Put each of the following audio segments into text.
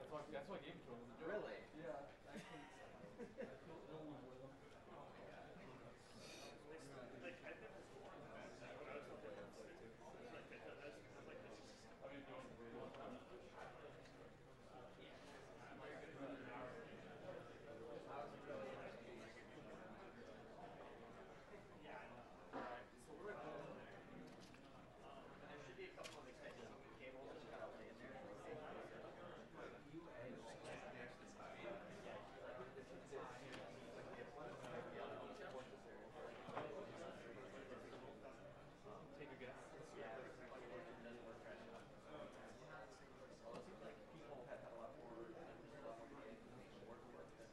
That's why I gave it to him. Really? Yeah. Actually, no one with him. I've been doing it for a long time. I was really interested. And there should be a couple of extension cables just kind of laying there. Take a guess. Yeah, it doesn't work right now. Well, it seems like people have had a lot more, there's a lot more work than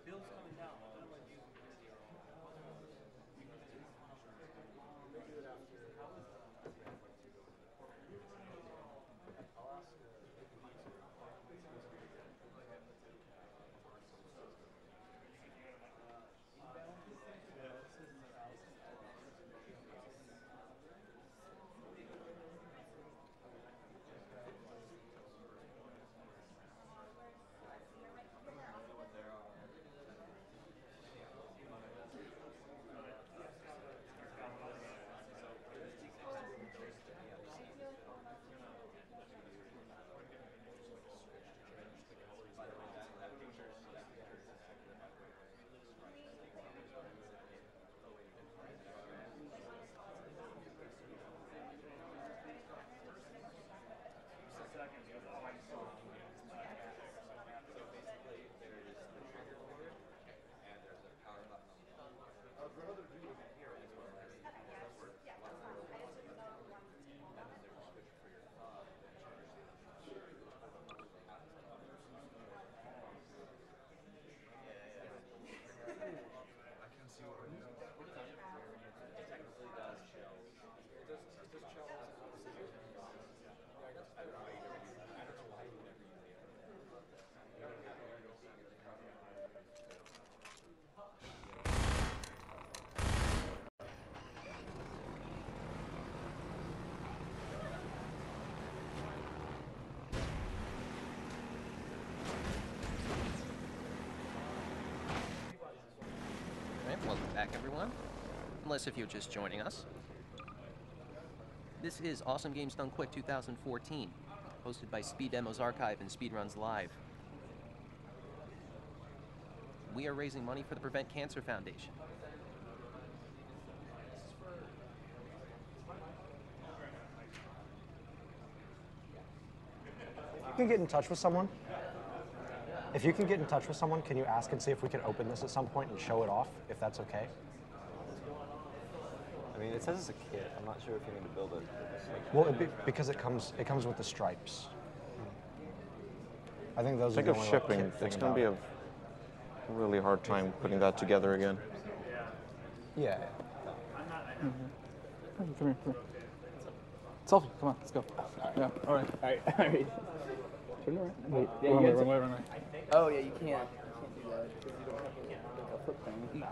Bill's coming down. Alright, welcome back everyone. Unless if you're just joining us. This is Awesome Games Done Quick 2014, hosted by Speed Demos Archive and Speedruns Live. We are raising money for the Prevent Cancer Foundation. You can get in touch with someone. If you can get in touch with someone, can you ask and see if we can open this at some point and show it off, if that's okay? I mean, it says it's a kit. I'm not sure if you need to build it. Well, because it comes with the stripes. I think those Think are of the only shipping. kit thing It's going to be about a really hard time putting that together again. it. Yeah. Come here. Selfie, come on, let's go. Yeah, all right. All right. Turn around. Wait, yeah, Wrong you way, had wrong to- way, wrong way. Oh yeah, you can't do that because you don't have like a flip thing.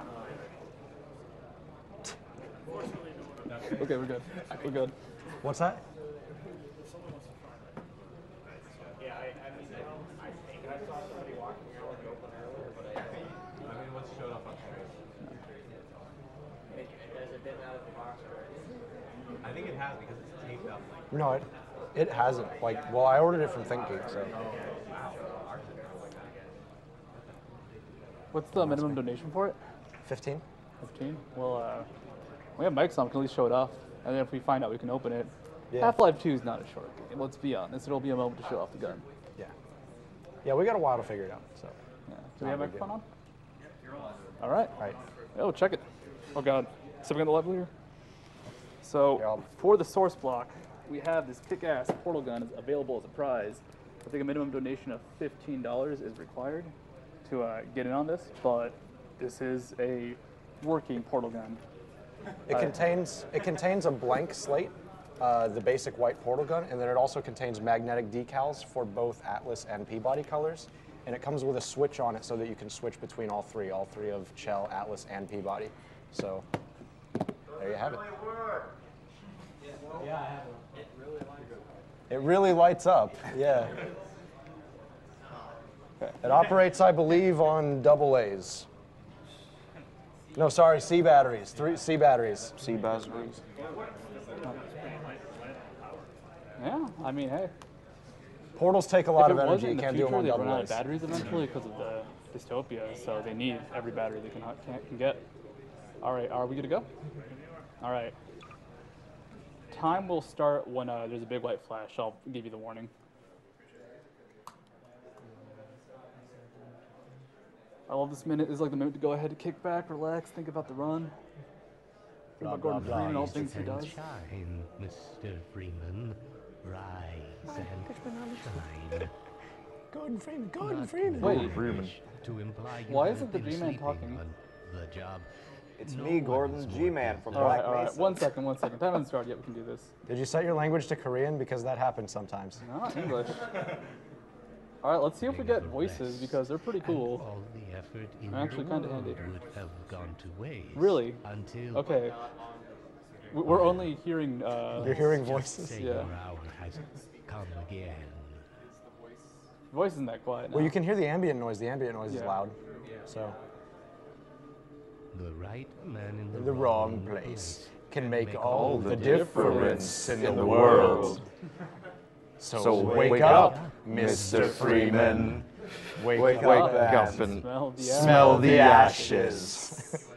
Okay, we're good. We're good. What's that? Yeah, I mean, I think I saw somebody walking around with it open earlier, but I mean, what's showed up on screen? has it been out of the box already? I think it has because it's taped up like. No, It hasn't. Like, well, I ordered it from ThinkGeek, so. What's the minimum donation for it? 15? 15? Well, we have mics on, we can at least show it off. And then if we find out, we can open it. Yeah. Half-Life 2 is not a short game. Let's be honest. It'll be a moment to show off the gun. Yeah. Yeah, we got a while to figure it out, so. Yeah. Do we have Not a big microphone on? All right. Right. Oh, check it. Oh, God. Something on the level here? So, Here, I'll- for the source block, we have this kick-ass portal gun is available as a prize. I think a minimum donation of $15 is required to get in on this, but this is a working portal gun. It contains a blank slate, the basic white portal gun, and then it also contains magnetic decals for both Atlas and Peabody colors. And it comes with a switch on it so that you can switch between all three of Chell, Atlas, and Peabody. So there you have it. Yeah, I have one. It really lines up. It really lights up. Yeah. It operates, I believe, on AA's. No, sorry, C batteries. 3 C batteries. C batteries. Yeah, I mean, hey. Portals take a lot If of it energy. wasn't You in the can't do them future, on they'd run out of AA's. batteries eventually because of the dystopia, so they need every battery they can get. All right, are we good to go? All right. Time will start when there's a big white flash. I'll give you the warning. I love this minute. This is like the minute to go ahead, kick back, relax, think about the run. Think about Gordon Freeman and all the things he does. Shine, Mr. Freeman. Rise and shine. Gordon Freeman, Freeman. Wait. Wish to imply you Why have isn't the been G-Man sleeping talking? on the job. It's No me, one Gordon is more G-Man from All right, Black all right. Mesa. One second. Time hasn't started yet. We can do this. Did you set your language to Korean? Because that happens sometimes. Not English. All right, let's see if we get voices because they're pretty cool. All the effort in They're actually the kinda world handy. would have gone to waste. Really? Until Okay. We're only hearing. You're hearing voices. say Yeah. your hour has come again. Voice isn't that quiet now. Well, you can hear the ambient noise. The ambient noise is Yeah. loud. So The right man in the wrong place can make all the difference difference in in the the world. So wake up, Mr. Freeman. Wake up and Smell the ashes.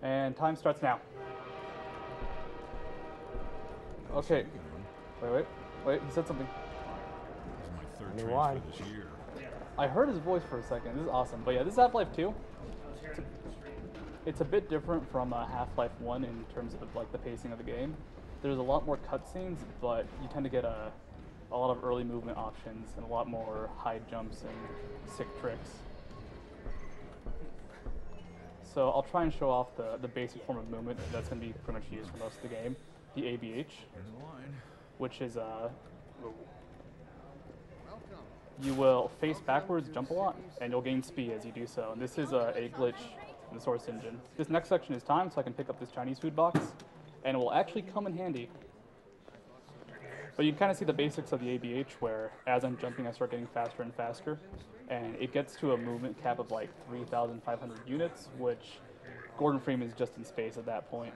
And time starts now. Okay. Wait. He said something. New wine. I heard his voice for a second. This is awesome. But yeah, this is Half-Life 2. It's a bit different from Half-Life 1 in terms of like the pacing of the game. There's a lot more cutscenes, but you tend to get a lot of early movement options and a lot more high jumps and sick tricks. So I'll try and show off the basic form of movement that's going to be pretty much used for most of the game, the ABH, which is you will face backwards, jump a lot, and you'll gain speed as you do so. And this is a glitch in the source engine. This next section is time, so I can pick up this Chinese food box, and it will actually come in handy. But you can kind of see the basics of the ABH, where as I'm jumping, I start getting faster and faster, and it gets to a movement cap of like 3,500 units, which Gordon Freeman is just in space at that point.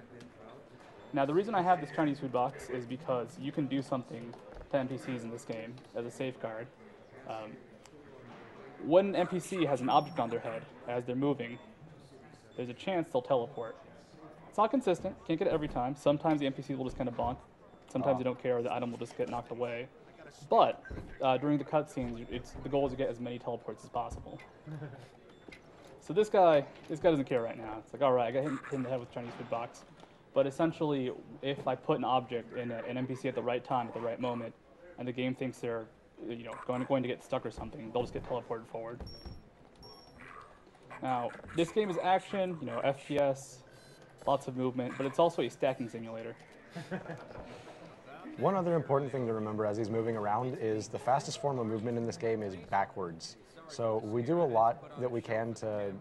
Now, the reason I have this Chinese food box is because you can do something to NPCs in this game as a safeguard. When an NPC has an object on their head as they're moving, there's a chance they'll teleport. It's not consistent, can't get it every time. Sometimes the NPC will just kind of bonk. Sometimes they don't care, the item will just get knocked away. But during the cutscenes, the goal is to get as many teleports as possible. So this guy doesn't care right now. It's like, all right, I got hit in the head with Chinese food box. But essentially, if I put an object in an NPC at the right time, at the right moment, and the game thinks they're going to get stuck or something, they'll just get teleported forward. Now, this game is action, FPS, lots of movement, but it's also a stacking simulator. One other important thing to remember as he's moving around is the fastest form of movement in this game is backwards. So we do a lot that we can to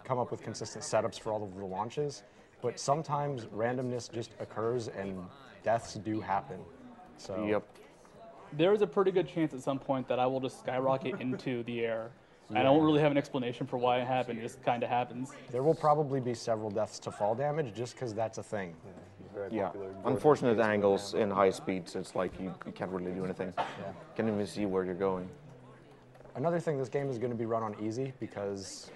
come up with consistent setups for all of the launches, but sometimes randomness just occurs and deaths do happen. So Yep. There is a pretty good chance at some point that I will just skyrocket into the air. And I don't really have an explanation for why it happened, it just kind of happens. there will probably be several deaths to fall damage just because that's a thing. Yeah. popular. Jordan Unfortunate Case angles program. in high speeds. It's like you can't really do anything. Can't even see where you're going. Another thing, this game is going to be run on easy because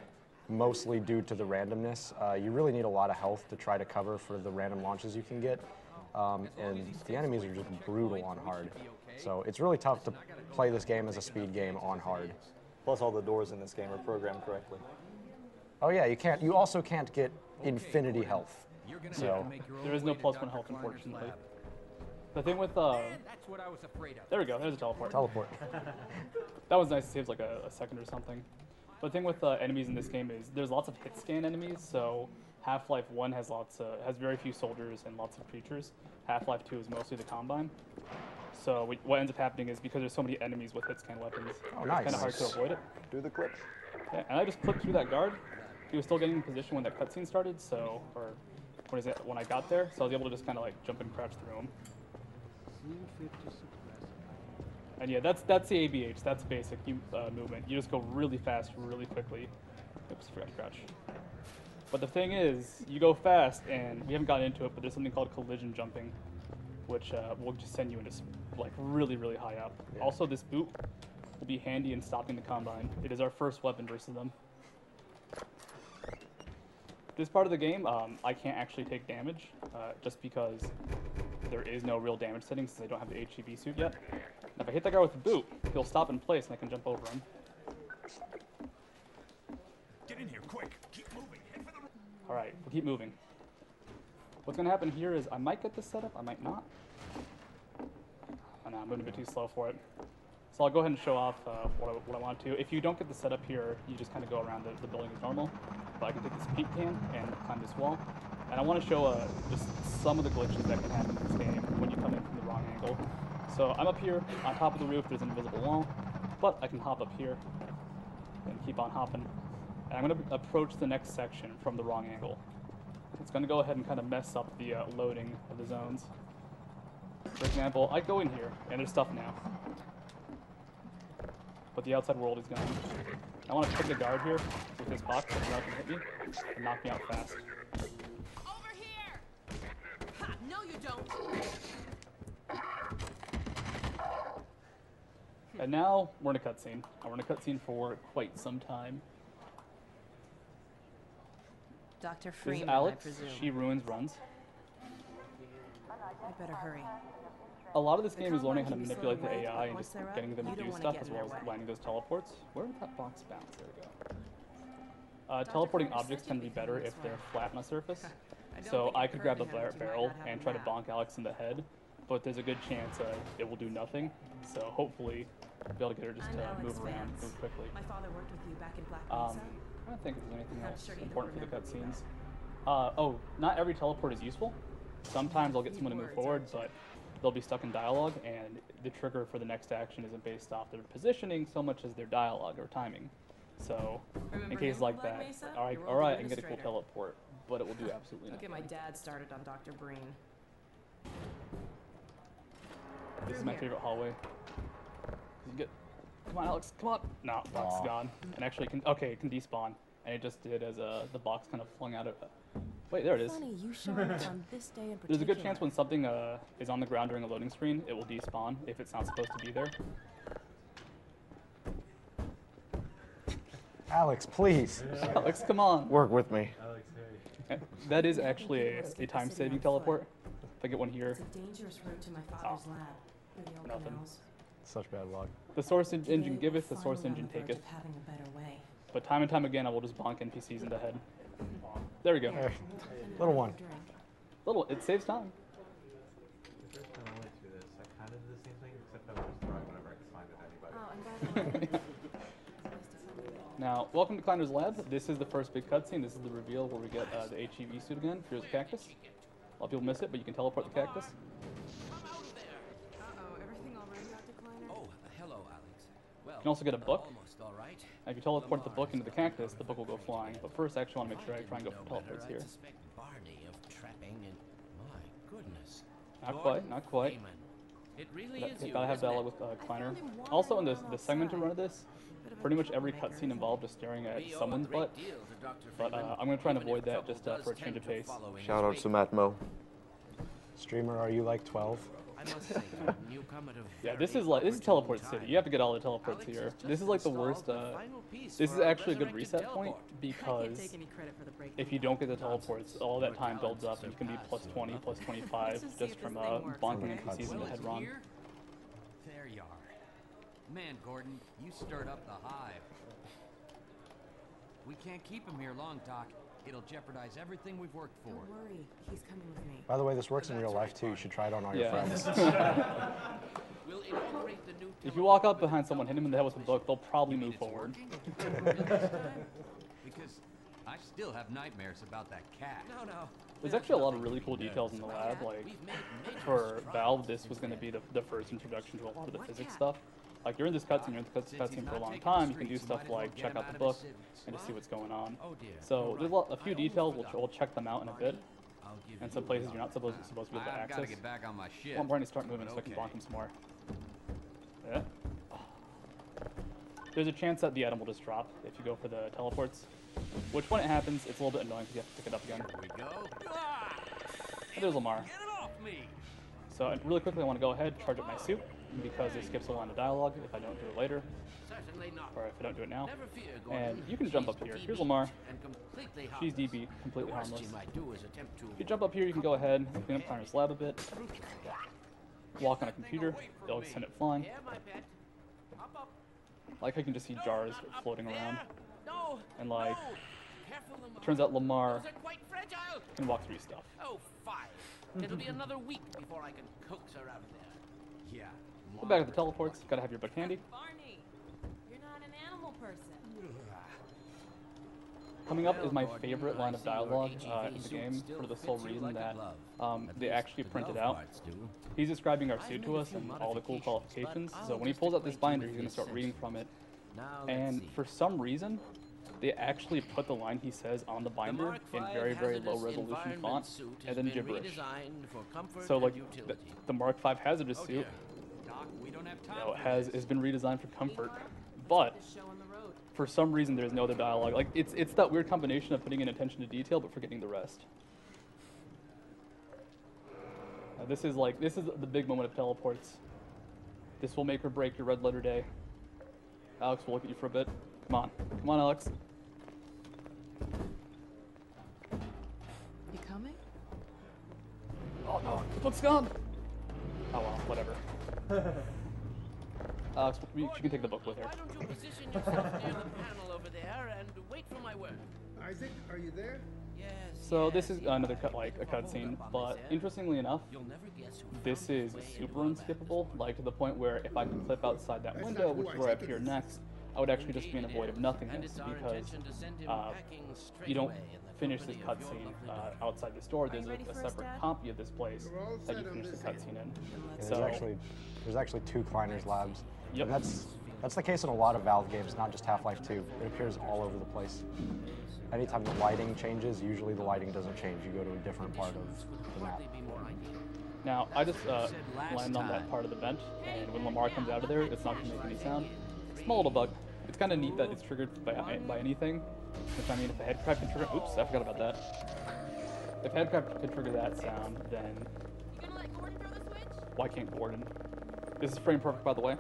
mostly due to the randomness, you really need a lot of health to try to cover for the random launches you can get. And the enemies are just brutal on hard. So it's really tough to play this game as a speed game on hard. Plus, all the doors in this game are programmed correctly. Oh yeah, you can't. You also can't get infinity health. So There is no +1 health, unfortunately. The thing with That's what I was afraid of. there we go. There's a teleport. teleport. That was nice. It saves like a second or something. But the thing with enemies in this game is there's lots of hit scan enemies. So Half-Life 1 has has very few soldiers and lots of creatures. Half-Life 2 is mostly the Combine. So what ends up happening is because there's so many enemies with hit scan weapons, Oh, it's nice. kind of hard to avoid it. Do the clips. Yeah, and I just clipped through that guard. He was still getting in position when that cutscene started, so when I got there, so I was able to just kind of like jump and crouch through him. And yeah, that's the ABH. That's basic movement. You just go really fast, really quickly. Oops, forgot to crouch. But the thing is, you go fast, and we haven't gotten into it, but there's something called collision jumping, which will just send you into like really, really high up. Yeah. Also, this boot will be handy in stopping the Combine. It is our first weapon versus them. This part of the game, I can't actually take damage, just because there is no real damage setting since I don't have the HEV suit yet. And if I hit that guy with the boot, he'll stop in place and I can jump over him. Get in here, quick. Keep moving. Head for the... Alright, we'll keep moving. What's going to happen here is I might get this set up, I might not. Oh no, I'm moving a bit too slow for it. So I'll go ahead and show off what I want to. If you don't get the setup here, you just kind of go around the building as normal. But I can take this peak can and climb this wall. And I want to show just some of the glitches that can happen in this game when you come in from the wrong angle. So I'm up here on top of the roof. There's an invisible wall, but I can hop up here and keep on hopping. And I'm going to approach the next section from the wrong angle. It's going to go ahead and kind of mess up the loading of the zones. For example, I go in here and there's stuff now, but the outside world is gone. I want to pick the guard here with this box so that can hit me and knock me out fast. Over here! Ha, no, you don't. And now we're in a cutscene. We're in a cutscene for quite some time. Dr. This Freeman, is Alex. I presume. She ruins runs. I better hurry. A lot of this The game is learning how to Combine can be manipulate slow the and AI right, and once just they're up, getting them you to don't do wanna stuff get as in well their as way. landing those teleports. Where did that box bounce? There we go. Teleporting objects tend to be better if they're flat on a surface. So I could grab a barrel and try to bonk Alex in the head, but there's a good chance it will do nothing. So hopefully I'll be able to get her just to move around, move quickly. My father worked with you back in Black Mesa. I don't think there's anything Not else sure you don't important for the remember me, cutscenes. Oh, not every teleport is useful. Sometimes I'll get someone to move forward, but they'll be stuck in dialogue, and the trigger for the next action isn't based off their positioning so much as their dialogue or timing. So, in Remember cases him like from Black that, Mesa? all Your old right, I can get a cool administrator. teleport, but it will do absolutely Don't get nothing. my dad started on Dr. Breen. This is my favorite hallway. You get, come on, Alex, come on. No, box is Aw. gone. And actually, it can despawn, and it just did as the box kind of flung out of. Wait, there it is. Funny, you showed up on this day in particular. There's a good chance when something is on the ground during a loading screen, it will despawn if it's not supposed to be there. Alex, please. Alex, come on. Work with me. That is actually a time-saving teleport. If I get one here, It's a dangerous route to my father's lab. Through the old Nothing. canals. Such bad luck. the source Today engine we're giveth, the source finally on engine the verge taketh. of having a better way. But time and time again, I will just bonk NPCs in the head. There we go. There. Little one. Little, it saves time. The first time I went through this, I kind of did the same thing, except I would just throw it whenever I could find it anybody. Oh, and by the way, Now, welcome to Kleiner's Lab. This is the first big cutscene. This is the reveal where we get the HEV suit again. Here's a cactus. A lot of people miss it, but you can teleport the cactus. uh-oh, everything all right, Dr. Kleiner? Oh, hello, Alex. Well, You can also get a book. almost all right. And if you teleport the book into the cactus, the book will go flying. But first, I actually want to make sure I try and go for teleports here. Suspect Barney of trapping and my goodness. Not quite, not quite. Heyman. It really Gotta- is you. Gotta have isn't dialogue it? with Kleiner. Also, in the segmented run of this, pretty much every cutscene involved just staring at We owe a someone's great butt. deal to Dr. But Freeman, I'm gonna try and even avoid if that trouble just does for a tend change of to pace. follow in his Shout out wake. to Matt Mo. Streamer, are you like 12? I must say, you're a newcomer to Yeah, this very is like this is opportune teleport time. city. You have to get all the teleports Alex here. has This is just like the installed worst. the final piece This for is our actually a good resurrected reset point teleport. because if you don't get the teleports, all that time builds up and you can be plus 20, plus 25 just from bonking NPCs in the head run. Here? There you are. Man, Gordon, you stirred up the hive. We can't keep him here long, Doc. It'll jeopardize everything we've worked for. Don't worry, he's coming with me. By the way, this works in real life too. You should try it on all your friends. We'll inaugurate the new If you walk up behind someone, hit him in the head with a book, they'll probably move forward. Because I still have nightmares about that cat. No. There's actually a lot of really cool details in the lab. Like, for Valve, this was going to be the first introduction to a lot of the physics stuff. Like, you're in this cutscene, you're in this cutscene for a long time, you can do stuff like check out the book and just see what's going on. So there's a few details, we'll check them out in a bit. And some places you're not supposed to be able to I've access. got to get back on my ship. Well, I'm trying to start moving so I can block them some more. Yeah. There's a chance that the item will just drop if you go for the teleports. Which when it happens, it's a little bit annoying because you have to pick it up again. Here we go. And there's Lamar. Get it off me. So really quickly I want to go ahead, charge up my suit, because it skips a line of dialogue if I don't do it later, Certainly not. or if I don't do it now. Never fear, Gordon. And you can jump up here. She's Here's Lamar. and completely She's harmless. DB, completely The worst harmless. she might do is attempt to If you jump up here, you can go ahead and clean up Connor's lab a bit. Walk on a computer, they'll send it flying. Yeah, my pet. Hop up. Like I can just see jars floating around. No. And like, No. Careful, Lamar. turns out Lamar Those are quite fragile. can walk through stuff. Oh, fine. It'll be another week before I can coax her out of there. Yeah. Go back to the teleports, gotta have your book handy. Barney, you're not an animal person. Coming up is my Well, Gordon, favorite I line of see your dialogue HEV in the suit game still for the sole fits you reason like a that glove. At they least actually the printed glove out. parts do. He's describing our I've suit made to a us few and all the cool modifications, qualifications. but So I'll when he just pulls out this acquaint you binder, with he's gonna the start reading from it. Now, And let's see. for some reason, they actually put the line he says on the binder Mark in V very, very low hazardous resolution environment font, suit and has then been gibberish. redesigned for comfort So like and utility. the Mark V hazardous Oh, suit, dear. Doc, we don't have time for has been redesigned for comfort, but The show on the road. for some reason there's no other dialogue. Like it's that weird combination of putting in attention to detail but forgetting the rest. This is the big moment of teleports. This will make or break your red letter day. Alex will look at you for a bit. Come on, Alex. You coming? Oh no, the book's gone. Oh well, whatever. Alex, she can take the book with her. Why don't you position yourself near the panel over there and wait for my word? Isaac, are you there? Yes. So this is another cutscene, but interestingly enough, You'll never guess who this found is its way super into our unskippable, like to the point where if I can clip outside that window, which is where I appear next, I would actually just be in a void of nothingness because you don't finish this cutscene outside this door. There's a separate copy of this place that you finish the cutscene in. Yeah, there's actually 2 Kleiner's labs. Yep. And that's the case in a lot of Valve games, not just Half-Life 2. It appears all over the place. Anytime the lighting changes, usually the lighting doesn't change. You go to a different part of the map. Now, I just landed on that part of the vent, and when Lamar comes out of there, it's not going to make any sound. Small little bug. It's kind of neat that it's triggered by anything. Which, I mean, if a headcrab can trigger... Oops, I forgot about that. If headcrab can trigger that sound, then... You gonna let Gordon throw the switch? Why can't Gordon? This is frame perfect, by the way.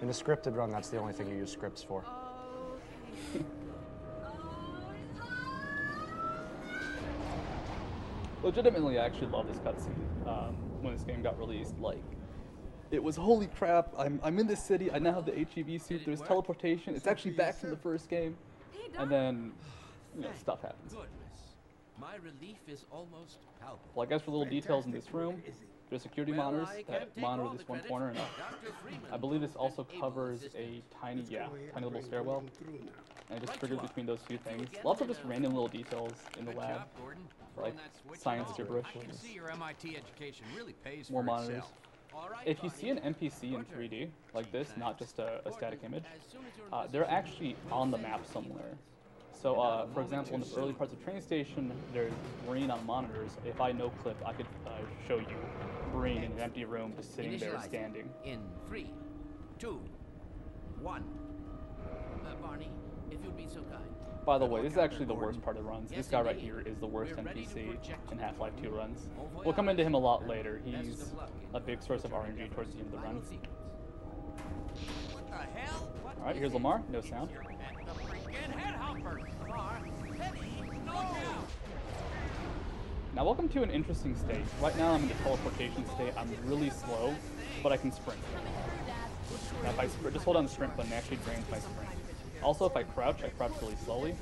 In the scripted run, that's the only thing you use scripts for. Legitimately, I actually love this cutscene. When this game got released, like, it was holy crap. I'm in this city. I now have the HEV suit. There's teleportation. It's actually back from the first game. And then, stuff happens. My relief is almost palpable. Well, I guess for little details in this room, there's security monitors that monitor this one corner, and I believe this also covers a tiny little stairwell. And it just triggers between those 2 things. Lots of just random little details in the lab, like science gibberish. I can see your MIT education really pays More for monitors. itself. All right, If you see an NPC in 3D, like this, not just a static image, they're actually on the map somewhere. So, for example, in the early parts of train station, there's green on monitors. If I no-clip, I could show you green in an empty room just sitting there standing. In 3, 2, One. Barney, if you'd be so kind. By the way, this is actually the worst part of runs. This guy right here is the worst NPC in Half-Life 2 runs. We'll come into him a lot later. He's a big source of RNG towards the end of the run. What the hell? Alright, here's Lamar. No sound. Now welcome to an interesting state. Right now I'm in the teleportation state. I'm really slow, but I can sprint. Now if I sprint, just hold down the sprint button, it actually drains my sprint. Also if I crouch really slowly.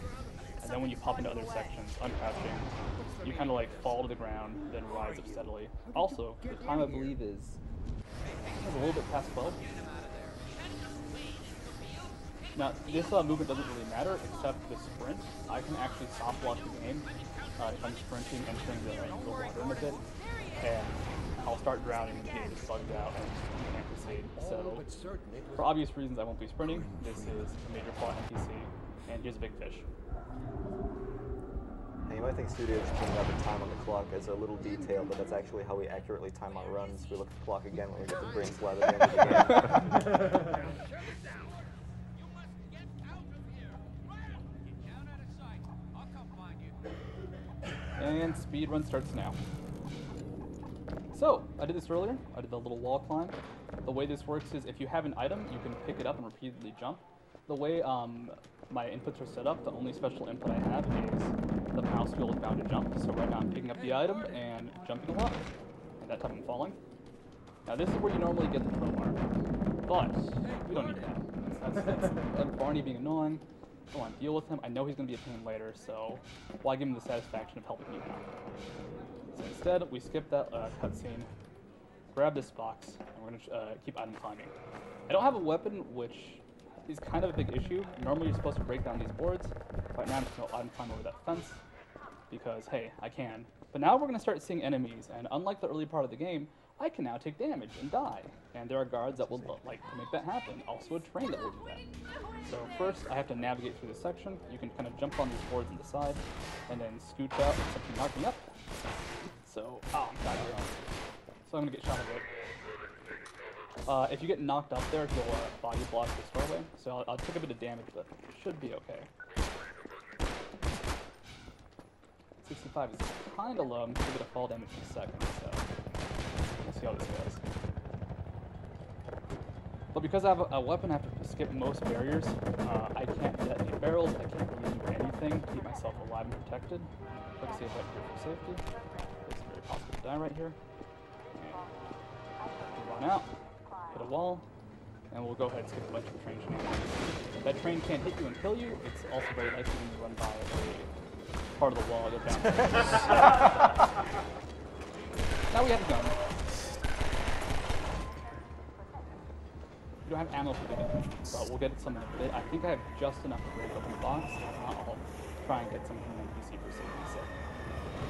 And then when you pop into other sections, uncrouching, you kind of like fall to the ground, then rise up steadily. Also, the time I believe is a little bit past 12. Now, this movement doesn't really matter, except the sprint. I can actually stop watch the game if I'm sprinting, entering the water in a bit, and I'll start drowning and the game just bugs out and you can't proceed. So, for obvious reasons, I won't be sprinting. This is a major plot NPC, and here's a big fish. Now you might think Studio just putting out the time on the clock as a little detail, but that's actually how we accurately time our runs. We look at the clock again when we get the brain slide at the end of the game. And speedrun starts now. So, I did this earlier. I did the little wall climb. The way this works is if you have an item, you can pick it up and repeatedly jump. The way my inputs are set up, the only special input I have is the mouse wheel is bound to jump. So right now I'm picking up the item and jumping a lot. And that time I'm falling. Now this is where you normally get the crowbar. But we don't need that. That's Barney being annoying. I don't want to deal with him. I know he's going to be a pain later, so why give him the satisfaction of helping me out? So instead, we skip that cutscene, grab this box, and we're going to keep item climbing. I don't have a weapon, which is kind of a big issue. Normally, you're supposed to break down these boards. Right now, I'm just going to item climb over that fence, because, hey, I can. But now we're going to start seeing enemies, and unlike the early part of the game, I can now take damage and die. And there are guards that will like to make that happen. Also a train that will do that. So first, I have to navigate through this section. You can kind of jump on these boards on the side, and then scooch out and something knock me up. So, oh, I'm dying. So I'm gonna get shot a bit. If you get knocked up there, you'll body block the doorway. So I'll take a bit of damage, but it should be okay. 65 is kind of low. I'm still gonna fall damage in a second, so we'll see how this goes. But because I have a weapon, I have to skip most barriers. I can't detonate barrels. I can't really do anything to keep myself alive and protected. Let's save right here for safety. It's very possible to die right here. And run out, hit a wall, and we'll go ahead and skip a bunch of train shenanigans. That train can't hit you and kill you. It's also very likely when you run by a part of the wall, you'll bounce. Now we have a gun. We don't have ammo for the gun, but we'll get some in a bit. I think I have just enough to break open the box. If not, I'll try and get some from the NPC for safety's sake.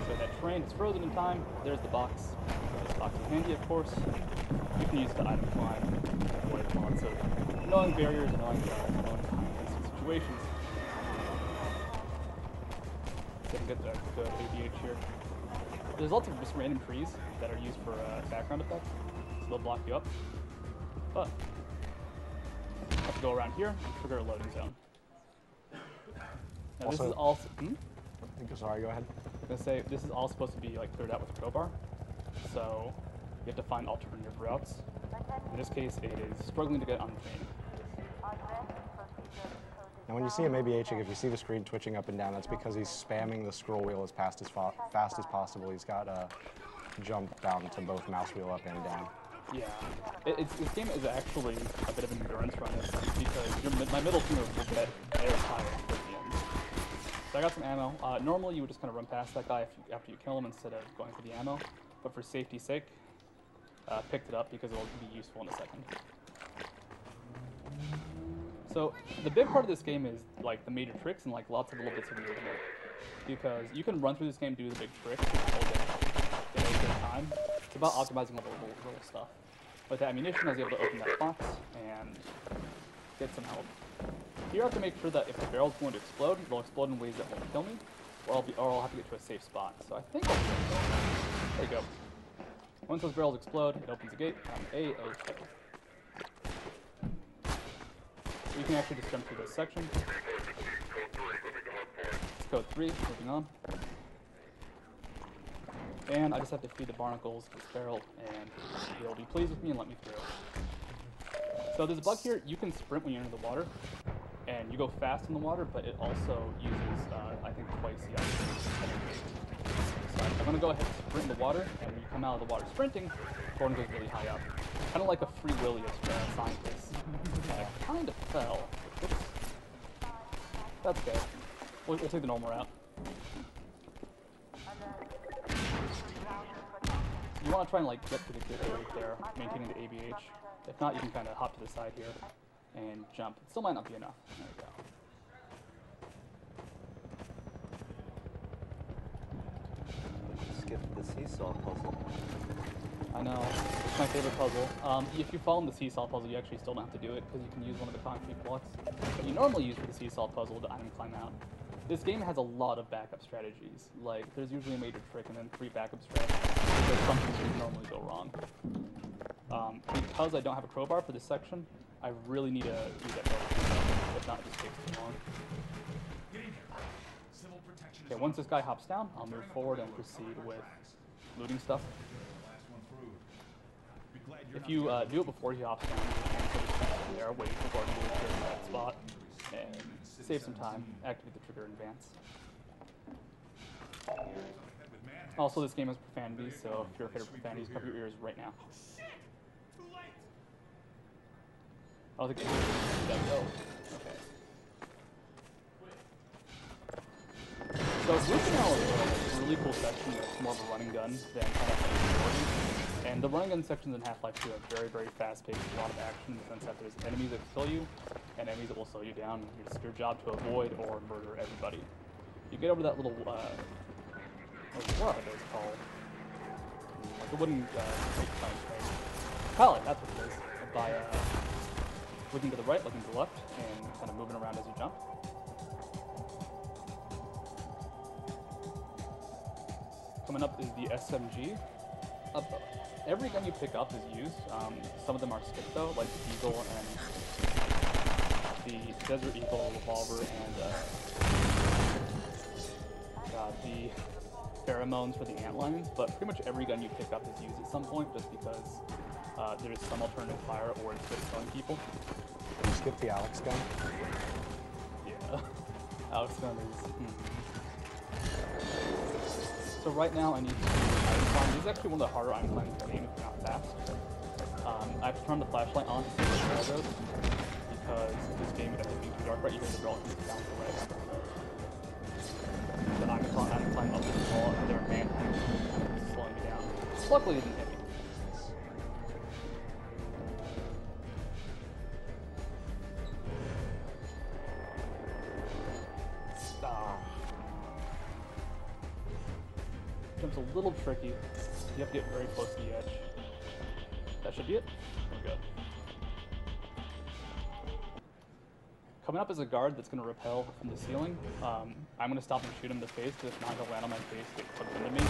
So that train is frozen in time. There's the box. This box is handy, of course. You can use the item climb to avoid lots of annoying barriers, annoying situations. So get the ADH here. There's lots of just random trees that are used for background effects, so they'll block you up. But I have to go around here and trigger a loading zone. Now this is also. Sorry, go ahead. I'm gonna say this is all supposed to be like cleared out with a crowbar, so you have to find alternative routes. In this case, it is struggling to get on the train. Now when you see him ABHing, if you see the screen twitching up and down, that's because he's spamming the scroll wheel as fast as possible. He's got a jump down to both mouse wheel up and down. Yeah, this game is actually a bit of an endurance run because my middle finger will get very tired at the end. So I got some ammo. Normally you would just kind of run past that guy after you kill him instead of going for the ammo, but for safety's sake, picked it up because it'll be useful in a second. So the big part of this game is like the major tricks and like lots of little bits of weird work. Because you can run through this game, do the big tricks, get over the time. It's about optimizing all the little stuff. With the ammunition, I was able to open that box and get some help. Here I have to make sure that if the barrel's going to explode, it'll explode in ways that won't kill me, or I'll have to get to a safe spot. So I think I'll do it. There you go. Once those barrels explode, it opens the gate. I'm A-OK. you can actually just jump through this section. It's code 3, moving on. And I just have to feed the barnacles this barrel, and he'll be pleased with me and let me through. So there's a bug here. You can sprint when you're in the water, and you go fast in the water, but it also uses, I think, twice the energy. So I'm going to go ahead and sprint in the water, and when you come out of the water sprinting, Gordon goes really high up. Kind of like a Free Willy of scientists. I kind of fell. Oops. That's okay. We'll take the normal route. You want to try and like get to the good area there, maintaining the ABH. If not, you can kind of hop to the side here and jump. It still might not be enough. There we go. Skip the seesaw puzzle. I know. It's my favorite puzzle. If you follow the seesaw puzzle, you actually still don't have to do it because you can use one of the concrete blocks that you normally use for the seesaw puzzle to item climb out. This game has a lot of backup strategies. Like, there's usually a major trick and then 3 backup strategies. There's something that would normally go wrong. Because I don't have a crowbar for this section, I really need to use that crowbar. If not, it just takes too long. Okay, once this guy hops down, I'll move forward and proceed with looting stuff. If you do it before he hops down, you can just stand there, wait for Gordon to appear in that spot, and save some time, activate the trigger in advance. Also, this game has profanities, so if you're afraid of profanities, cover your ears right now. I don't think that go. Okay. So Root Canal is a really cool section that's more of a running gun than Half-Life 2. And the running gun sections in Half-Life 2 are very, very fast-paced, a lot of action in the sense that there's enemies that kill you, and enemies that will slow you down. It's your job to avoid or murder everybody. You get over that little, what are those called? Like a wooden pallet, that's what it is. By looking to the right, looking to the left, and kind of moving around as you jump. Coming up is the SMG. Every gun you pick up is used. Some of them are skipped though, like the Eagle and the Desert Eagle revolver and the pheromones for the antlions. But pretty much every gun you pick up is used at some point, just because there's some alternative fire or it's just killing people. Can you skip the Alex gun? Yeah, Alex gun is. So right now I need to item climb. This is actually one of the harder item climbs in the game if you're not fast. I have to turn the flashlight on to see where the barrel goes, because this game ends up being too dark right. You hear the barrel keeps down to the right. But I'm climbing up this wall and there are manhunts slowing me down. Luckily it didn't hit me. Jump's a little tricky. You have to get very close to the edge. That should be it. We're good. Coming up is a guard that's going to rappel from the ceiling. I'm going to stop and shoot him in the face, because if not, he'll land on my face, get clipped into me.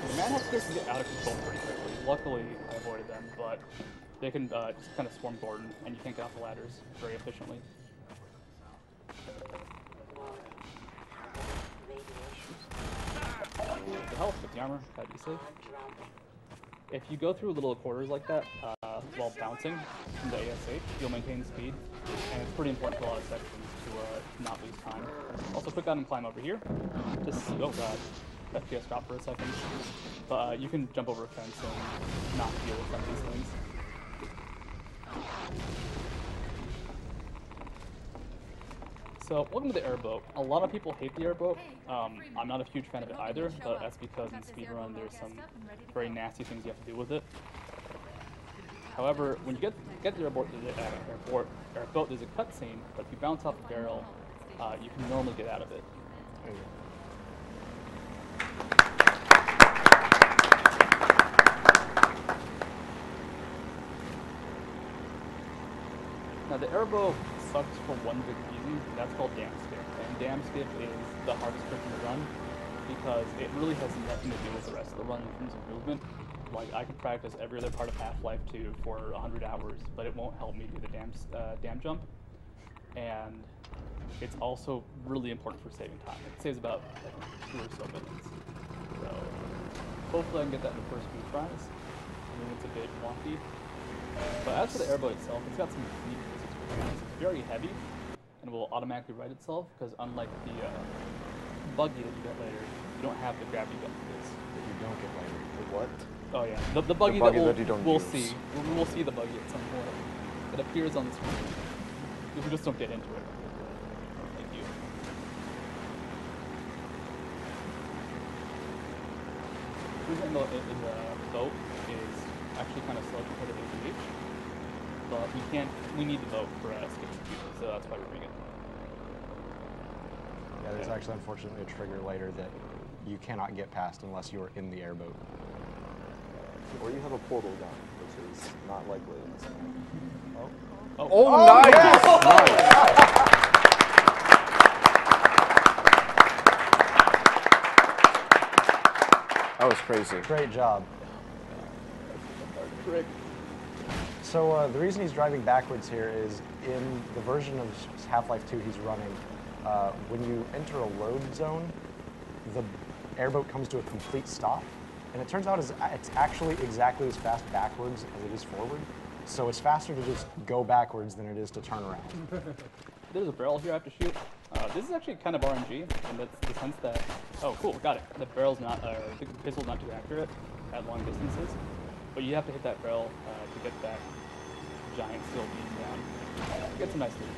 The manhunt scares can get out of control pretty quickly. Luckily, I avoided them, but they can just kind of swarm Gordon, and you can't get off the ladders very efficiently. The health with the armor, that'd be safe. If you go through little quarters like that while bouncing from the ASH, you'll maintain speed, and it's pretty important for a lot of sections to not lose time. Also, quick item climb over here. Just oh god, FPS dropped for a second. But you can jump over a fence and not deal with some of these things. So, welcome to the airboat. A lot of people hate the airboat. I'm not a huge fan of it either, but that's because in speedrun there's some very nasty things you have to do with it. However, when you get to the airboat, there's a cutscene, but if you bounce off the barrel, you can normally get out of it. There you go. Now the airboat sucks for one big reason, that's called dam skip. And dam skip is the hardest trick in the run. because it really has nothing to do with the rest of the run in terms of movement. Like, I could practice every other part of Half-Life 2 for 100 hours, but it won't help me do the damn jump. And it's also really important for saving time. It saves about like 2 or so minutes. So hopefully I can get that in the first few tries. I mean, it's a bit wonky. But as for the airboat itself, it's got some unique physics mechanics. It's very heavy and will automatically right itself, because unlike the buggy that you get later, you don't have the gravity gun for this. That you don't get later. What? Oh yeah, the buggy, buggy that that you don't we'll use. see. We'll see the buggy at some point. It appears on the screen. If we just don't get into it. Thank you. Cruising in the boat is actually kind of slow compared to AVH, but we need the boat for skipping speed, so that's why we're doing it. Yeah, there's actually unfortunately a trigger later that you cannot get past unless you are in the airboat. Or you have a portal gun, which is not likely in this game. That was crazy. Great job. So the reason he's driving backwards here is in the version of Half-Life 2 he's running, when you enter a load zone, the airboat comes to a complete stop. And it turns out it's actually exactly as fast backwards as it is forward. So it's faster to just go backwards than it is to turn around. There's a barrel here I have to shoot. This is actually kind of RNG, in the sense that, oh cool, got it. The barrel's not, the pistol's not too accurate at long distances, but you have to hit that barrel to get that giant steel beam down. Get some nice loot.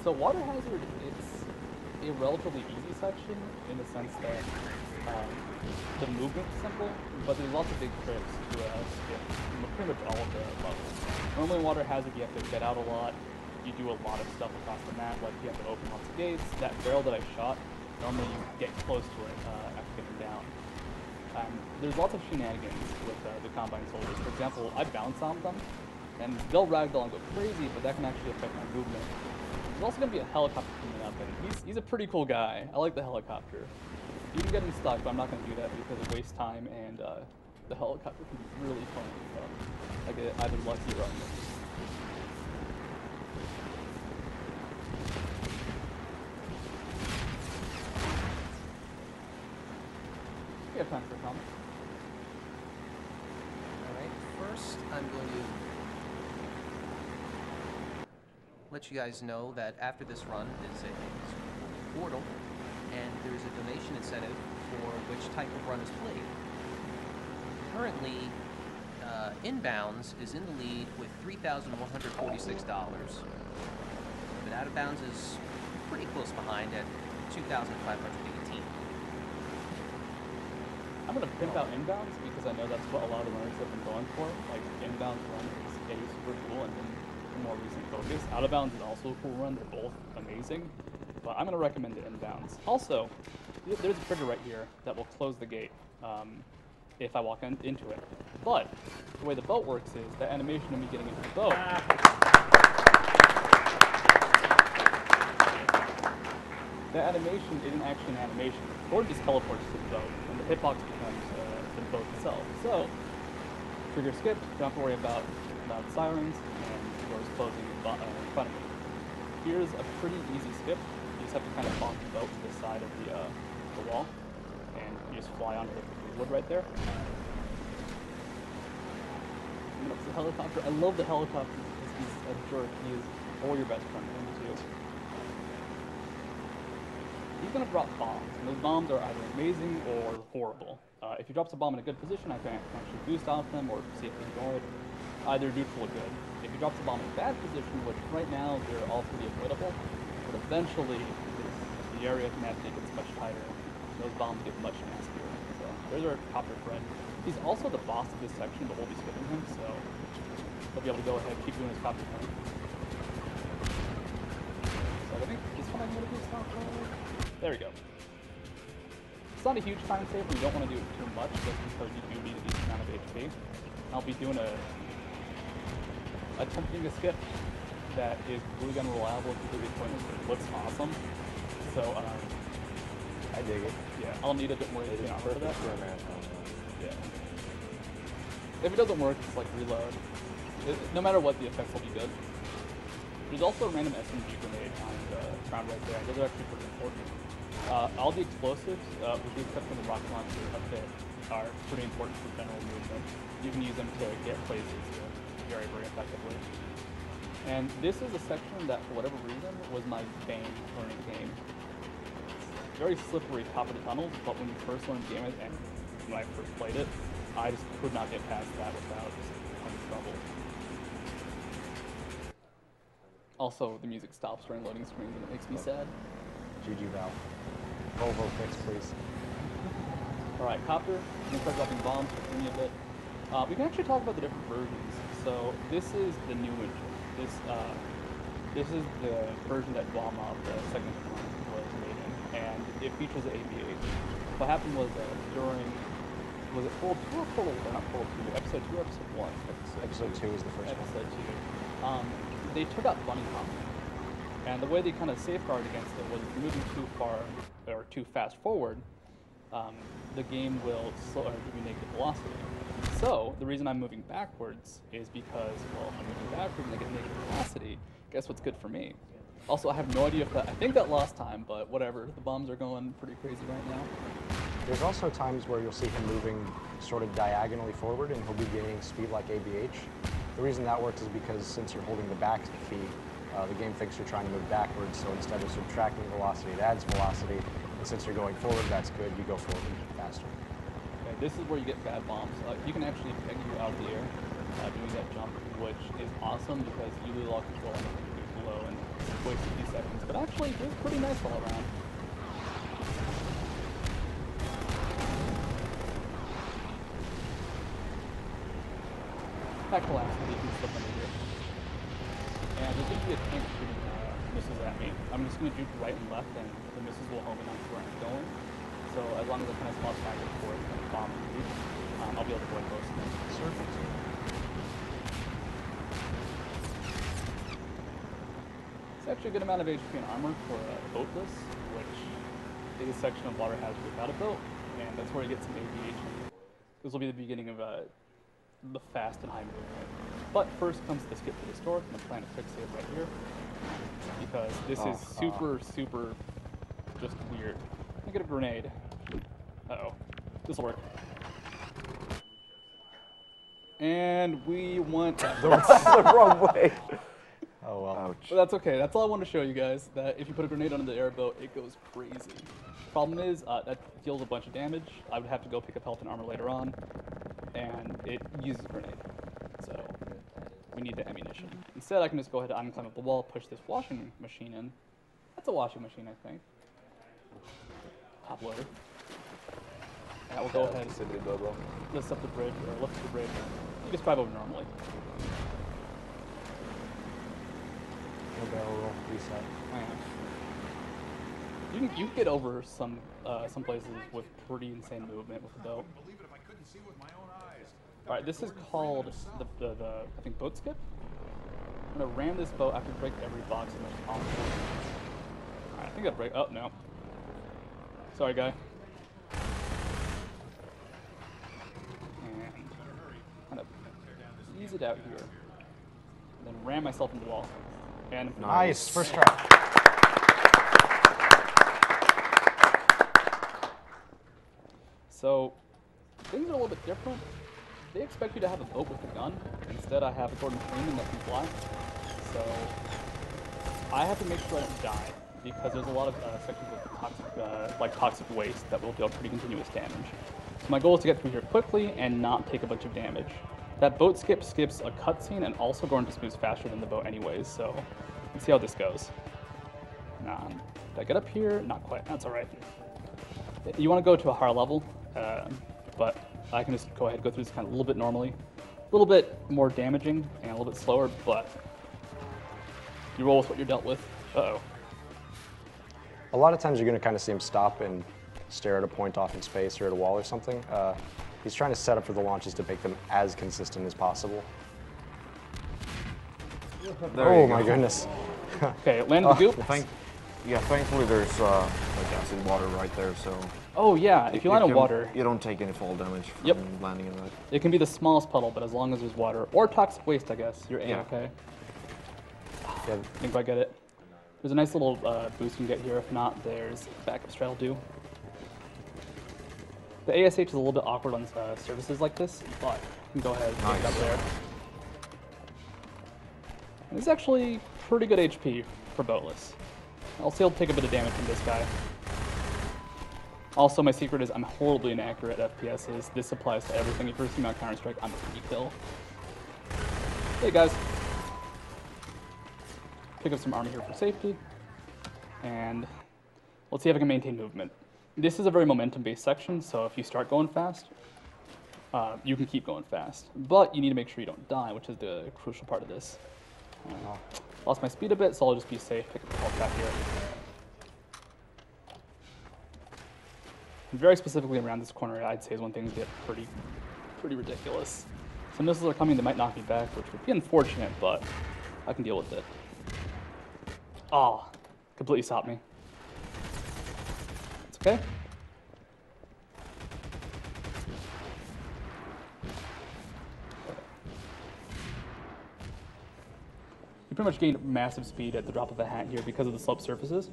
So Water Hazard, it's a relatively easy section in the sense that the movement's simple, but there's lots of big tricks to skip pretty much all of the levels. Normally in Water Hazard you have to get out a lot, you do a lot of stuff across the map, like you have to open lots of gates. That barrel that I shot, normally you get close to it after getting down. There's lots of shenanigans with the Combine soldiers. For example, I bounce on them, and they'll ragdoll and go crazy, but that can actually affect my movement. There's also going to be a helicopter coming up, and he's a pretty cool guy. I like the helicopter. You can get him stuck, but I'm not going to do that because it wastes time, and the helicopter can be really fun. So I get either lucky or unlucky. We have time for a comment. Alright, first I'm going to let you guys know that after this run is a portal, and there is a donation incentive for which type of run is played. Currently, Inbounds is in the lead with $3,146, but Out of Bounds is pretty close behind at $2,518. I'm going to pimp out Inbounds because I know that's what a lot of runners have been going for. Like, Inbounds run is a super cool and then a more recent focus. Out of Bounds is also a cool run. They're both amazing, but I'm going to recommend the Inbounds. Also, there's a trigger right here that will close the gate if I walk into it. But the way the boat works is that animation of me getting into the boat. That animation isn't actually an animation. Gordon just teleports to the boat, and the hitbox becomes the boat itself. So, trigger skipped, don't have to worry about loud sirens, and doors closing in front of me. Here's a pretty easy skip. You just have to kind of bonk the boat to the side of the wall, and you just fly onto the wood right there. And it's the helicopter. I love the helicopter because he's a jerk. He is all your best friend in too. He's going to drop bombs, and those bombs are either amazing or horrible. If he drops a bomb in a good position, I can actually boost off them or see if they ignore it. Either neutral or good. If he drops a bomb in a bad position, which right now they're all pretty avoidable, but eventually the area of map gets much tighter. Those bombs get much nastier. So there's our copter friend. He's also the boss of this section, but we'll be skipping him, so he'll be able to go ahead and keep doing his copter friend. So I think this one I'm going to do stop. There we go. It's not a huge time saver. You don't want to do it too much just because you do need a decent amount of HP. I'll be doing attempting a skip that is really unreliable and completely pointless. It looks awesome. So, I dig it. yeah, I'll need a bit more HP armor for that. For a marathon. Yeah. If it doesn't work, just like reload. No matter what, the effects will be good. There's also a random SMG grenade on the ground right there. Those are actually pretty important. All the explosives, with the exception of the rocket launcher up there, are pretty important for general movement. You can use them to get places very, very effectively. And this is a section that, for whatever reason, was my bane learning game. Very slippery top of the tunnels, but when you first learn the game and when I first played it, I just could not get past that without just having trouble. Also, the music stops during loading screens and it makes me sad. GG Val. Volvo fix, please. Alright, Copter, I'm gonna start dropping bombs for me a bit. We can actually talk about the different versions. So, this is the new engine. This is the version that Valmov, the second one, was made in, and it features the AV8. What happened was was it Portal 2 or Portal 1? Not Portal 2, Episode 2 or Episode 1? Episode 2 is the first one. Episode 2. They took out bunny hopping. And the way they kind of safeguarded against it was if you're moving too far or too fast forward, the game will slow or give you negative velocity. So the reason I'm moving backwards is because, well, I'm moving backwards and I get negative velocity. Guess what's good for me? Also, I have no idea if that, I think that lost time, but whatever. The bombs are going pretty crazy right now. There's also times where you'll see him moving sort of diagonally forward and he'll be gaining speed like ABH. The reason that works is because since you're holding the back key, the game thinks you're trying to move backwards, so instead of subtracting velocity, it adds velocity. And since you're going forward, that's good. You go forward faster. Okay, this is where you get bad bombs. You can actually peg you out of the air doing that jump, which is awesome because you lose all control on the below and waste a few seconds. But actually, it was pretty nice all around. That collapse, you can slip under here. And there's going to be a tank shooting missiles at me. I'm just going to juke right and left, and the missiles will home in on where I'm going. So as long as I kind of spot back and forth and bomb me, I'll be able to avoid most of them. Perfect. It's actually a good amount of HP and armor for boatless, which is a section of water hazard without a boat, and that's where you get some aviation. This will be the beginning of the fast and high movement. But first comes the skip to the store. I'm trying to fix it right here because this is super just weird. I get a grenade. Uh-oh. This'll work. And we went the wrong way. Oh well. Ouch. But that's okay. That's all I want to show you guys, that if you put a grenade on the airboat, it goes crazy. Problem is, that deals a bunch of damage. I would have to go pick up health and armor later on, and it uses a grenade. So we need the ammunition. Instead, I can just go ahead and climb up the wall, push this washing machine in. That's a washing machine, I think. Top loader. And that will go ahead and lift up the bridge, or lift the bridge. You just drive over normally. No barrel roll, reset. You can get over some places with pretty insane movement with the boat. All right, this is called the I think boat skip. I'm gonna ram this boat after break every box as much as possible. All right, I think I break. Oh no. Sorry, guy. And kind of ease it out here, and then ram myself into the wall. And nice, first try. So, things are a little bit different. They expect you to have a boat with a gun. Instead, I have a Gordon Freeman that can fly. So, I have to make sure I don't die, because there's a lot of sections with toxic waste that will deal pretty continuous damage. So my goal is to get through here quickly and not take a bunch of damage. That boat skip skips a cutscene, and also Gordon just moves faster than the boat anyways, so let's see how this goes. Did I get up here? Not quite. That's all right. You want to go to a higher level, but I can just go ahead and go through this kind of a little bit normally. A little bit more damaging and a little bit slower, but you roll with what you're dealt with. Uh-oh. A lot of times you're going to kind of see him stop and stare at a point off in space or at a wall or something. He's trying to set up for the launches to make them as consistent as possible. There you my go. goodness. Okay, land the goop. Yeah, thankfully there's like acid water right there, so. Oh yeah, if you land on water, you don't take any fall damage from Yep. landing in that. it can be the smallest puddle, but as long as there's water or toxic waste, I guess you're Yeah. A-okay. Yeah, Didn't quite get it. There's a nice little boost you can get here. If not, there's backup strat will do. The ASH is a little bit awkward on surfaces like this, but you can go ahead and pick it up Nice. there. And it's actually pretty good HP for boatless. I'll say he'll take a bit of damage from this guy. Also, my secret is I'm horribly inaccurate at FPSs. This applies to everything. If you're seeing me on Counter-Strike, I'm a free kill. Hey guys. Pick up some armor here for safety. And let's see if I can maintain movement. This is a very momentum-based section, so if you start going fast, you can keep going fast. But you need to make sure you don't die, which is the crucial part of this. Lost my speed a bit, so I'll just be safe. Pick up the health back here. And very specifically around this corner, I'd say is when things get pretty ridiculous. Some missiles are coming that might knock me back, which would be unfortunate, but I can deal with it. Oh, completely stopped me. It's okay. You pretty much gain massive speed at the drop of a hat here because of the slope surfaces.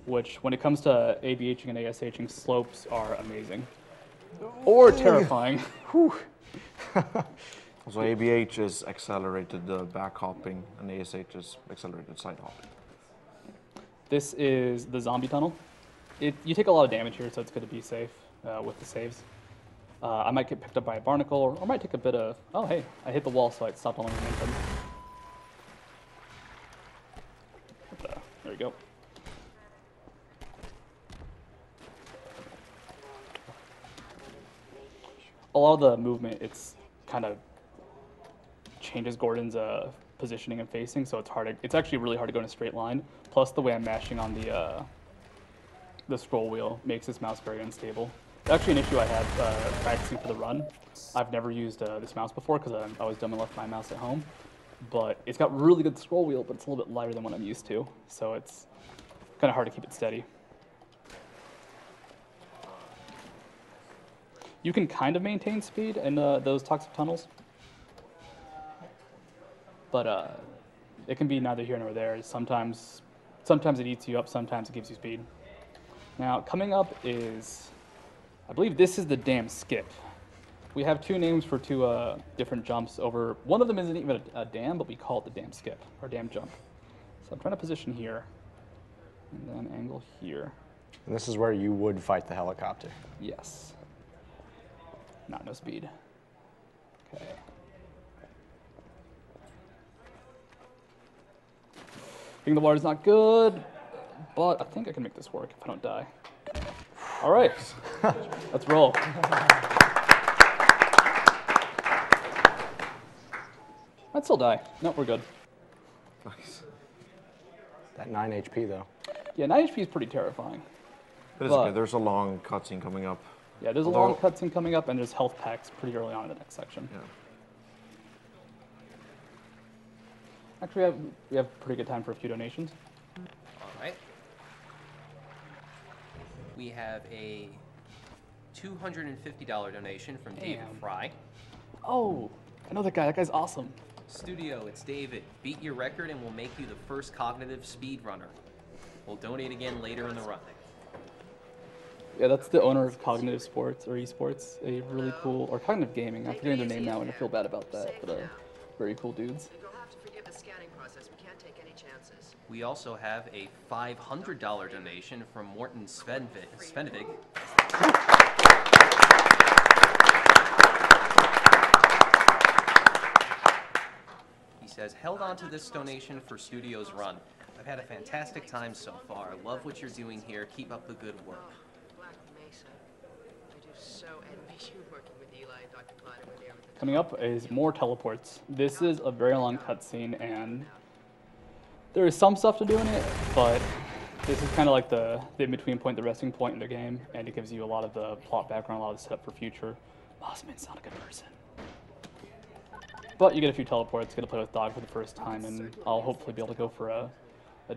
Which, when it comes to ABHing and ASHing, slopes are amazing. Or terrifying. So ABH is accelerated back hopping, and ASH is accelerated side hopping. This is the zombie tunnel. You take a lot of damage here, so it's good to be safe with the saves. I might get picked up by a barnacle, or I might take a bit of... Oh, hey, I hit the wall, so I stopped all my momentum. There we go. A lot of the movement, it's kind of changes Gordon's positioning and facing, so it's hard. It's actually really hard to go in a straight line. Plus, the way I'm mashing on the scroll wheel makes this mouse very unstable. It's actually an issue I had practicing for the run. I've never used this mouse before because I was dumb and left my mouse at home. But it's got really good scroll wheel, but it's a little bit lighter than what I'm used to, so it's kind of hard to keep it steady. You can kind of maintain speed in those toxic tunnels, but it can be neither here nor there. Sometimes it eats you up, sometimes it gives you speed. Now, coming up is, I believe this is the dam skip. We have two names for two different jumps over. One of them isn't even a dam, but we call it the dam skip, or dam jump. So I'm trying to position here, and then angle here. And this is where you would fight the helicopter. Yes. No speed. Okay. I think the water's not good, but I think I can make this work if I don't die. All right, let's roll. I'd still die. No, we're good. Nice. That 9 HP though. Yeah, 9 HP is pretty terrifying. But it's okay, there's a long cutscene coming up. Yeah, there's a long cutscene coming up, and there's health packs pretty early on in the next section. Yeah. Actually, we have pretty good time for a few donations. All right. We have a $250 donation from David Damn. Fry. Oh, I know that guy. That guy's awesome. Studio, it's David. Beat your record and we'll make you the first cognitive speedrunner. We'll donate again later in the run. Yeah, that's the owner of Cognitive Sports, or Esports, a really cool, or Cognitive Gaming. I'm forgetting their name now, and I feel bad about that, but very cool dudes. You'll have to forgive the scanning process. We can't take any chances. We also have a $500 donation from Morton Svenvig. He says, held on to this donation for Studio's run. I've had a fantastic time so far. I love what you're doing here. Keep up the good work. Black Mesa. I do so envy you working with Eli and Dr. Clyde over there. Coming up is more teleports. This is a very long cutscene, and there is some stuff to do in it, but this is kind of like the in-between point, the resting point in the game, and it gives you a lot of the plot background, a lot of the setup for future. Mossman's not a good person. But you get a few teleports, get to play with Dog for the first time, and I'll hopefully be able to go for a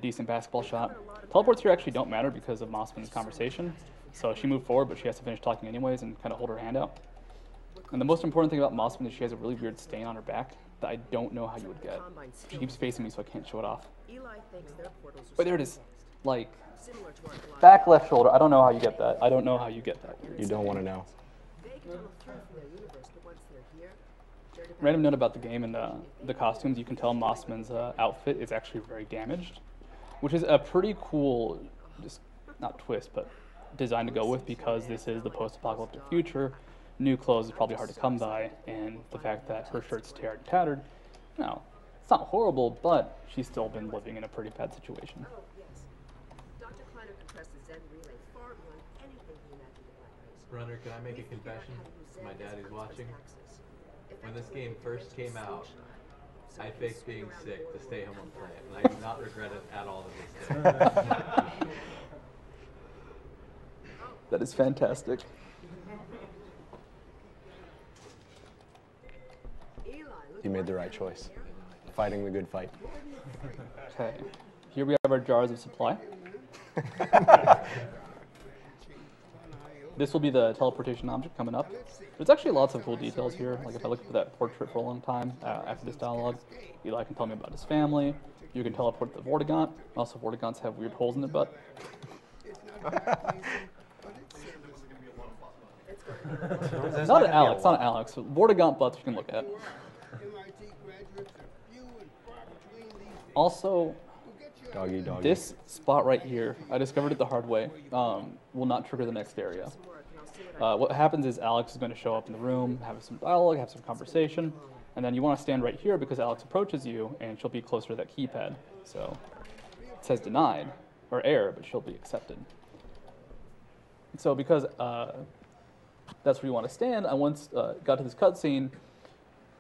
decent basketball shot. Teleports here actually don't matter because of Mossman's conversation. So she moved forward, but she has to finish talking anyways and kind of hold her hand out. And the most important thing about Mossman is she has a really weird stain on her back that I don't know how you would get. She keeps facing me so I can't show it off. But there it is. Like, back left shoulder. I don't know how you get that. I don't know how you get that. You don't want to know. Random note about the game and the costumes. You can tell Mossman's outfit is actually very damaged, which is a pretty cool, just not twist, but design to go with because this is the post-apocalyptic future. New clothes is probably hard to come by, and the fact that her shirt's teared and tattered, you know, it's not horrible, but she's still been living in a pretty bad situation. Runner, can I make a confession? My daddy's watching. When this game first came out, I faked being sick to stay home and play it, and I do not regret it at all to this day. That is fantastic. You made the right choice. Fighting the good fight. Okay, here we have our jars of supply. This will be the teleportation object coming up. There's actually lots of cool details here. Like if I look for that portrait for a long time after this dialogue, Eli can tell me about his family. You can teleport the Vortigaunt. Also, Vortigants have weird holes in their butt. Not an Alex, not an Alex. Vortigaunt butts you can look at. Also, doggy. This spot right here, I discovered it the hard way, will not trigger the next area. What happens is Alex is going to show up in the room, have some dialogue, have some conversation, and then you want to stand right here because Alex approaches you and she'll be closer to that keypad. So it says denied, or error, but she'll be accepted. So because that's where you want to stand, I once got to this cutscene,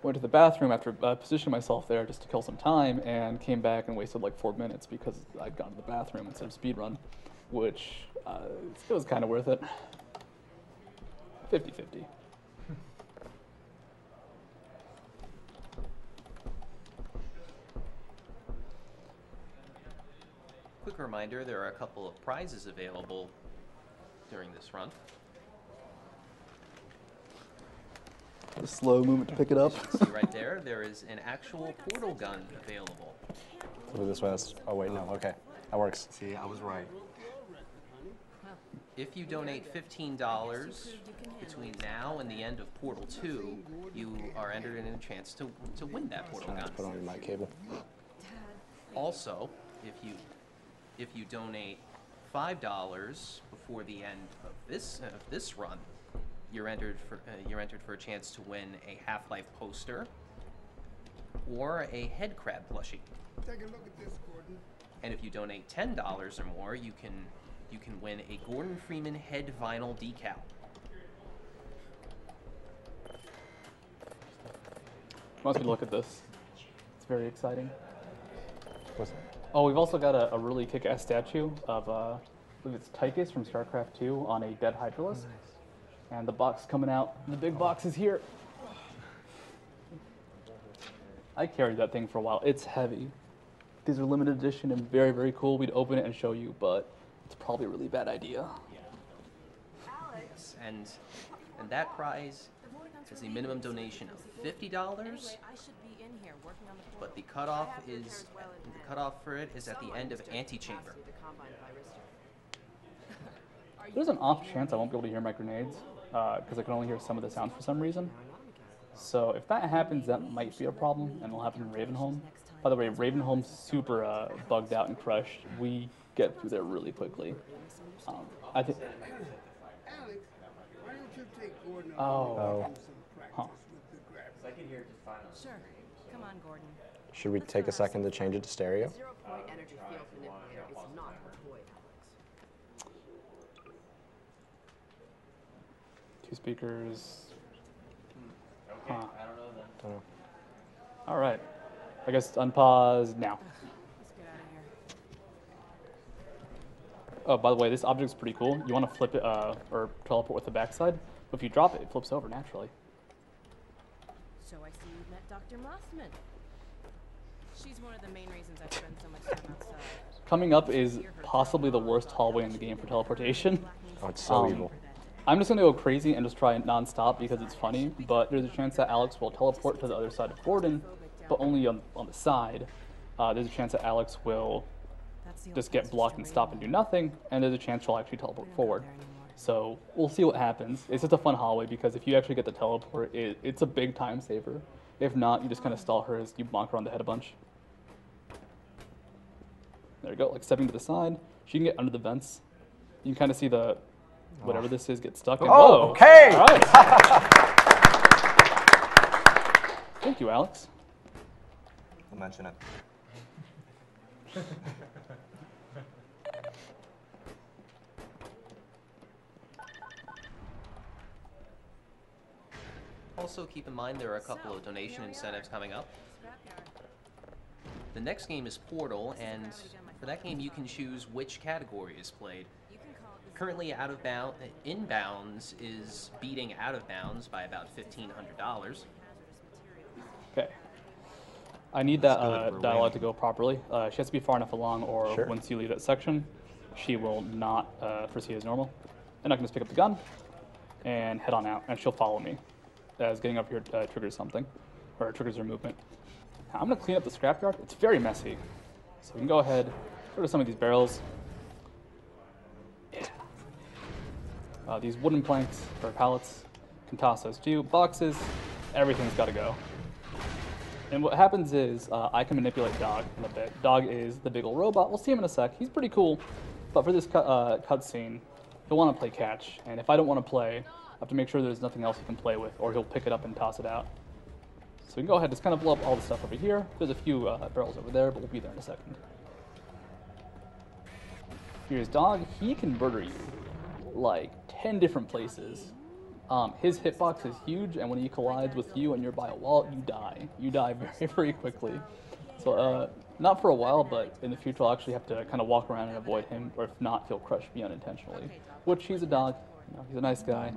went to the bathroom after positioning myself there just to kill some time, and came back and wasted like 4 minutes because I'd gone to the bathroom instead of speedrun, which it was kind of worth it. 50-50. Quick reminder, there are a couple of prizes available during this run. A slow movement to pick it up. See right there, there is an actual portal gun available. Over this way. Oh wait, no. Okay, that works. See, I was right. If you donate $15 between now and the end of Portal 2, you are entered in a chance to win that portal gun. Put on your mic cable. Also, if you donate $5 before the end of this run, you're entered for a chance to win a Half-Life poster or a head crab plushie. Take a look at this, Gordon. And if you donate $10 or more, you can win a Gordon Freeman head vinyl decal. Wants me to look at this. It's very exciting. What's that? Oh, we've also got a really kick-ass statue of I believe it's Tychus from StarCraft 2 on a dead Hydralisk. And the box coming out. The big box is here. I carried that thing for a while. It's heavy. These are limited edition and very, very cool. We'd open it and show you, but it's probably a really bad idea. Yes, and that prize is a minimum donation of $50, but the cutoff for it is at the end of Antechamber. There's an off chance I won't be able to hear my grenades because I can only hear some of the sounds for some reason. So if that happens, that might be a problem, and it'll happen in Ravenholm. By the way, Ravenholm's super bugged out and crushed. We get through there really quickly. I think. Alex, why don't you take Gordon Oh. Huh. I can hear it just fine. Sure. Come on, Gordon. Should we take a second to change it to stereo? Zero-point energy field manipulator is not a toy, Alex. 2 speakers. Okay, I don't know then. Don't know. All right. I guess unpause now. Let's get out of here. Oh, by the way, this object's pretty cool. You want to flip it or teleport with the backside, but if you drop it, it flips over naturally. So I see you've met Dr. Mossman. She's one of the main reasons I spend so much time outside. Coming up is possibly the worst hallway in the game for teleportation. Oh, it's so evil. I'm just gonna go crazy and just try it non-stop because it's funny, but there's a chance that Alex will teleport to the other side of Gordon, but only on the side. There's a chance that Alex will just get blocked and stop and do nothing, and there's a chance she'll actually teleport forward. So we'll see what happens. It's just a fun hallway because if you actually get the teleport, it's a big time saver. If not, you just kind of stall her as you bonk her on the head a bunch. There you go, like stepping to the side. She can get under the vents. You can kind of see the, whatever this is, get stuck. And, whoa. Okay! All right. Thank you, Alex. I'll mention it. Also, keep in mind there are a couple of donation incentives coming up. The next game is Portal, and for that game you can choose which category is played. Currently, Inbounds is beating Out of Bounds by about $1,500. Okay. I need that dialogue to go properly. She has to be far enough along, or Sure. once you leave that section, she will not proceed as normal. And I can just pick up the gun and head on out, and she'll follow me as getting up here triggers something, or triggers her movement. Now, I'm going to clean up the scrapyard. It's very messy. So we can go ahead, go to some of these barrels. Yeah. These wooden planks, or pallets, can toss those too. Boxes, everything's got to go. And what happens is, I can manipulate Dog in a bit. Dog is the big old robot. We'll see him in a sec. He's pretty cool. But for this cutscene, he'll want to play catch. And if I don't want to play, I have to make sure there's nothing else he can play with, or he'll pick it up and toss it out. So we can go ahead and just kind of blow up all the stuff over here. There's a few barrels over there, but we'll be there in a second. Here's Dog. He can murder you like 10 different places. His hitbox is huge, and when he collides with you and you're by a wall, you die. You die very, very quickly. So not for a while, but in the future I'll actually have to kind of walk around and avoid him, or if not, he'll crush me unintentionally. Which, he's a dog. You know, he's a nice guy.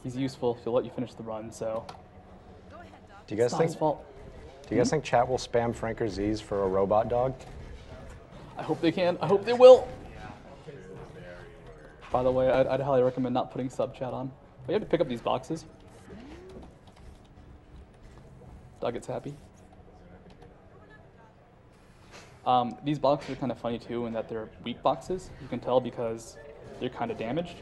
He's useful. He'll let you finish the run, so... Do you guys think? Do you guys think chat will spam Franker Z's for a robot dog? I hope they can. I hope they will. By the way, I'd highly recommend not putting sub chat on. But you have to pick up these boxes. Dog gets happy. These boxes are kind of funny too in that they're weak boxes. You can tell because they're kind of damaged.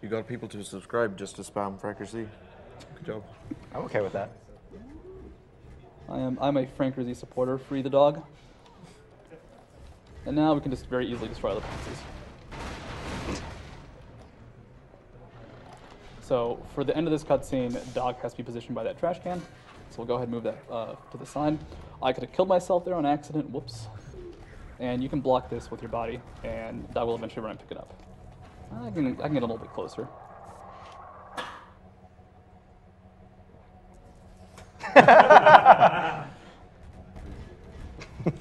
You got people to subscribe just to spam Franker Z. Good job. I'm okay with that. I'm a Franker Z supporter. Free the dog. And now we can just very easily destroy other boxes. So for the end of this cutscene, Dog has to be positioned by that trash can. So we'll go ahead and move that to the side. I could have killed myself there on accident. Whoops. And you can block this with your body, and Dog will eventually run and pick it up. I can get a little bit closer.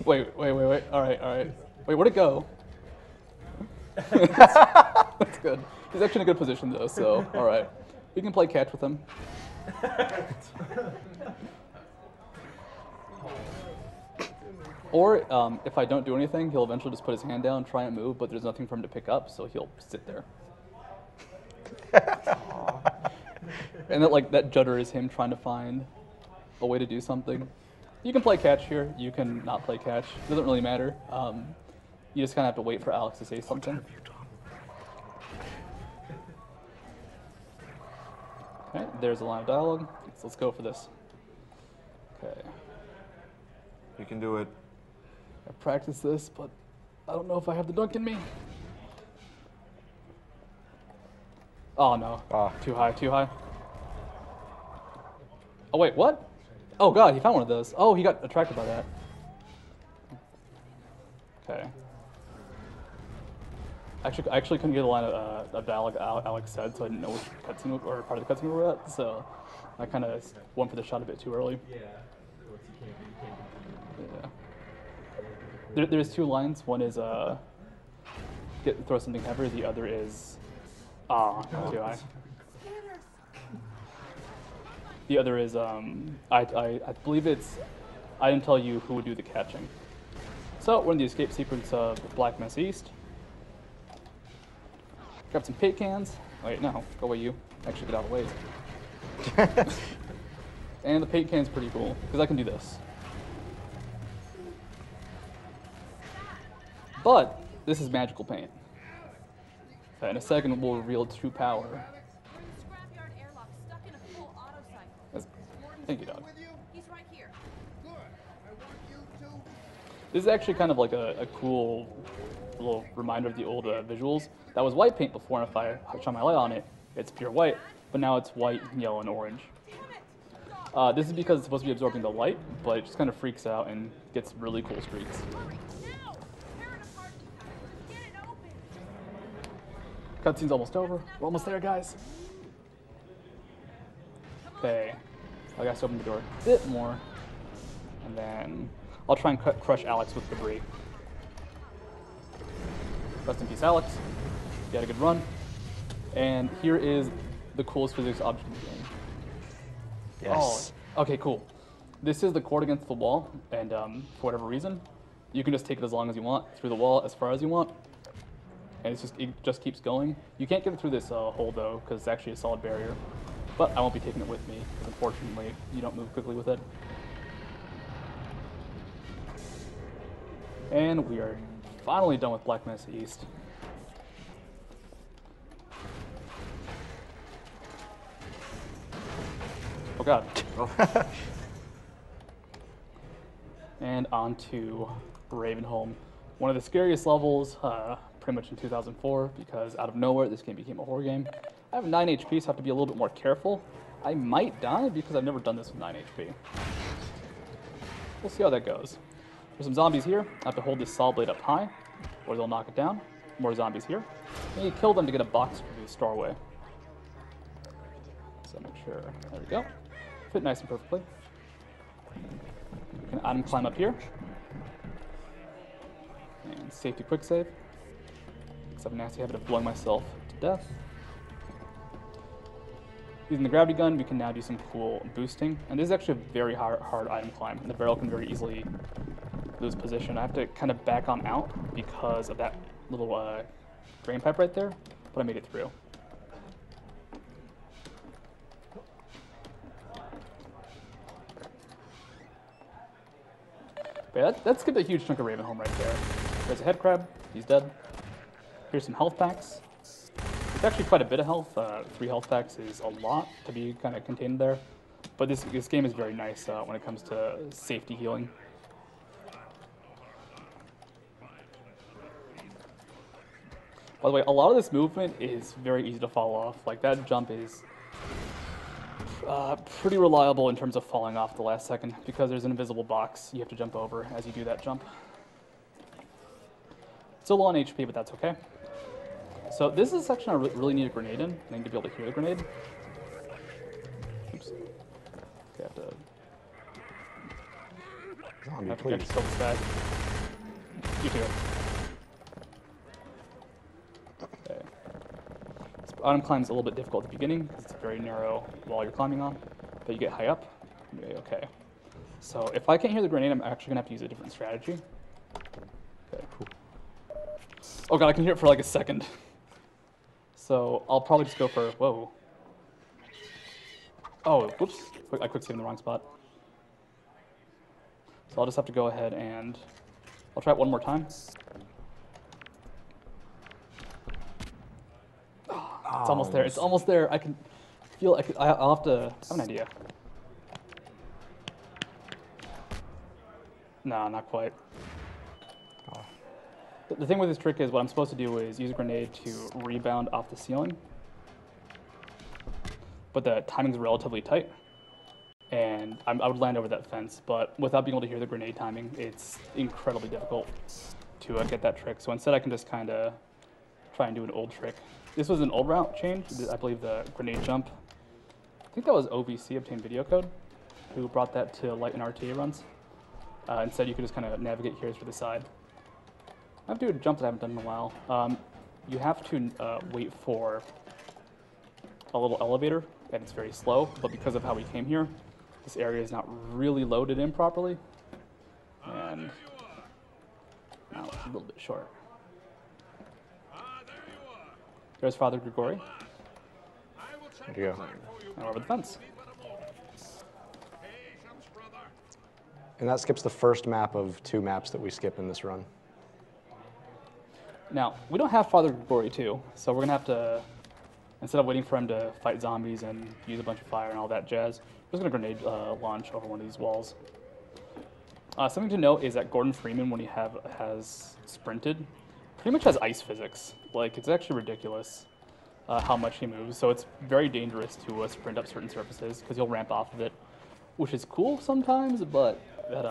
Wait. All right. Wait, where'd it go? That's good. He's actually in a good position though, so all right. We can play catch with him. Or if I don't do anything, he'll eventually just put his hand down, try and move, but there's nothing for him to pick up, so he'll sit there. And that judder is him trying to find a way to do something. You can play catch here. You can not play catch. It doesn't really matter. You just kind of have to wait for Alex to say something. Okay, there's a line of dialogue. So let's go for this. Okay. You can do it. I practiced this, but I don't know if I have the dunk in me. Oh no. Too high. Oh wait, what? Oh god, he found one of those. Oh, he got attracted by that. Okay. I actually couldn't get a line of dialogue Alex said, so I didn't know which cutscene or part of the cutscene we were at, so I kind of went for the shot a bit too early. Yeah. There's two lines. One is throw something heavy. The other is too high. The other is, I believe it's, I didn't tell you who would do the catching. So we're in the escape sequence of Black Mesa East. Grab some paint cans. Wait, no, go away you. Actually, get out of the way. And the paint can's pretty cool, because I can do this. But this is magical paint. In a second, we'll reveal its true power. Thank you, dog. He's right here. This is actually kind of like a cool little reminder of the old visuals. That was white paint before, and if I shine my light on it, it's pure white. But now it's white, yellow, and orange. This is because it's supposed to be absorbing the light, but it just kind of freaks out and gets really cool streaks. Cutscene's almost over. We're almost there, guys. Okay. I gotta open the door a bit more. And then I'll try and crush Alex with debris. Rest in peace, Alex. You had a good run. And here is the coolest physics object in the game. Yes. Oh, okay, cool. This is the cord against the wall, and for whatever reason, you can just take it as long as you want, through the wall as far as you want. And it just keeps going. You can't get it through this hole though, because it's actually a solid barrier. But I won't be taking it with me, because unfortunately, you don't move quickly with it. And we are finally done with Black Mesa East. Oh god. And on to Ravenholm. One of the scariest levels, pretty much in 2004, because out of nowhere this game became a horror game. I have 9 HP, so I have to be a little bit more careful. I might die because I've never done this with 9 HP. We'll see how that goes. There's some zombies here. I have to hold this saw blade up high, or they'll knock it down. More zombies here. And you kill them to get a box for the starway. So make sure, there we go. Fit nice and perfectly. Can item climb up here. And safety quick save. Because I have a nasty habit of blowing myself to death. Using the gravity gun, we can now do some cool boosting. And this is actually a very hard item climb. And the barrel can very easily lose position. I have to kind of back on out because of that little drain pipe right there. But I made it through. But yeah, that skipped a huge chunk of Ravenholm right there. There's a head crab. He's dead. Here's some health packs. It's actually quite a bit of health. 3 health packs is a lot to be kind of contained there. But this game is very nice when it comes to safety healing. By the way, a lot of this movement is very easy to fall off. Like that jump is pretty reliable in terms of falling off the last second because there's an invisible box you have to jump over as you do that jump. Still low on HP, but that's okay. So this is a section I really need a grenade in. I need to be able to hear the grenade. Oops. Okay, I have to... Zombie, I have to kill this guy. You too. Okay. This item climb is a little bit difficult at the beginning because it's a very narrow wall you're climbing on, but you get high up, you'll be okay. So if I can't hear the grenade, I'm actually gonna have to use a different strategy. Okay, cool. Oh god, I can hear it for like a second. So I'll probably just go for, whoa. Oh, whoops, I quick saved in the wrong spot. So I'll just have to go ahead and, I'll try it one more time. It's almost there. It's almost there. I can feel. I'll have to. I have an idea. No, not quite. The thing with this trick is what I'm supposed to do is use a grenade to rebound off the ceiling, but the timing's relatively tight, and I would land over that fence. But without being able to hear the grenade timing, it's incredibly difficult to get that trick. So instead, I can just kind of try and do an old trick. This was an old route change. I believe the grenade jump. I think that was OVC, Obtained Video Code, who brought that to light and RTA runs. Instead, you could just kind of navigate here to the side. I have to do a jump that I haven't done in a while. You have to wait for a little elevator, and it's very slow, but because of how we came here, this area is not really loaded in properly, and now it's a little bit short. There's Father Grigori. There you go. And over the fence. And that skips the first map of 2 maps that we skip in this run. Now, we don't have Father Grigori 2, so we're going to have to, instead of waiting for him to fight zombies and use a bunch of fire and all that jazz, we're just going to grenade launch over one of these walls. Something to note is that Gordon Freeman, when he has sprinted, pretty much has ice physics. Like, it's actually ridiculous how much he moves, so it's very dangerous to sprint up certain surfaces because he'll ramp off of it, which is cool sometimes, but that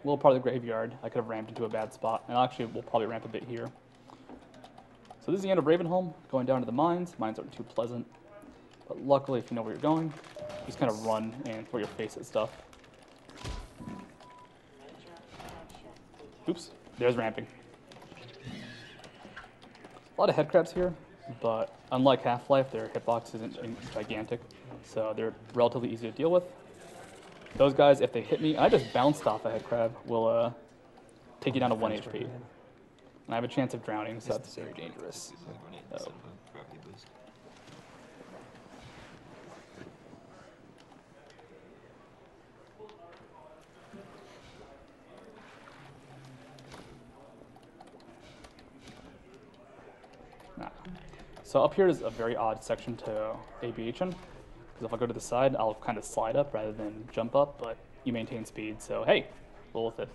little part of the graveyard, I could have ramped into a bad spot, and actually we'll probably ramp a bit here. So this is the end of Ravenholm, going down to the mines. Mines aren't too pleasant, but luckily if you know where you're going, just kind of run and throw your face at stuff. Oops, there's ramping. A lot of headcrabs here, but unlike Half-Life, their hitbox isn't gigantic, so they're relatively easy to deal with. Those guys, if they hit me, I just bounced off a headcrab, will take you down to 1 HP. And I have a chance of drowning, so that's very dangerous. So. So up here is a very odd section to ABH in, because if I go to the side, I'll kind of slide up rather than jump up, but you maintain speed, so hey, roll with it.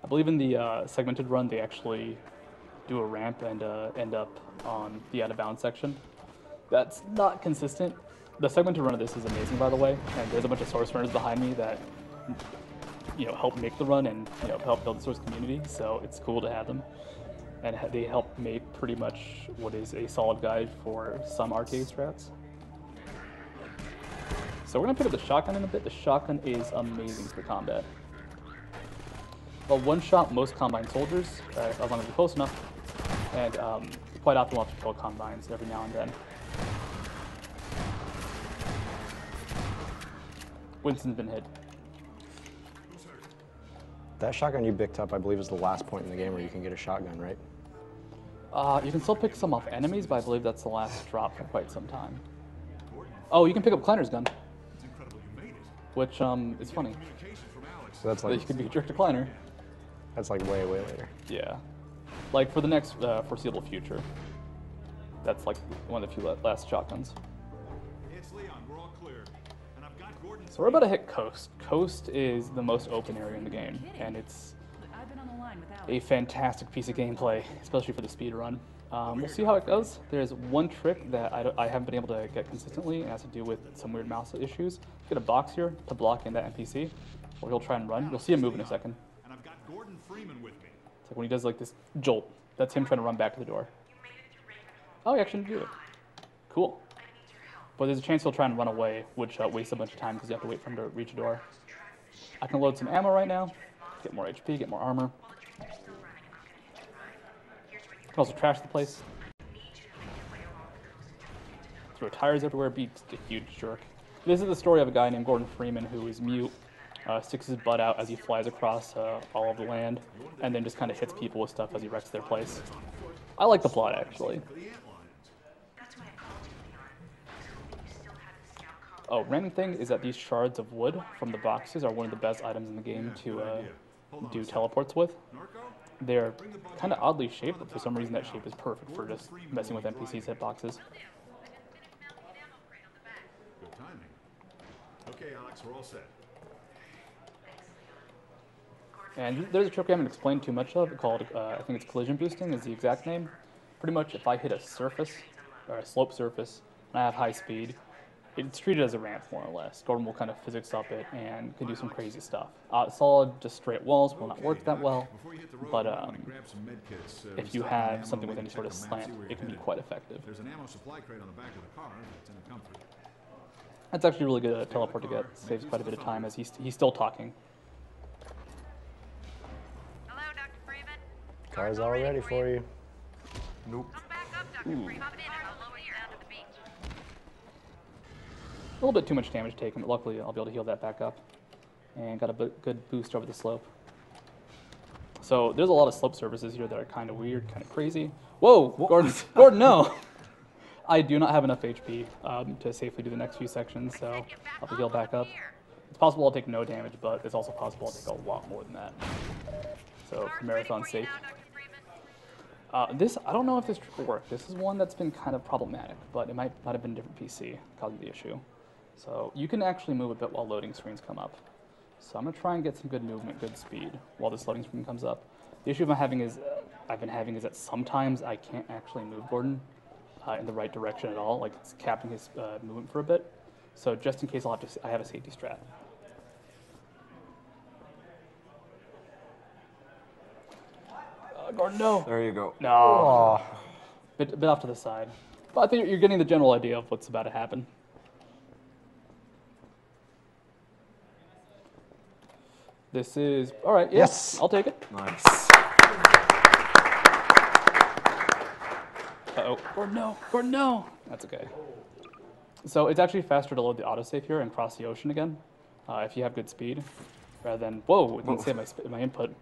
I believe in the segmented run, they actually do a ramp and end up on the out-of-bounds section. That's not consistent. The segmented run of this is amazing, by the way, and there's a bunch of source runners behind me that help make the run and help build the source community, so it's cool to have them. And they help make pretty much what is a solid guide for some arcade strats. So we're gonna pick up the shotgun in a bit. The shotgun is amazing for combat. Well, one-shot most Combine soldiers, as long as you're close enough, and quite often we'll have to kill Combines every now and then. Winston's been hit. That shotgun you picked up, I believe, is the last point in the game where you can get a shotgun, right? You can still pick some off enemies, but I believe that's the last drop for quite some time. Oh, you can pick up Kleiner's gun, which is funny. So that's like you could be a jerk to Kleiner. That's like way, way later. Yeah, like for the next foreseeable future. That's like one of the few last shotguns. It's Leon. We're all clear. And I've got Gordon. So we're about to hit Coast. Coast is the most open area in the game, and it's a fantastic piece of gameplay, especially for the speed run. We'll see how it goes. There's one trick that I haven't been able to get consistently, and it has to do with some weird mouse issues. Get a box here to block in that NPC, or he'll try and run. You'll see him move in a second. And I've got Gordon Freeman with me. It's like when he does like this jolt, that's him trying to run back to the door. Oh, he actually didn't do it. Cool. But there's a chance he'll try and run away, which wastes a bunch of time because you have to wait for him to reach a door. I can load some ammo right now, get more HP, get more armor. Can also trash the place. Throw tires everywhere, be a huge jerk. This is the story of a guy named Gordon Freeman who is mute, sticks his butt out as he flies across all of the land, and then just kind of hits people with stuff as he wrecks their place. I like the plot, actually. Oh, random thing is that these shards of wood from the boxes are one of the best items in the game to do teleports with. They're kind of oddly shaped, but for some reason that shape is perfect for just messing with NPCs' hitboxes. Good timing. Okay, Alex, we're all set. And there's a trick we haven't explained too much of called, I think it's collision boosting is the exact name. Pretty much if I hit a surface, or a slope surface, and I have high speed, it's treated as a ramp, more or less. Gordon will kind of physics up it and can do some crazy stuff. Solid, just straight walls will not work that well, but if you have something with any sort of slant, it can be quite effective. There's an ammo supply crate on the back of the car that's in a comfort. That's actually really good at teleport to get. Saves quite a bit of time as he's still talking. Car's all ready for you. Nope. Ooh. A little bit too much damage taken, but luckily I'll be able to heal that back up. And got a good boost over the slope. So there's a lot of slope surfaces here that are kind of weird, kind of crazy. Whoa, Gordon, Gordon, no! I do not have enough HP to safely do the next few sections, so I'll be healed back up. It's possible I'll take no damage, but it's also possible I'll take a lot more than that. So for marathon's sake. This, I don't know if this will work. This is one that's been kind of problematic, but it might have been a different PC causing the issue. So you can actually move a bit while loading screens come up. So I'm gonna try and get some good movement, good speed while this loading screen comes up. The issue I've been having is that sometimes I can't actually move Gordon in the right direction at all. Like it's capping his movement for a bit. So just in case I have a safety strat. Gordon, no. There you go. No. Oh. Bit off to the side. But I think you're getting the general idea of what's about to happen. This is, all right, yes, I'll take it. Nice. Uh-oh, Gordon, no, Gordon, no. That's okay. So it's actually faster to load the autosave here and cross the ocean again, if you have good speed, rather than, whoa, it didn't say my input.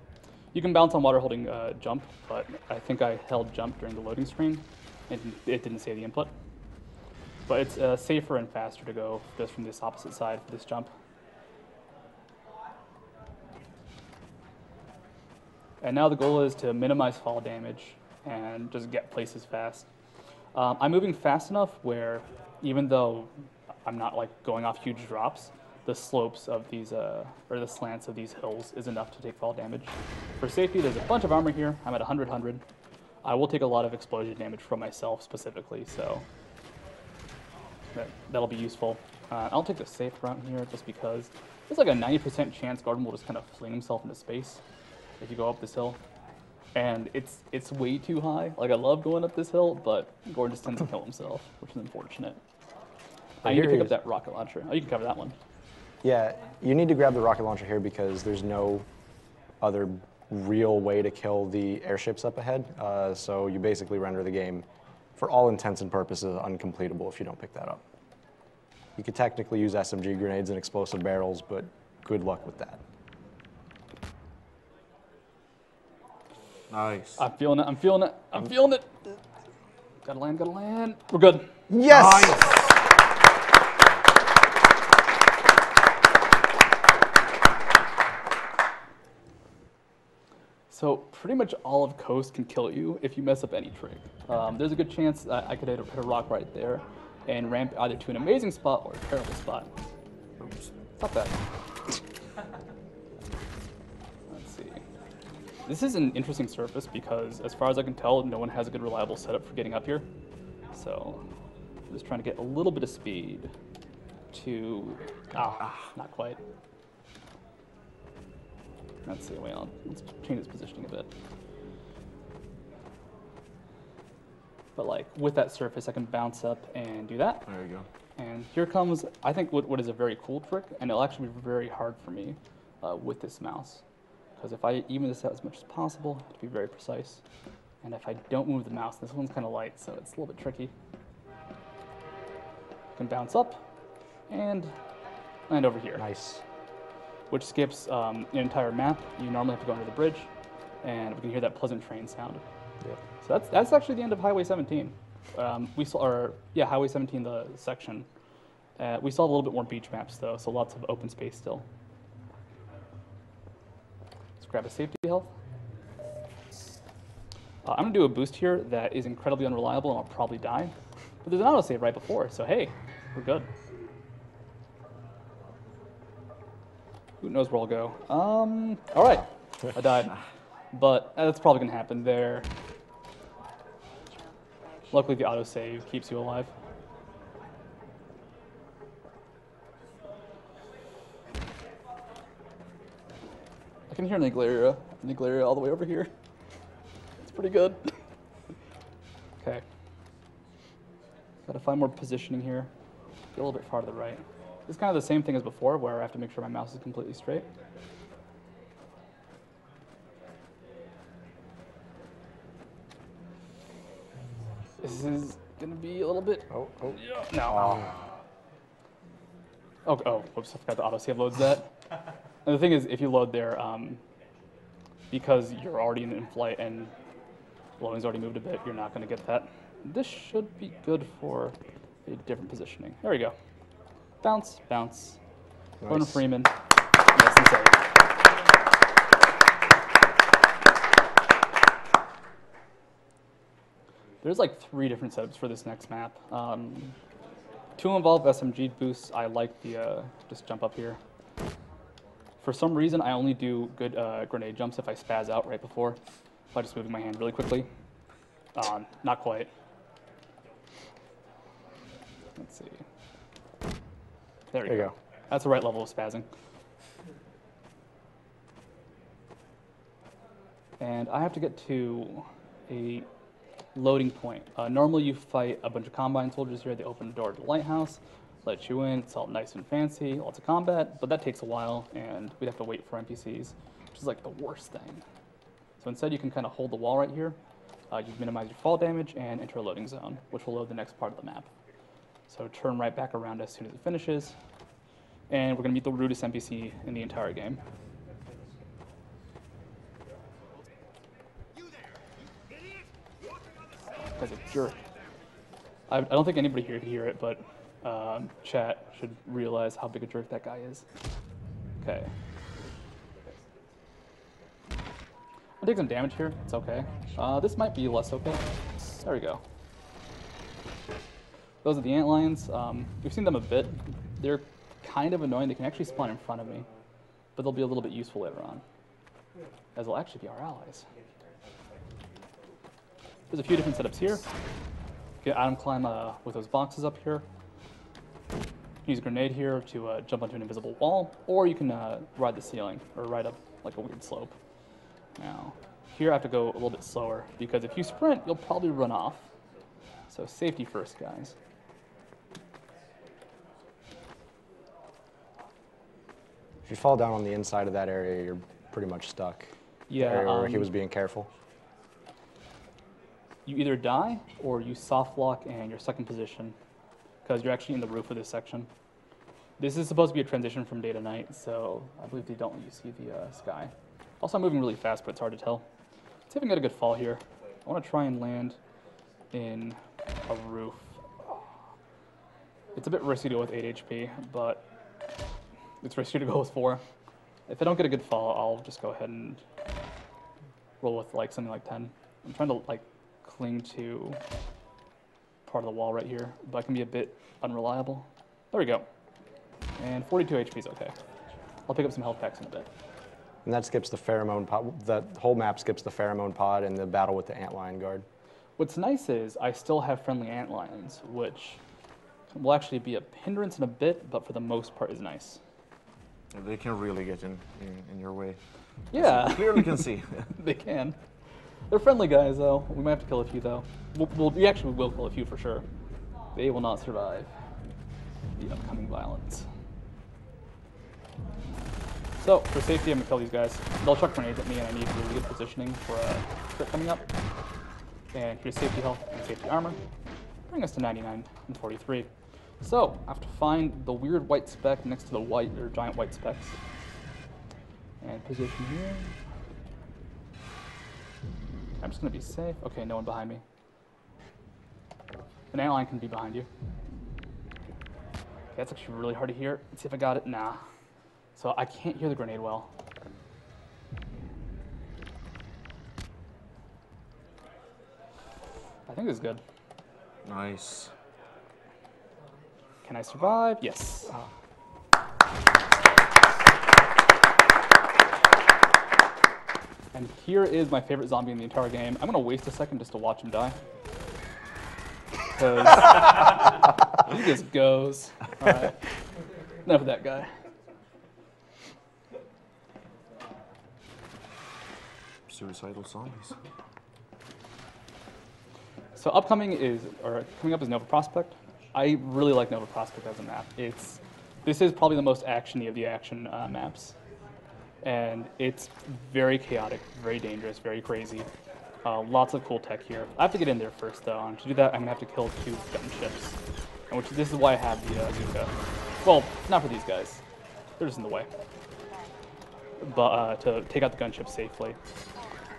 You can bounce on water holding jump, but I think I held jump during the loading screen, and it didn't say the input. But it's safer and faster to go just from this opposite side for this jump. And now the goal is to minimize fall damage and just get places fast. I'm moving fast enough where even though I'm not like going off huge drops, the slopes of these, or the slants of these hills is enough to take fall damage. For safety, there's a bunch of armor here. I'm at 100-100. I will take a lot of explosion damage from myself specifically, so that'll be useful. I'll take the safe route here just because there's like a 90% chance Gordon will just kind of fling himself into space if you go up this hill. And it's way too high. Like I love going up this hill, but Gordon just tends to kill himself, which is unfortunate. I need to pick up that rocket launcher. Oh, you can cover that one. Yeah, you need to grab the rocket launcher here because there's no other real way to kill the airships up ahead. So you basically render the game, for all intents and purposes, uncompletable if you don't pick that up. You could technically use SMG grenades and explosive barrels, but good luck with that. Nice. I'm feeling it, I'm feeling it, I'm feeling it. Gotta land, gotta land. We're good. Yes! Nice. So pretty much all of Coast can kill you if you mess up any trick. There's a good chance that I could hit a rock right there and ramp either to an amazing spot or a terrible spot. Oops. Stop that. Let's see. This is an interesting surface because as far as I can tell, no one has a good reliable setup for getting up here. So I'm just trying to get a little bit of speed to, not quite. Let's see, let's change its positioning a bit. But like with that surface, I can bounce up and do that. There you go. And here comes, I think, what is a very cool trick, and it'll actually be very hard for me with this mouse. Because if I even this out as much as possible, I have to be very precise. And if I don't move the mouse, this one's kind of light, so it's a little bit tricky. I can bounce up and land over here. Nice. Which skips an entire map. You normally have to go under the bridge, and we can hear that pleasant train sound. Yep. So that's actually the end of Highway 17. Highway 17, the section. We still have a little bit more beach maps though, so lots of open space still. Let's grab a safety health. I'm gonna do a boost here that is incredibly unreliable and I'll probably die. But there's an autosave right before, so hey, we're good. Who knows where I'll go? All right, I died. But that's probably gonna happen there. Luckily the autosave keeps you alive. I can hear Niglaria all the way over here. It's pretty good. Okay. Gotta find more positioning here. Get a little bit far to the right. It's kind of the same thing as before, where I have to make sure my mouse is completely straight. This is gonna be a little bit. Oh. No. Oh, whoops! I forgot to auto save loads that. And the thing is, if you load there, because you're already in flight and loading's already moved a bit, you're not gonna get that. This should be good for a different positioning. There we go. Bounce, bounce. Nice. Gordon Freeman. Nice and safe. There's like 3 different setups for this next map. 2 involve SMG boosts. I like the just jump up here. For some reason, I only do good grenade jumps if I spaz out right before, by just moving my hand really quickly. Not quite. Let's see. There you go. That's the right level of spazzing. And I have to get to a loading point. Normally you fight a bunch of Combine soldiers here. They open the door to the lighthouse, let you in. It's all nice and fancy, lots of combat, but that takes a while, and we'd have to wait for NPCs, which is like the worst thing. So instead you can kind of hold the wall right here. You minimize your fall damage and enter a loading zone, which will load the next part of the map. So turn right back around as soon as it finishes, and we're going to meet the rudest NPC in the entire game. Guy's a jerk. I don't think anybody here can hear it, but chat should realize how big a jerk that guy is. Okay. I'll take some damage here. It's okay. This might be less okay. There we go. Those are the antlions. We've seen them a bit. They're kind of annoying. They can actually spawn in front of me, but they'll be a little bit useful later on, as they'll actually be our allies. There's a few different setups here. Get Adam climb with those boxes up here. Use a grenade here to jump onto an invisible wall, or you can ride the ceiling, or ride up like a weird slope. Now, here I have to go a little bit slower, because if you sprint, you'll probably run off. So safety first, guys. If you fall down on the inside of that area, you're pretty much stuck. Yeah. The area where he was being careful. You either die, or you soft lock and you're stuck in position, because you're actually in the roof of this section. This is supposed to be a transition from day to night, so I believe they don't let you see the sky. Also, I'm moving really fast, but it's hard to tell. Let's see if I can get a good fall here. I want to try and land in a roof. It's a bit risky to go with 8 HP, but it's risky to go with 4. If I don't get a good fall, I'll just go ahead and roll with like something like 10. I'm trying to like cling to part of the wall right here, but I can be a bit unreliable. There we go. And 42 HP is okay. I'll pick up some health packs in a bit. And that skips the pheromone pod. That whole map skips the pheromone pod and the battle with the antlion guard. What's nice is I still have friendly antlions, which will actually be a hindrance in a bit, but for the most part is nice. They can really get in your way. Yeah. You clearly can see. They can. They're friendly guys, though. We might have to kill a few, though. We actually will kill a few for sure. They will not survive the upcoming violence. So, for safety, I'm going to kill these guys. They'll chuck grenades at me, and I need really good positioning for a crit coming up. And here's safety health and safety armor. Bring us to 99 and 43. So, I have to find the weird white speck next to the white or giant white specks. And position here. I'm just going to be safe. Okay, no one behind me. An antlion can be behind you. Okay, that's actually really hard to hear. Let's see if I got it. Nah. So I can't hear the grenade well. I think this is good. Nice. Can I survive? Yes. And here is my favorite zombie in the entire game. I'm going to waste a second just to watch him die. Because he just goes. All right. Enough of that guy. Suicidal zombies. So coming up is Nova Prospect. I really like Nova Prospect as a map. This is probably the most actiony of the action maps. And it's very chaotic, very dangerous, very crazy. Lots of cool tech here. I have to get in there first, though. And to do that, I'm gonna have to kill 2 gunships. And this is why I have the Azuka. Well, not for these guys. They're just in the way. But to take out the gunship safely.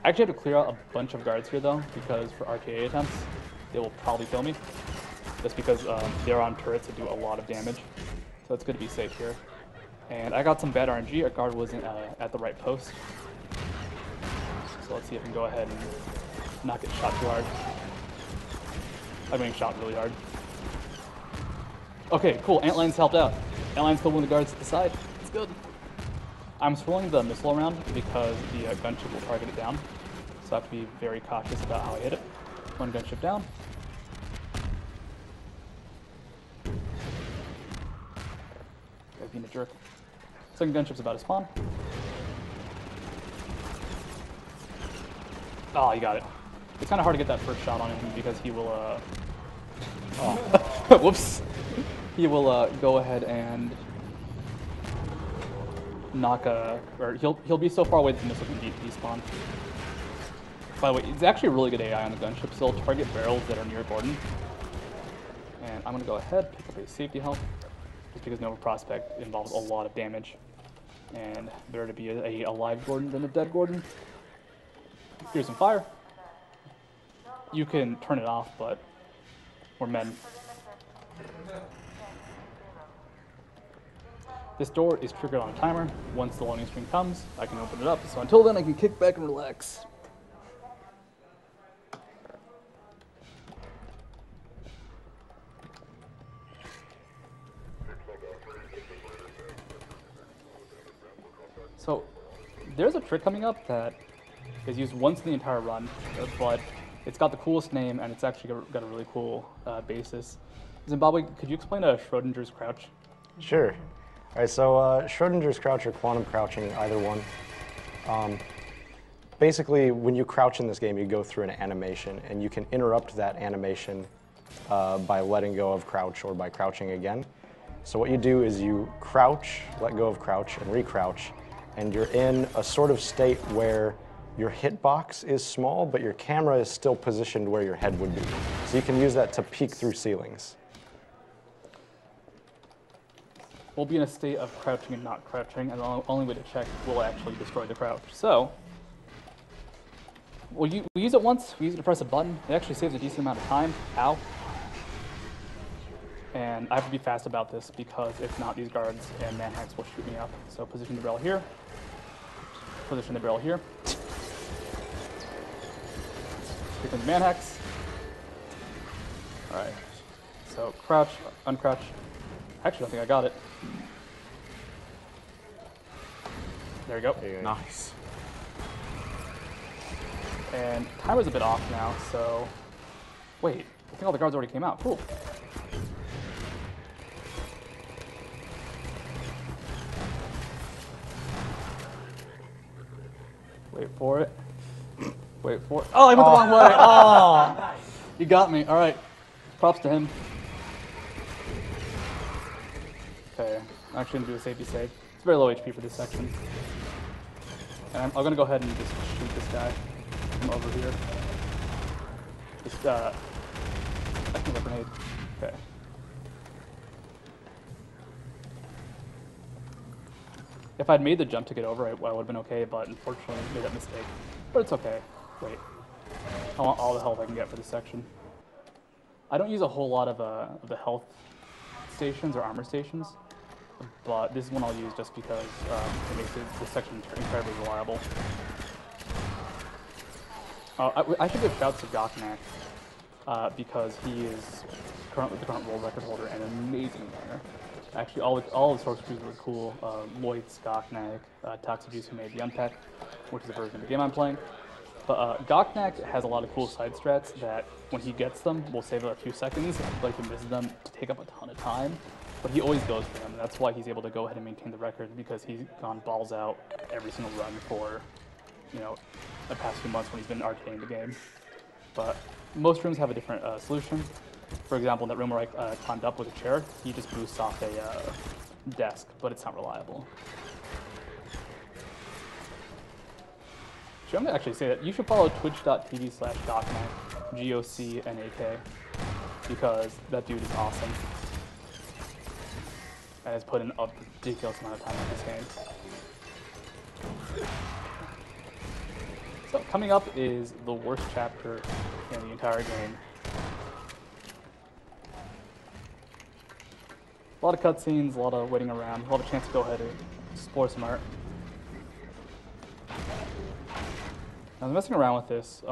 I actually have to clear out a bunch of guards here, though, because for RTA attempts, they will probably kill me. Just because they're on turrets that do a lot of damage. So it's good to be safe here. And I got some bad RNG. Our guard wasn't at the right post. So let's see if I can go ahead and not get shot too hard. I'm getting shot really hard. Okay, cool. Antlines helped out. Antlines killed one of the guards at the side. It's good. I'm swirling the missile around because the gunship will target it down. So I have to be very cautious about how I hit it. One gunship down. I've been a jerk. Second gunship's about to spawn. Oh, you got it. It's kind of hard to get that first shot on him because he will, whoops. He will go ahead and knock or he'll be so far away that the missile can despawn. By the way, it's actually a really good AI on the gunship, so it'll target barrels that are near Gordon. And I'm gonna go ahead, pick up a safety health, just because Nova Prospect involves a lot of damage. And better to be a live Gordon than a dead Gordon. Here's some fire. You can turn it off, but we're men. This door is triggered on a timer. Once the loading screen comes, I can open it up. So until then, I can kick back and relax. So there's a trick coming up that is used once in the entire run, but it's got the coolest name and it's actually got a really cool basis. Zimbabwe, could you explain Schrodinger's crouch? Sure. All right, so Schrodinger's crouch or quantum crouching, either one. Basically, when you crouch in this game, you go through an animation, and you can interrupt that animation by letting go of crouch or by crouching again. So what you do is you crouch, let go of crouch, and recrouch, and you're in a sort of state where your hitbox is small, but your camera is still positioned where your head would be. So you can use that to peek through ceilings. We'll be in a state of crouching and not crouching, and the only way to check will actually destroy the crouch. So, we use it once, we use it to press a button. It actually saves a decent amount of time. Ow. And I have to be fast about this because if not, these guards and manhacks will shoot me up. So position the barrel here. Position the barrel here. Here comes the manhacks. Alright. So crouch, uncrouch. Actually, I think I got it. There you go. Nice. And timer's a bit off now, so... Wait, I think all the guards already came out. Cool. Wait for it. Wait for it. Oh, I went the wrong way. Oh, you got me. All right. Props to him. Okay, I'm actually gonna do a safety save. It's very low HP for this section. And I'm gonna go ahead and just shoot this guy from over here. Just, I think a grenade. Okay. If I'd made the jump to get over, I would have been okay, but unfortunately I made that mistake. But it's okay. Wait. I want all the health I can get for this section. I don't use a whole lot of the health stations or armor stations, but this is one I'll use just because it makes this section incredibly reliable. I should give shouts to Goknak because he is currently the current world record holder and an amazing runner. Actually, all the source crews were cool. Lloyd, Goknak, Toxajuice, who made the Unpack, which is the version of the game I'm playing. But Goknak has a lot of cool side strats that, when he gets them, will save a few seconds. But he misses them to take up a ton of time. But he always goes for them, and that's why he's able to go ahead and maintain the record, because he's gone balls out every single run for, you know, the past few months when he's been arcading the game. But most rooms have a different solution. For example, in that room where I climbed up with a chair, he just boosts off a desk, but it's not reliable. I'm gonna actually say that you should follow twitch.tv/Goknak, GOCNAK, because that dude is awesome and has put in a ridiculous amount of time in this game. So coming up is the worst chapter in the entire game. A lot of cutscenes, a lot of waiting around, a lot of chance to go ahead and explore some art. Now, I'm messing around with this.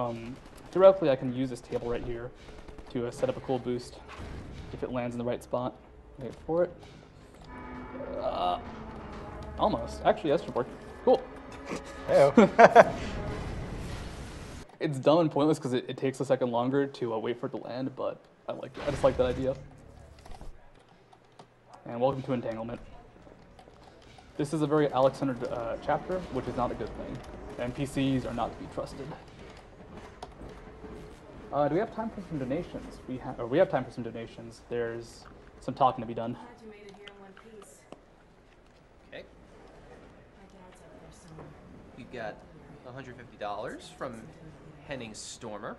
Theoretically, I can use this table right here to set up a cool boost if it lands in the right spot. Wait for it. Almost. Actually, that should work. Cool. Heyo. It's dumb and pointless because it takes a second longer to wait for it to land, but I like it. I just like that idea. And welcome to Entanglement. This is a very Alex-centered chapter, which is not a good thing. NPCs are not to be trusted. Do we have time for some donations? We have time for some donations. There's some talking to be done. Okay. We've got $150 from Henning Stormer.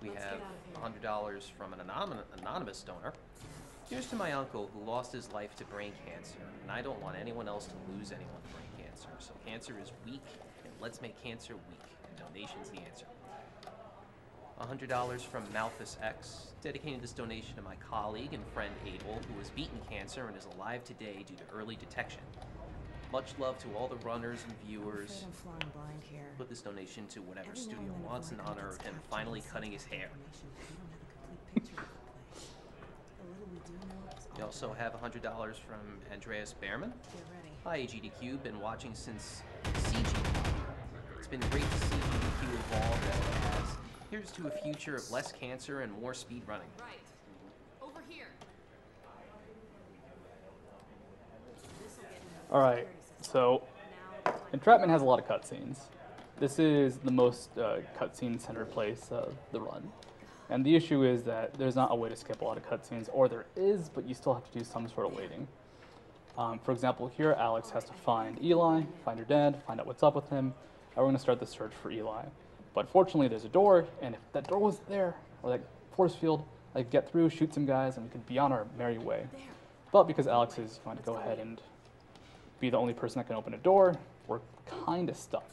We have $100 from an anonymous donor. Here's to my uncle who lost his life to brain cancer, and I don't want anyone else to lose anyone to brain cancer. So cancer is weak, and let's make cancer weak. And donation's the answer. $100 from Malthus X, dedicating this donation to my colleague and friend Abel, who has beaten cancer and is alive today due to early detection. Much love to all the runners and viewers. Put this donation to whatever studio wants in honor of him finally cutting his hair. We also have $100 from Andreas Behrman. Hi, GDQ. Been watching since CGDQ. It's been great to see GDQ evolve as it has. Here's to a future of less cancer and more speed running. Right. Over here. All right, so Entrapment has a lot of cutscenes. This is the most cutscene-centered place of the run. And the issue is that there's not a way to skip a lot of cutscenes, or there is, but you still have to do some sort of waiting. For example, here Alex has to find Eli, find her dad, find out what's up with him, and we're going to start the search for Eli. But fortunately, there's a door, and if that door was there, or that force field, I could get through, shoot some guys, and we could be on our merry way. But because Alex is going to go ahead and be the only person that can open a door, we're kind of stuck.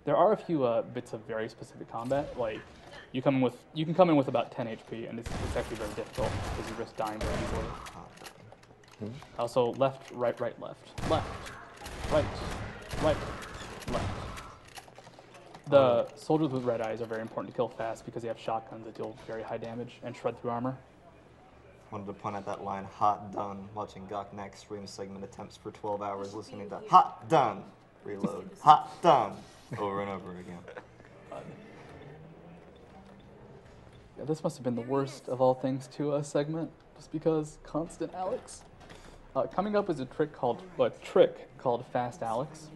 There are a few bits of very specific combat, like you can come in with about 10 HP, and it's actually very difficult because you risk dying very easily. Also, left, right, right, left, left, right, right, left. The soldiers with red eyes are very important to kill fast because they have shotguns that deal very high damage and shred through armor. Wanted to point out that line, hot done, watching Goknak stream segment attempts for 12 hours, listening to hot done, reload, hot done, over and over again. Yeah, this must have been the worst of all things to a segment, just because constant Alex. Coming up is a trick called Fast Alex.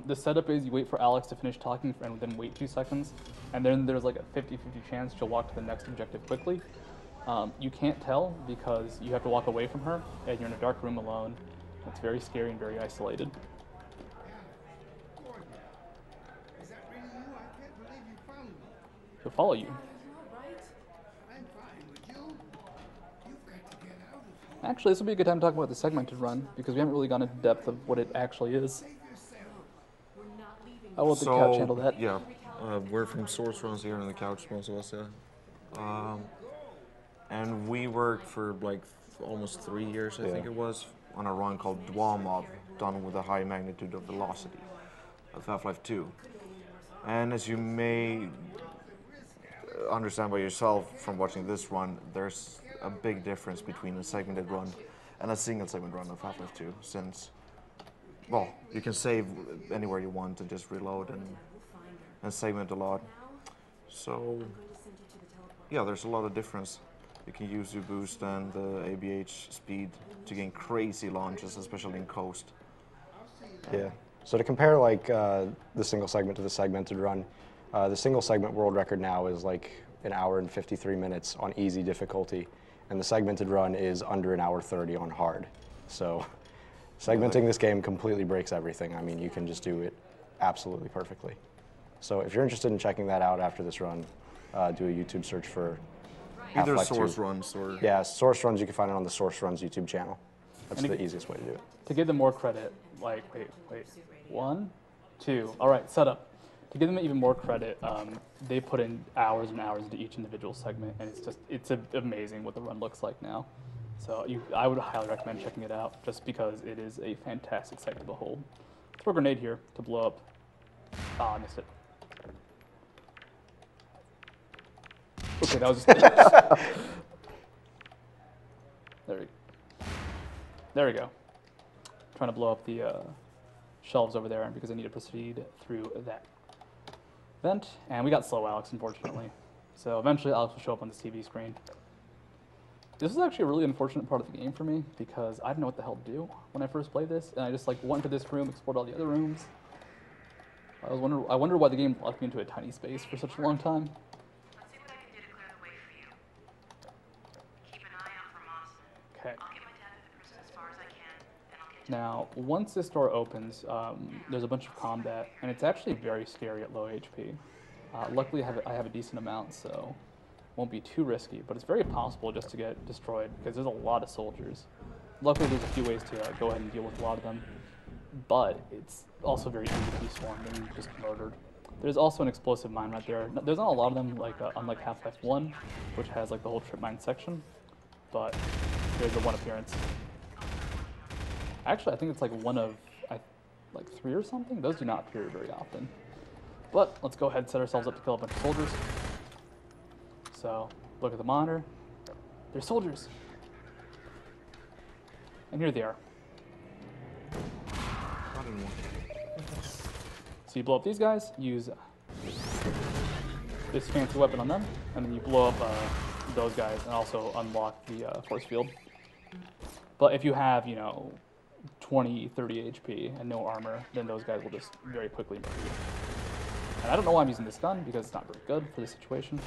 The setup is you wait for Alex to finish talking and then wait 2 seconds, and then there's like a 50-50 chance she'll walk to the next objective quickly. You can't tell because you have to walk away from her, and you're in a dark room alone. It's very scary and very isolated. Is that really you? I can't believe you found me. She'll follow you. I'm fine with you. You've got to get out of here. Actually, this would be a good time to talk about the segmented run, because we haven't really gone into depth of what it actually is. I will let the couch handle that. Yeah, we're from Source Runs here on the couch, most of us, yeah. And we worked for like almost 3 years, I think it was, on a run called Dwalmob, done with a high magnitude of velocity of Half-Life 2. And as you may understand by yourself from watching this run, there's a big difference between a segmented run and a single segment run of Half-Life 2, since, well, you can save anywhere you want and just reload and segment a lot. So, yeah, there's a lot of difference. You can use your boost and the ABH speed to gain crazy launches, especially in Coast. Yeah. So to compare like the single segment to the segmented run, the single segment world record now is like 1 hour and 53 minutes on easy difficulty, and the segmented run is under 1 hour 30 on hard. So segmenting this game completely breaks everything. I mean, you can just do it absolutely perfectly. So if you're interested in checking that out after this run, do a YouTube search for Either Half-Life Source 2. Runs or... Yeah, Source Runs, you can find it on the Source Runs YouTube channel. That's And the easiest way to do it. To give them more credit, like, wait, 1, 2, all right, setup. To give them even more credit, they put in hours and hours into each individual segment, and it's amazing what the run looks like now. So I would highly recommend checking it out, just because it is a fantastic sight to behold. Throw a grenade here to blow up. Ah, I missed it. Okay, that was just... There we go. Trying to blow up the shelves over there because I need to proceed through that vent. And we got slow Alex, unfortunately. So eventually Alex will show up on the TV screen. This is actually a really unfortunate part of the game for me because I didn't know what the hell to do when I first played this. And I just like went to this room, explored all the other rooms. I wonder why the game locked me into a tiny space for such a long time. Let's see what I can do to clear the way for you. Keep an eye out for Mossman. Okay. I'll get my dad to the prison as far as I can, and I'll get Now, once this door opens, there's a bunch of combat, and it's actually very scary at low HP. Luckily, I have a decent amount, so it won't be too risky, but it's very possible just to get destroyed, because there's a lot of soldiers. Luckily, there's a few ways to go ahead and deal with a lot of them, but it's also very easy to be swarmed and just murdered. There's also an explosive mine right there. There's not a lot of them, like unlike Half-Life 1, which has like the whole trip mine section, but there's the one appearance. Actually, I think it's like one of, like 3 or something. Those do not appear very often. But let's go ahead and set ourselves up to kill a bunch of soldiers. So, look at the monitor. They're soldiers. And here they are. So you blow up these guys, use this fancy weapon on them, and then you blow up those guys and also unlock the force field. But if you have, 20, 30 HP and no armor, then those guys will just very quickly murder you. And I don't know why I'm using this gun, because it's not very good for this situation.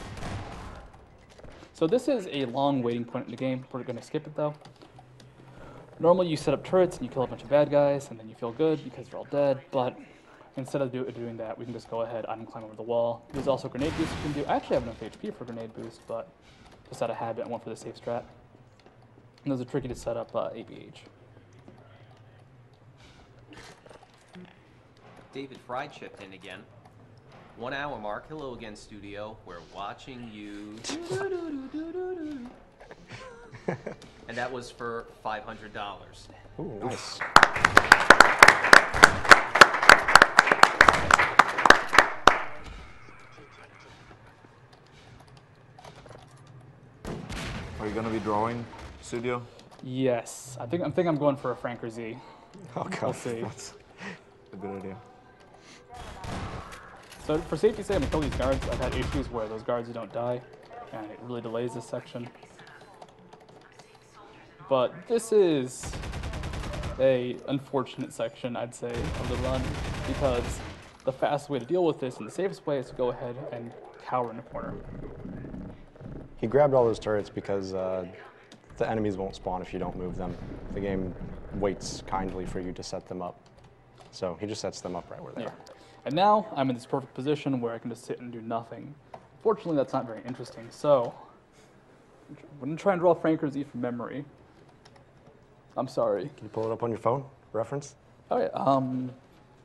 So this is a long waiting point in the game. We're going to skip it though. Normally you set up turrets and you kill a bunch of bad guys and then you feel good because they're all dead, but instead of doing that, we can just go ahead and climb over the wall. There's also grenade boost you can do. I actually have enough HP for grenade boost, but just out of habit, I went for the safe strat. And those are tricky to set up ABH. David Fry chipped in again. 1 hour mark. Hello again, studio. We're watching you. And that was for $500. Ooh, nice. Are you gonna be drawing, studio? Yes, I think I'm going for a Franker Z. Oh god, we'll see. That's a good idea. So for safety's sake, I'm gonna kill these guards. I've had issues where those guards don't die, and it really delays this section. But this is a unfortunate section, I'd say, of the run, because the fastest way to deal with this and the safest way is to go ahead and cower in the corner. He grabbed all those turrets because the enemies won't spawn if you don't move them. The game waits kindly for you to set them up. So he just sets them up right where they are. And now I'm in this perfect position where I can just sit and do nothing. Fortunately, that's not very interesting. So I'm going to try and draw Franker Z from memory. I'm sorry. Can you pull it up on your phone? Reference? Oh yeah.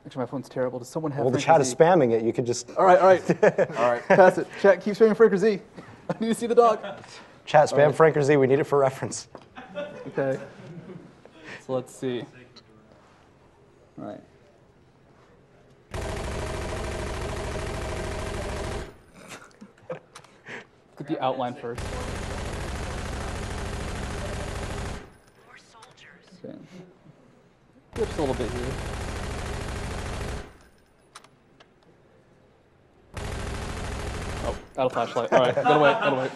Actually, my phone's terrible. Does someone have? Well, the Franker chat Z? is spamming it. You could just. All right. All right. Pass it. Chat, keep spamming Franker Z. I need to see the dog. Chat, spam Franker Z. We need it for reference. Okay. So let's see. All right. Look at the outline first. Okay. Just a little bit here. Oh, out of flashlight. All right, gotta wait.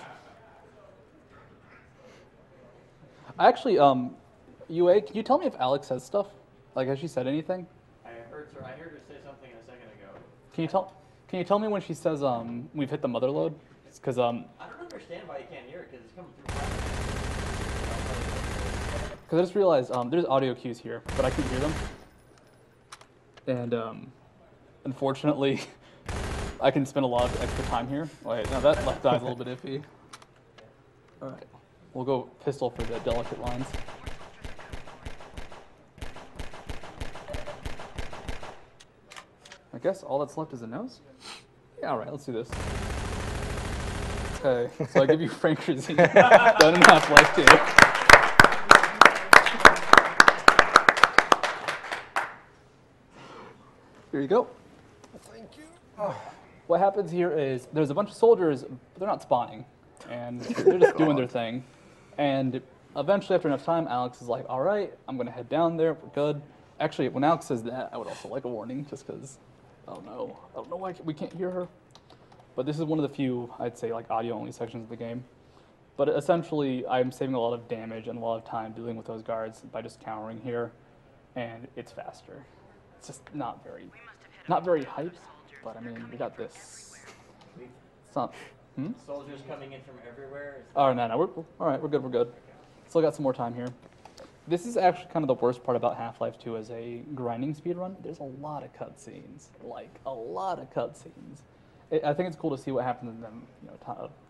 Actually, UA, can you tell me if Alex says stuff? Like, has she said anything? I heard her say something a second ago. Can you tell me when she says we've hit the mother load? Because I don't understand why you can't hear it because it's coming through. Because I just realized there's audio cues here, but I can hear them. And Unfortunately, I can spend a lot of extra time here. Wait, now that left eye's a little bit iffy. Alright, we'll go pistol for the delicate lines. I guess all that's left is the nose? Yeah, alright, let's do this. Okay, so I give you Frank Krasinski. Done and half life too. Here you go. Thank you. What happens here is there's a bunch of soldiers, but they're not spawning. And they're just doing their thing. And eventually, after enough time, Alex is like, all right, I'm going to head down there. We're good. Actually, when Alex says that, I would also like a warning, just because, I don't know why we can't hear her. But this is one of the few, I'd say, like audio-only sections of the game. But essentially, I'm saving a lot of damage and a lot of time dealing with those guards by just countering here. And it's faster. It's just not very hyped, but I mean, we got this. It's not. Soldiers coming in from everywhere. Oh no, we're all right. We're good. Still got some more time here. This is actually kind of the worst part about Half-Life 2 as a grinding speedrun. There's a lot of cutscenes, like a lot of cutscenes. I think it's cool to see what happens in them,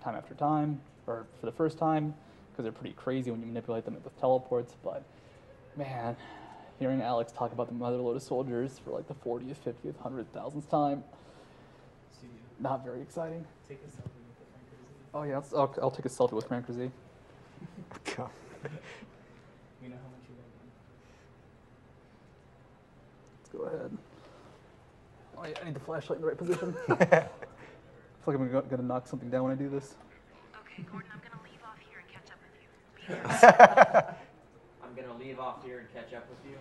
time after time, or for the first time, because they're pretty crazy when you manipulate them with teleports. But man, hearing Alex talk about the motherload of soldiers for like the 40th, 50th, 100,000th time, not very exciting. Take a selfie with the Frank Krasinski. Oh yeah, I'll take a selfie with Frank Krasinski. God. We know how much you like him. Let's go ahead. Oh yeah, I need the flashlight in the right position. I feel like I'm gonna knock something down when I do this. Okay, Gordon, I'm gonna leave off here and catch up with you. I'm gonna leave off here and catch up with you.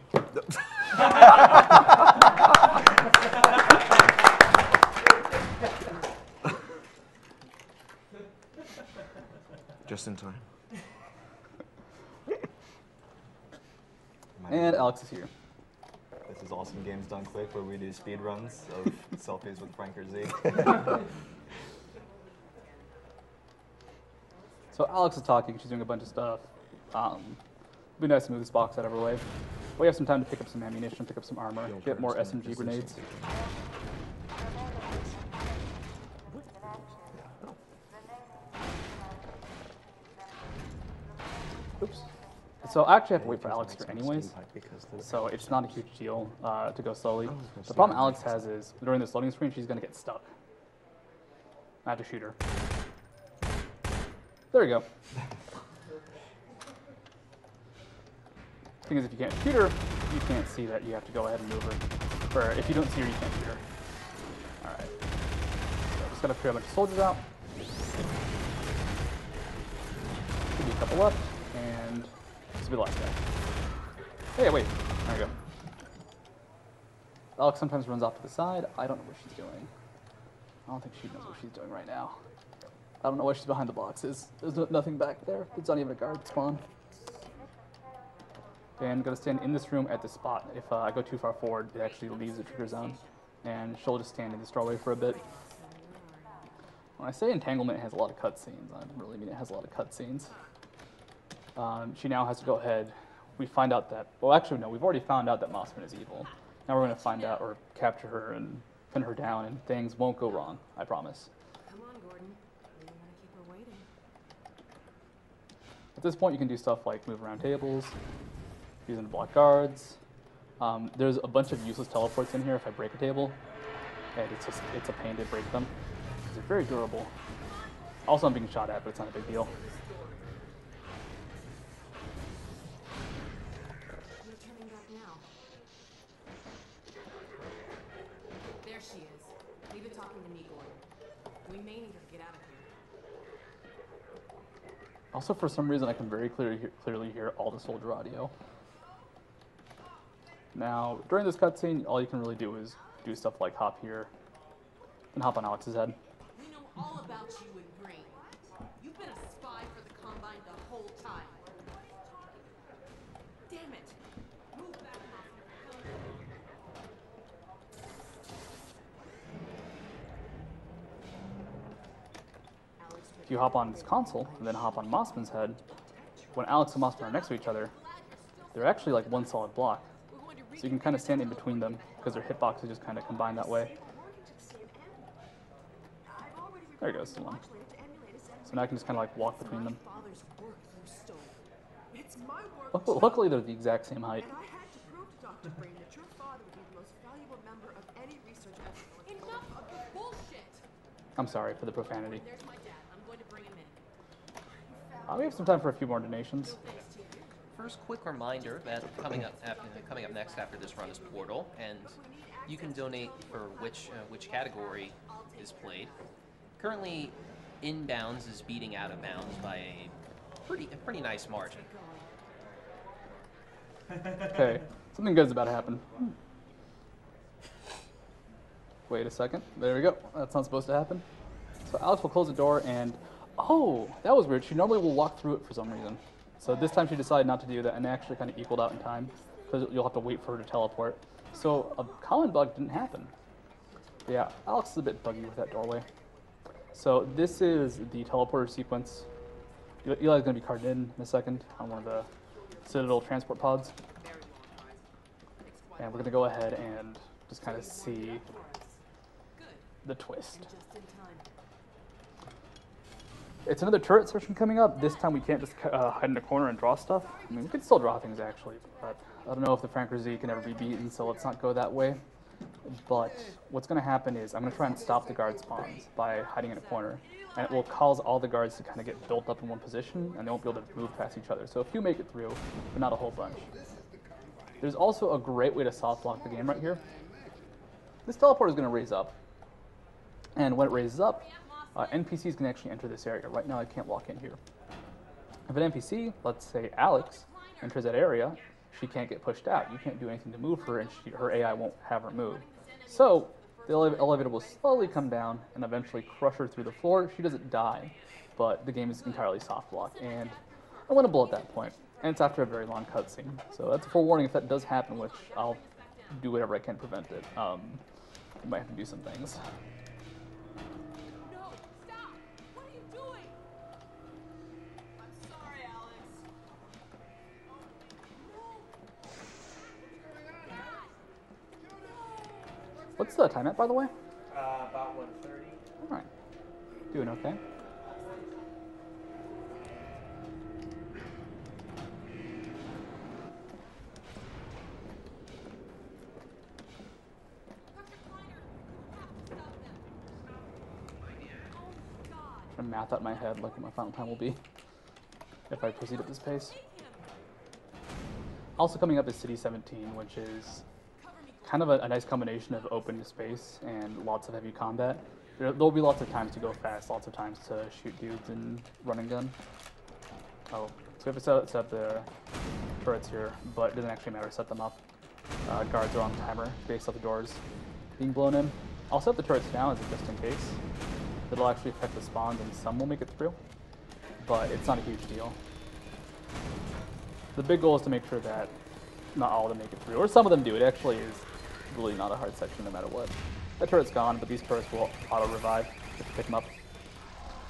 Just in time. And Alex is here. This is Awesome Games Done Quick, where we do speed runs of selfies with Frank or Z. So Alex is talking. She's doing a bunch of stuff. It'd be nice to move this box out of her way. We have some time to pick up some ammunition, pick up some armor, get more SMG grenades. Oops. So I actually have to wait for Alex here anyways, so it's not a huge deal to go slowly. The problem Alex has is, during this loading screen, she's going to get stuck. I have to shoot her. There we go. Thing is, if you can't shoot her, you can't see that you have to go ahead and move her. Or if you don't see her, you can't shoot her. Alright. So just gotta clear a bunch of soldiers out. Give me a couple left, and this will be the last guy. Hey, wait. There we go. Alex sometimes runs off to the side. I don't know what she's doing. I don't think she knows what she's doing right now. I don't know why she's behind the boxes. There's nothing back there. There's not even a guard spawn. And I'm going to stand in this room at this spot. If I go too far forward, it actually leaves the trigger zone. And she'll just stand in this doorway for a bit. When I say entanglement, it has a lot of cutscenes. I really mean it has a lot of cutscenes. She now has to go ahead. We find out that, well, actually, no, we've already found out that Mossman is evil. Now we're going to find out or capture her and pin her down, and things won't go wrong, I promise. Come on, Gordon. We don't want to keep her waiting. At this point, you can do stuff like move around tables, using to block guards. There's a bunch of useless teleports in here if I break a table. And it's a pain to break them. They're very durable. Also, I'm being shot at, but it's not a big deal. Who's turning back now? There she is. Leave it talking to me, Gordon. We may need her to get out of here. Also, for some reason, I can very clearly hear all the soldier audio. Now, during this cutscene, all you can really do is do stuff like hop here and hop on Alex's head. We know all about you and Green. You've been a spy for the Combine the whole time. Damn it! Move back, If you hop on this console and then hop on Mossman's head, when Alex and Mossman are next to each other, they're actually like one solid block. So you can kind of stand in between them, because because their hitboxes just kind of combine that way. There goes the one. So now I can just kind of like walk between them. Luckily, they're the exact same height. I'm sorry for the profanity. We have some time for a few more donations. First, quick reminder that coming up next after this run is Portal, and you can donate for which category is played. Currently, Inbounds is beating Out of Bounds by a pretty nice margin. Okay, something good's about to happen. Wait a second. There we go. That's not supposed to happen. So Alex will close the door and... Oh, that was weird. She normally will walk through it for some reason. So this time she decided not to do that and actually kind of equaled out in time because you'll have to wait for her to teleport. So a common bug didn't happen. But yeah, Alex is a bit buggy with that doorway. So this is the teleporter sequence. Eli's going to be carded in a second on one of the Citadel transport pods. And we're going to go ahead and just kind of see the twist. It's another turret session coming up. This time we can't just hide in a corner and draw stuff. I mean, we could still draw things actually, but I don't know if the Franker Z can ever be beaten, so let's not go that way. But what's going to happen is I'm going to try and stop the guard spawns by hiding in a corner, and it will cause all the guards to kind of get built up in one position, and they won't be able to move past each other. So a few make it through, but not a whole bunch. There's also a great way to soft lock the game right here. This teleporter is going to raise up, and when it raises up, NPCs can actually enter this area. Right now I can't walk in here. If an NPC, let's say Alex, enters that area, she can't get pushed out. You can't do anything to move her, and her AI won't have her move. So the elevator will slowly come down and eventually crush her through the floor. She doesn't die, but the game is entirely soft lock, and I want to blow at that point. And it's after a very long cutscene. So that's a forewarning if that does happen, which I'll do whatever I can to prevent it. You might have to do some things. What's the time at, by the way? About 1:30. All right. Doing okay. I'm gonna math out in my head like what my final time will be if I proceed at this pace. Also coming up is City 17, which is kind of a nice combination of open space and lots of heavy combat. There'll be lots of times to go fast, lots of times to shoot dudes and run and gun. Oh, so we have to set up the turrets here, but it doesn't actually matter to set them up. Guards are on timer based on the doors being blown in. I'll set the turrets now just in case. It'll actually affect the spawns and some will make it through, but it's not a huge deal. The big goal is to make sure that not all of them make it through, or some of them do. It actually is really not a hard section no matter what. That turret's gone, but these turrets will auto-revive if you pick them up.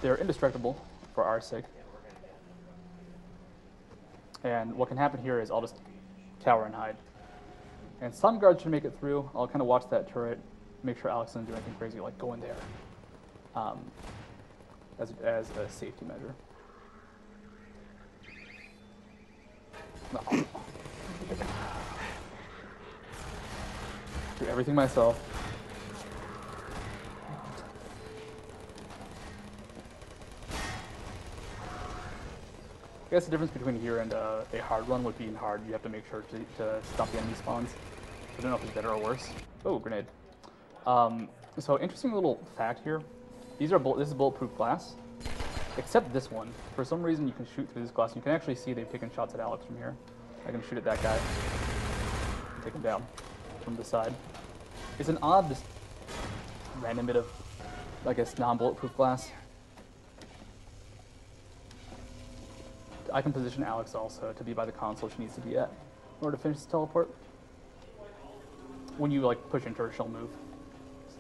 They're indestructible for our sake. And what can happen here is I'll just cower and hide. And some guards should make it through. I'll kind of watch that turret, make sure Alex doesn't do anything crazy like go in there as a safety measure. No. Do everything myself. I guess the difference between here and a hard run would be in hard, you have to make sure to stop the enemy spawns. I don't know if it's better or worse. Oh, grenade. So interesting little fact here. This is bulletproof glass, except this one. For some reason, you can shoot through this glass. You can actually see they've taken shots at Alex from here. I can shoot at that guy and take him down from the side. It's an odd, just random bit of, I guess, non-bulletproof glass. I can position Alex also to be by the console she needs to be at in order to finish this teleport. When you like push into her, she'll move.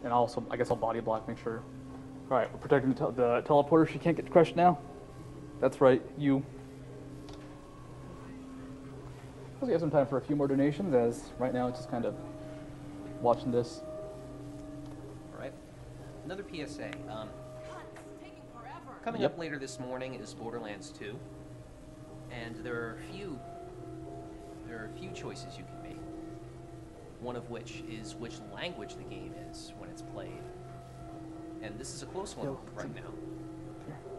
And also, I guess I'll body block, make sure. All right, we're protecting the teleporter. She can't get crushed now. That's right, you. We have some time for a few more donations, as right now it's just kind of watching this. All right. Another PSA. Coming up later this morning is Borderlands 2, and there are a few choices you can make. One of which is which language the game is when it's played, and this is a close one right now.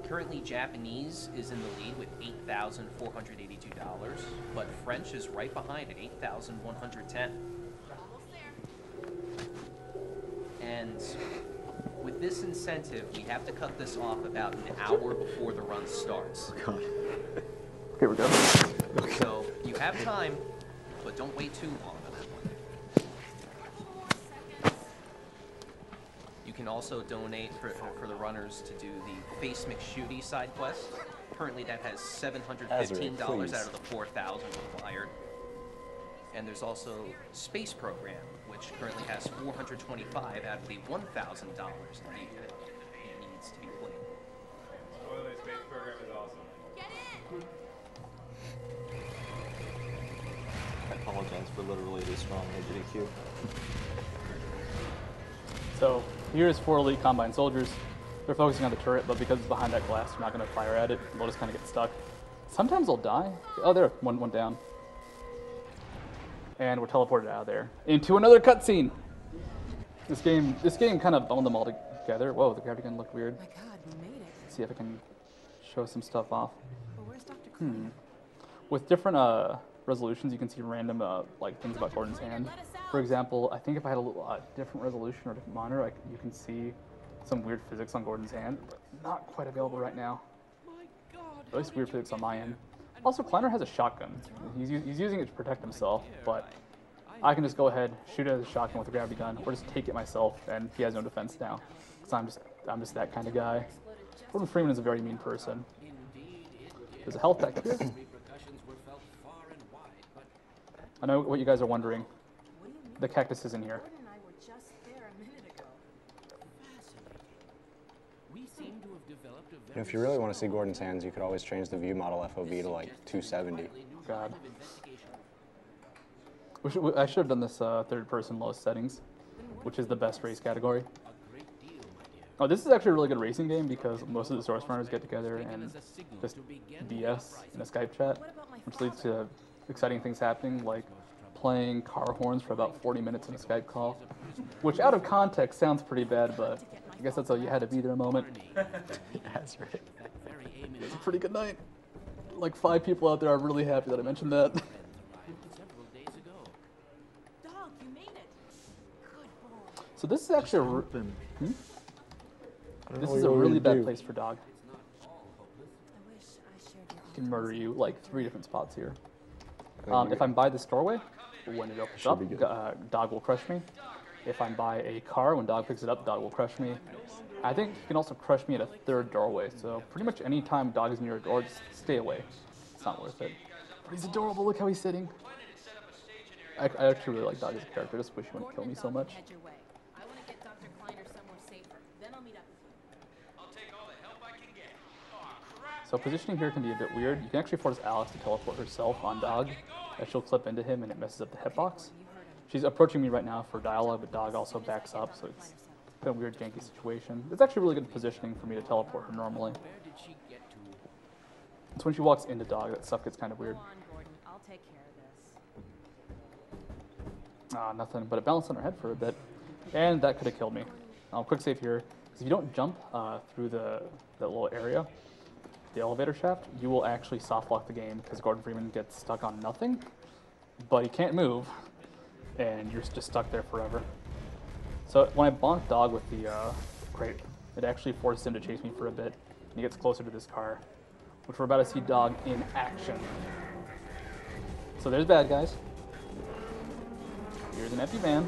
Currently, Japanese is in the lead with $8,482, but French is right behind at $8,110. And with this incentive, we have to cut this off about an hour before the run starts. God. Here we go. So you have time, but don't wait too long on that one. You can also donate for the runners to do the Face McShooty side quest. Currently, that has $715 out of the $4,000 required. And there's also Space Program, which currently has $425 out of the $1,000 that needs to be played. Totally, Space Program is awesome. Get in! I apologize for literally destroying AGDQ. So here's 4 elite Combine soldiers. They're focusing on the turret, but because it's behind that glass, they're not going to fire at it. They'll just kind of get stuck. Sometimes they'll die. Oh, there, one down. And we're teleported out of there into another cutscene. This game kind of boned them all together. Whoa, the gravity gun looked weird. My God, we made it. Let's see if I can show some stuff off. But where's Dr. Kleiner? With different resolutions, you can see random like things about Gordon's hand. For example, I think if I had a little different resolution or different monitor, you can see some weird physics on Gordon's hand, but not quite available right now. At least weird physics on my end. Also, Kleiner has a shotgun. He's using it to protect himself, but I can just go ahead, shoot it as a shotgun with a gravity gun, or just take it myself, and he has no defense now. Because I'm just that kind of guy. Gordon Freeman is a very mean person. There's a health pack up here. I know what you guys are wondering. The cactus is in here. Gordon and I were just there a minute ago. You know, if you really want to see Gordon's hands, you could always change the view model FOV to like 270. God. I should have done this third-person lowest settings, which is the best race category. Oh, this is actually a really good racing game because most of the source runners get together and just BS in a Skype chat, which leads to exciting things happening, like playing car horns for about 40 minutes in a Skype call, which out of context sounds pretty bad, but I guess that's how you had to be there a moment. That's right. It's a pretty good night. Like 5 people out there are really happy that I mentioned that. Dog, you made it. Good boy. So this is actually this is a really bad place for Dog. He can murder you like 3 different spots here. If I'm by this doorway, when it opens up, Dog will crush me. If I'm by a car, when Dog picks it up, Dog will crush me. I think he can also crush me at a 3rd doorway, so pretty much any time Dog is near a door, just stay away. It's not worth it. But he's adorable, look how he's sitting. I actually really like Dog as a character, I just wish he wouldn't kill me so much. Head your way. I want to get Dr. Kleiner somewhere safer. Then I'll meet up with you. I'll take all the help I can get. Oh, crap. So positioning here can be a bit weird. You can actually force Alex to teleport herself on Dog, as she'll clip into him and it messes up the hitbox. She's approaching me right now for dialogue, but Dog also backs up, so it's kind of a weird, janky situation. It's actually really good positioning for me to teleport her normally. It's when she walks into Dog that stuff gets kind of weird. Go on, Gordon. I'll take care of this. Nothing, but it bounced on her head for a bit, and that could have killed me. Quick save here. If you don't jump through that little area, the elevator shaft, you will actually soft lock the game because Gordon Freeman gets stuck on nothing, but he can't move, and you're just stuck there forever. So when I bonk Dog with the crate, it actually forces him to chase me for a bit, and he gets closer to this car, which we're about to see Dog in action. So there's bad guys. Here's an empty van.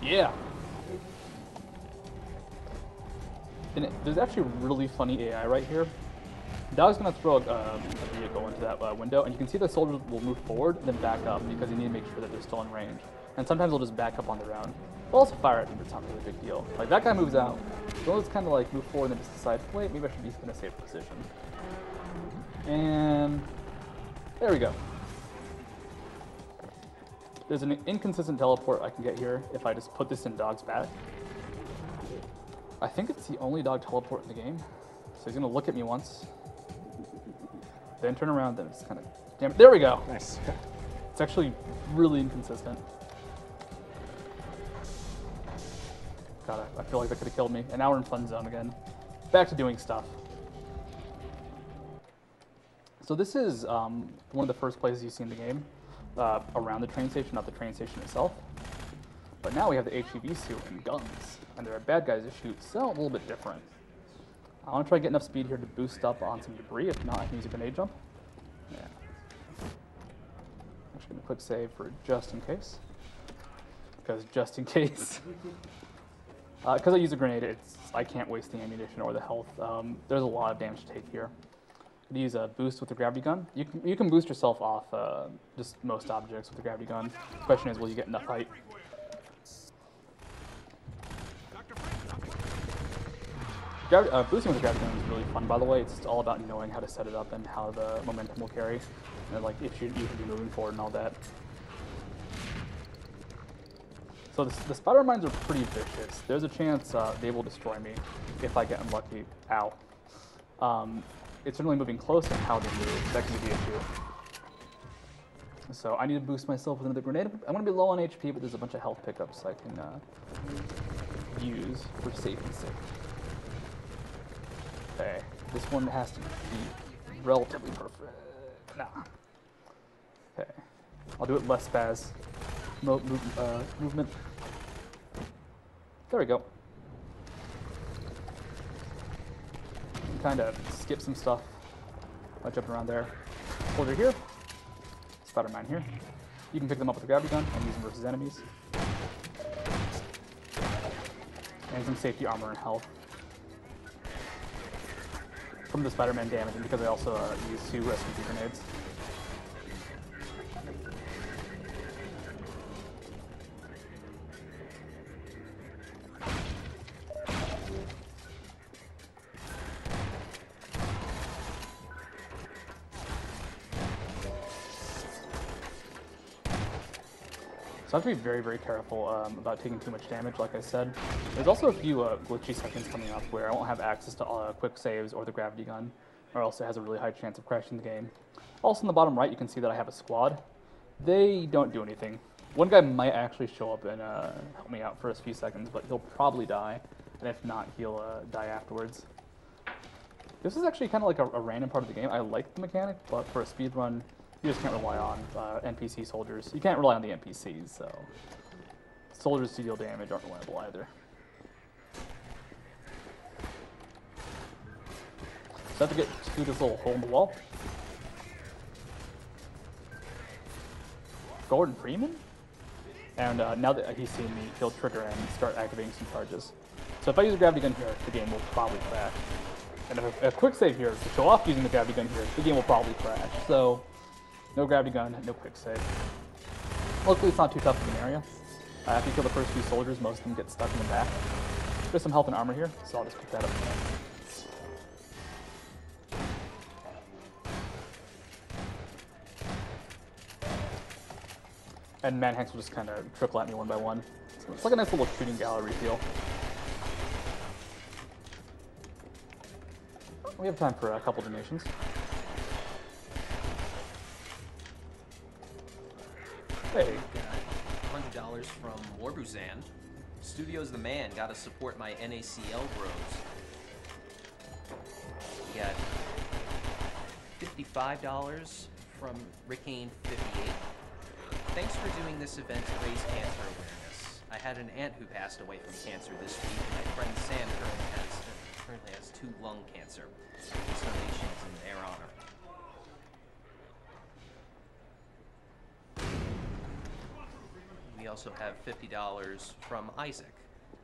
Yeah. And there's actually really funny AI right here. Dog's gonna throw a vehicle into that window, and you can see the soldiers will move forward and then back up because you need to make sure that they're still in range. And sometimes they'll just back up on their own. They'll also fire at them, but it's not really a big deal. Like that guy moves out. They'll just kind of like move forward and then just decide, wait, maybe I should be in a safe position. And there we go. There's an inconsistent teleport I can get here if I just put this in Dog's back. I think it's the only dog teleport in the game. So he's gonna look at me once, then turn around, then it's kind of, damn it, there we go. Nice. It's actually really inconsistent. God, I feel like that could have killed me. And now we're in fun zone again. Back to doing stuff. So this is one of the first places you see in the game, around the train station, not the train station itself. But now we have the HEV suit and guns, and there are bad guys to shoot, so a little bit different. I want to try to get enough speed here to boost up on some debris. If not, I can use a grenade jump. Yeah. I'm just going to quick save for just in case. Because just in case. Because I use a grenade, I can't waste the ammunition or the health. There's a lot of damage to take here. I'm going to use a boost with the gravity gun. You can boost yourself off just most objects with the gravity gun. The question is, will you get enough height? Boosting with the gravity gun is really fun, by the way. It's all about knowing how to set it up and how the momentum will carry, and like if you can be moving forward and all that. So the spider mines are pretty vicious. There's a chance they will destroy me if I get unlucky. Ow. It's certainly moving close and how they move. That can be the issue. So I need to boost myself with another grenade. I'm going to be low on HP, but there's a bunch of health pickups I can use for safety's sake. Okay, this one has to be relatively perfect. Nah. Okay, I'll do it less spaz. Movement. There we go. Kind of skip some stuff by jumping around there. Over here, Spider-Man here. You can pick them up with a gravity gun and use them versus enemies. And some safety armor and health from the Spider-Man damage, and because I also use 2 SMG grenades. So I have to be very, very careful about taking too much damage, like I said. There's also a few glitchy seconds coming up where I won't have access to quick saves or the gravity gun, or else it has a really high chance of crashing the game. Also in the bottom right, you can see that I have a squad. They don't do anything. One guy might actually show up and help me out for a few seconds, but he'll probably die, and if not, he'll die afterwards. This is actually kind of like a random part of the game. I like the mechanic, but for a speed run, you just can't rely on NPC soldiers. You can't rely on the NPCs, so soldiers to deal damage aren't reliable either. So I have to get through this little hole in the wall. Gordon Freeman? And now that he's seen me, he'll trigger and start activating some charges. So if I use a gravity gun here, the game will probably crash. And if a quick save here to show off using the gravity gun here, the game will probably crash. So no gravity gun, no quick save. Luckily, it's not too tough of an area. After you kill the first few soldiers, most of them get stuck in the back. There's some health and armor here, so I'll just pick that up. And manhanks will just kind of trickle at me one by one. So it's like a nice little shooting gallery feel. We have time for a couple donations. Hey. $100 from Warbuzan. Studio's the man. Gotta support my NACL bros. We got $55 from Rickane58. Thanks for doing this event to raise cancer awareness. I had an aunt who passed away from cancer this week, and my friend Sam currently has 2 lung cancer. This donation's in their honor. We also have $50 from Isaac.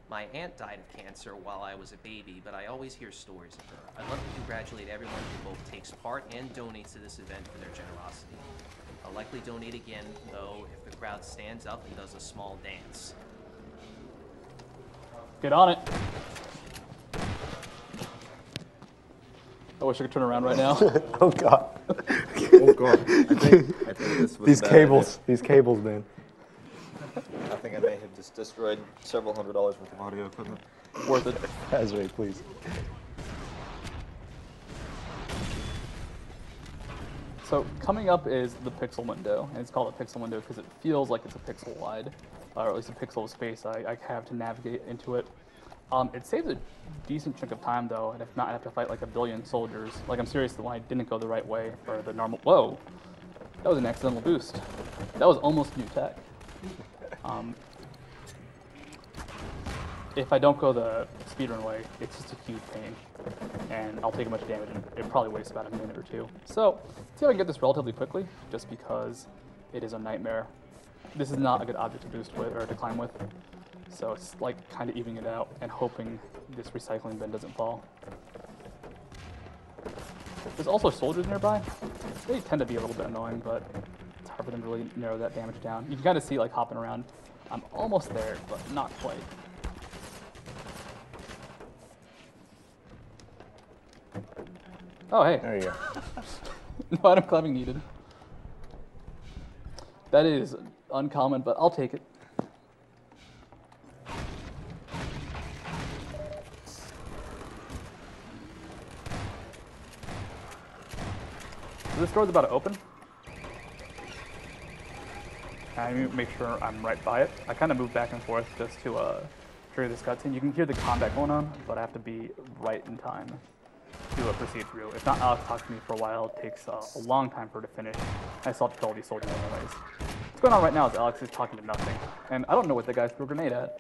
My aunt died of cancer while I was a baby, but I always hear stories of her. I'd love to congratulate everyone who both takes part and donates to this event for their generosity. I'll likely donate again, though, if the crowd stands up and does a small dance. Get on it. I wish I could turn around right now. Oh god. Oh god. I think this was These cables, man. destroyed several $100s worth of audio equipment. Worth it. Ezra, please. So coming up is the pixel window, and it's called a pixel window because it feels like it's a pixel wide, or at least a pixel of space I have to navigate into it. It saves a decent chunk of time though, and if not, I have to fight like a billion soldiers. Like I'm serious, the line didn't go the right way for the normal. Whoa, that was an accidental boost. That was almost new tech. If I don't go the speedrun way, it's just a huge pain, and I'll take a bunch of damage, and it probably wastes about a minute or two. So, see if I can get this relatively quickly, just because it is a nightmare. This is not a good object to boost with, or to climb with, so it's like kind of evening it out, and hoping this recycling bin doesn't fall. There's also soldiers nearby. They tend to be a little bit annoying, but it's hard for them to really narrow that damage down. You can kind of see like hopping around. I'm almost there, but not quite. Oh, hey. There you go. No item climbing needed. That is uncommon, but I'll take it. So this door's about to open. I need to make sure I'm right by it. I kind of move back and forth just to trigger this cutscene. You can hear the combat going on, but I have to be right in time to proceed through. If not, Alex talks to me for a while. It takes a long time for her to finish. I still have to kill all these soldiers anyways. What's going on right now is Alex is talking to nothing. And I don't know what the guy threw a grenade at.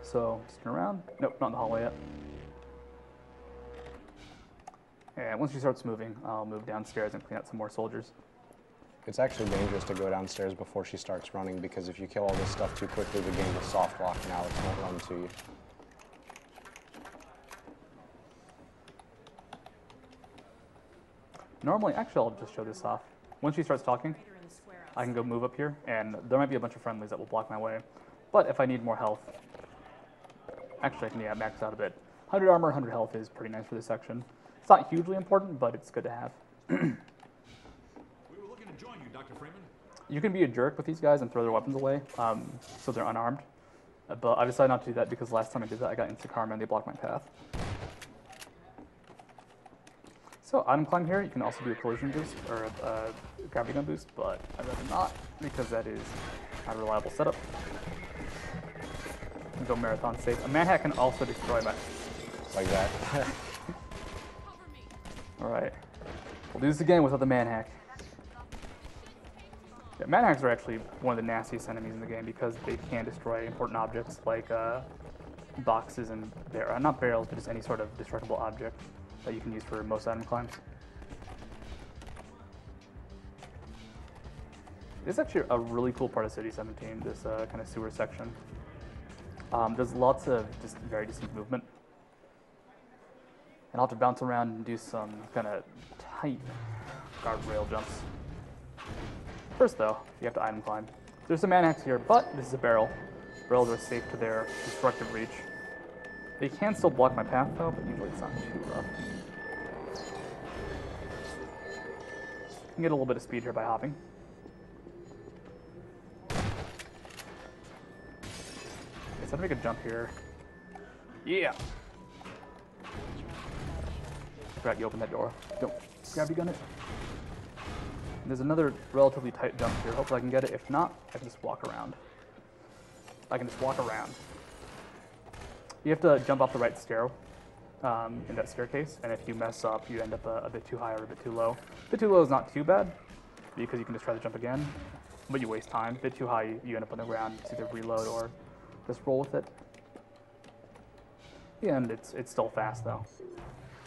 So, just turn around. Nope, not in the hallway yet. And once she starts moving, I'll move downstairs and clean out some more soldiers. It's actually dangerous to go downstairs before she starts running, because if you kill all this stuff too quickly, the game will soft lock and Alex won't run to you. Normally, actually, I'll just show this off. Once she starts talking, I can go move up here, and there might be a bunch of friendlies that will block my way. But if I need more health, actually, I can max out a bit. 100 armor, 100 health is pretty nice for this section. It's not hugely important, but it's good to have. We were looking to join you, Dr. Freeman. You can be a jerk with these guys and throw their weapons away, so they're unarmed. But I decided not to do that because last time I did that, I got instant karma and they blocked my path. So item climb here, you can also do a collision boost or a gravity gun boost, but I'd rather not because that is not a reliable setup. You can go marathon safe. A manhack can also destroy my... Like that. Alright. We'll do this again without the manhack. Yeah, manhacks are actually one of the nastiest enemies in the game because they can destroy important objects like boxes and not barrels, but just any sort of destructible object that you can use for most item climbs. This is actually a really cool part of City 17, this kind of sewer section. There's lots of just very distinct movement. And I'll have to bounce around and do some kind of tight guardrail jumps. First though, you have to item climb. There's some manhacks here, but this is a barrel. Barrels are safe to their destructive reach. They can still block my path though, but usually it's not too rough. You can get a little bit of speed here by hopping. Okay, so I'm gonna make a jump here. Yeah! Forgot you opened that door. Don't grab your gun it. There's another relatively tight jump here. Hopefully I can get it. If not, I can just walk around. I can just walk around. You have to jump off the right stair in that staircase, and if you mess up, you end up a bit too high or a bit too low. A bit too low is not too bad, because you can just try to jump again, but you waste time. A bit too high, you end up on the ground. It's either reload or just roll with it. And it's still fast, though.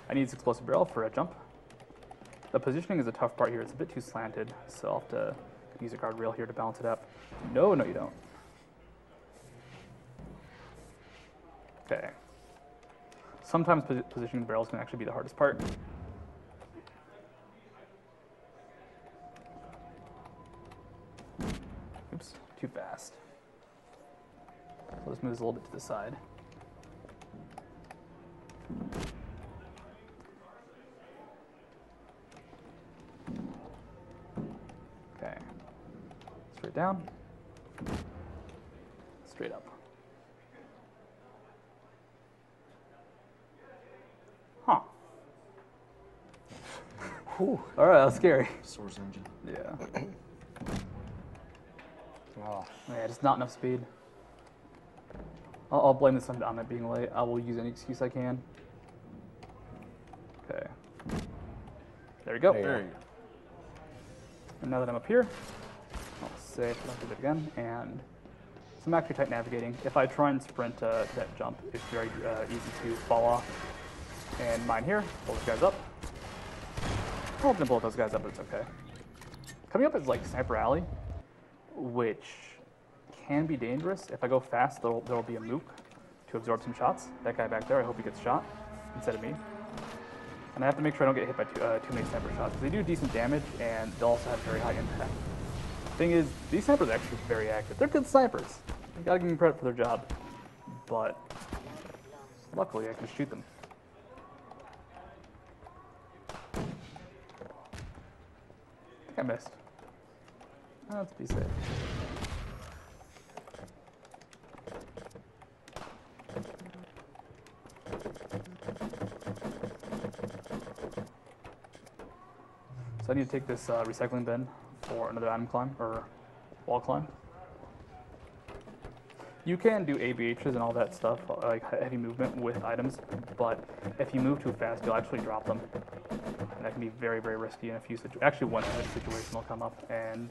I need this explosive barrel for a jump. The positioning is a tough part here. It's a bit too slanted, so I'll have to use a guardrail here to balance it up. No, you don't. Okay. Sometimes positioning barrels can actually be the hardest part. Oops, too fast. So let's move this a little bit to the side. Okay. Straight down. Straight up. Huh. Whew. All right, that was scary. Source engine. Yeah. Oh. Yeah, just not enough speed. I'll blame this on it being late. I will use any excuse I can. Okay. There we go. There you go. And now that I'm up here, I'll save, I'll do it again, and some actually tight navigating. If I try and sprint that jump, it's very easy to fall off. And mine here, pull those guys up. I'm gonna blow those guys up, but it's okay. Coming up is like Sniper Alley, which can be dangerous. If I go fast, there'll be a mook to absorb some shots. That guy back there, I hope he gets shot instead of me. And I have to make sure I don't get hit by too many sniper shots, because they do decent damage, and they also have very high impact. Thing is, these snipers are actually very active. They're good snipers. You gotta give them credit for their job. But luckily, I can shoot them. I think I missed. Let's be safe. So I need to take this recycling bin for another item climb, or wall climb. You can do ABHs and all that stuff, like heavy movement with items, but if you move too fast, you'll actually drop them. And that can be very, very risky in a few situations. Actually, one situation will come up and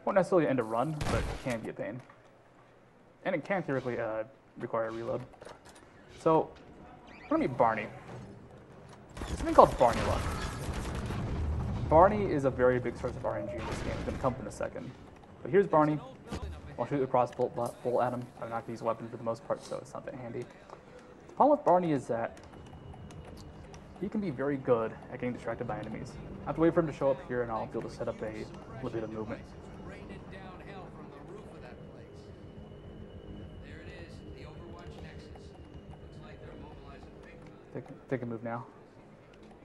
won't necessarily end a run, but it can be a pain. And it can theoretically require a reload. So, we're gonna meet Barney. There's something called Barney luck. Barney is a very big source of RNG in this game. It's going to come up in a second. But here's Barney. I'll shoot the crossbolt at him. I'm not going to use a weapon for the most part, so it's not that handy. The problem with Barney is that he can be very good at getting distracted by enemies. I have to wait for him to show up here, and I'll be able to set up a little bit of movement. Take a move now.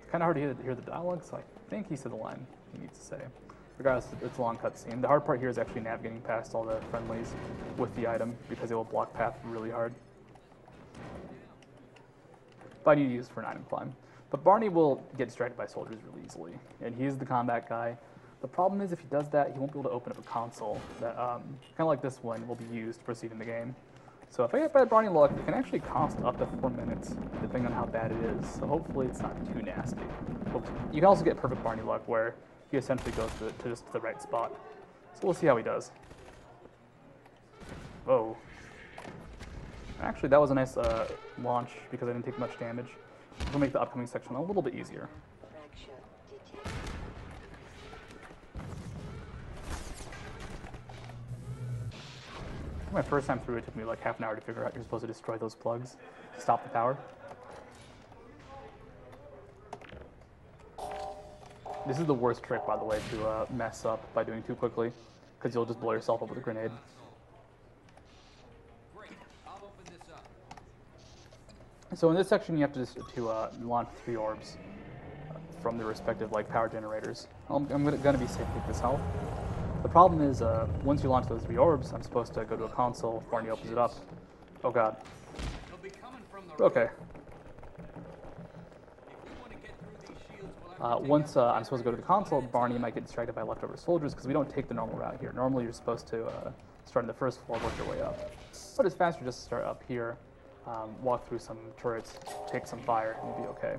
It's kind of hard to hear the dialogue, so I think he said the line he needs to say. Regardless, it's a long cutscene. The hard part here is actually navigating past all the friendlies with the item, because they will block path really hard. But I need to use it for an item climb. But Barney will get distracted by soldiers really easily, and he's the combat guy. The problem is if he does that, he won't be able to open up a console that, kind of like this one, will be used to proceed in the game. So if I get bad Barney luck, it can actually cost up to 4 minutes, depending on how bad it is. So hopefully it's not too nasty. You can also get perfect Barney luck, where he essentially goes to just the right spot. So we'll see how he does. Whoa. Actually, that was a nice launch, because I didn't take much damage. It'll make the upcoming section a little bit easier. My first time through, it took me like half an hour to figure out you're supposed to destroy those plugs to stop the power. This is the worst trick, by the way, to mess up by doing too quickly, because you'll just blow yourself up with a grenade. So in this section, you have to launch 3 orbs from the respective power generators. I'm gonna be safe with this health. The problem is, once you launch those 3 orbs, I'm supposed to go to a console. Barney opens it up. Oh god. Okay. Once I'm supposed to go to the console, Barney might get distracted by leftover soldiers, because we don't take the normal route here. Normally, you're supposed to start on the first floor, work your way up. But it's faster just to start up here, walk through some turrets, take some fire, and you'll be okay.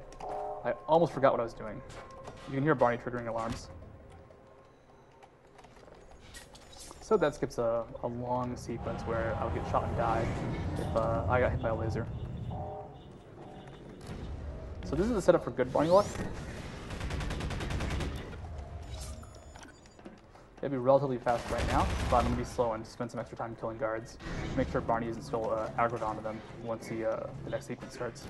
I almost forgot what I was doing. You can hear Barney triggering alarms. So that skips a long sequence where I'll get shot and die if I got hit by a laser. So this is the setup for good Barney luck. It'll be relatively fast right now, but I'm going to be slow and spend some extra time killing guards. Make sure Barney isn't still aggroed onto them once the next sequence starts.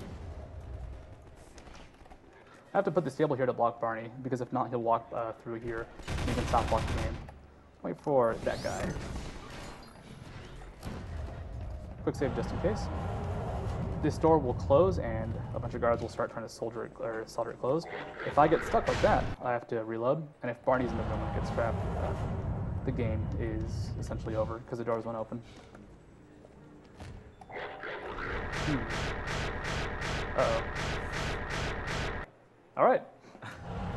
I have to put this table here to block Barney, because if not, he'll walk through here and he can stop blocking the game. Wait for that guy. Quick save just in case. This door will close and a bunch of guards will start trying to solder it closed. If I get stuck like that, I have to reload. And if Barney's in the room, I get trapped. the game is essentially over because the doors won't open. Uh-oh. Alright.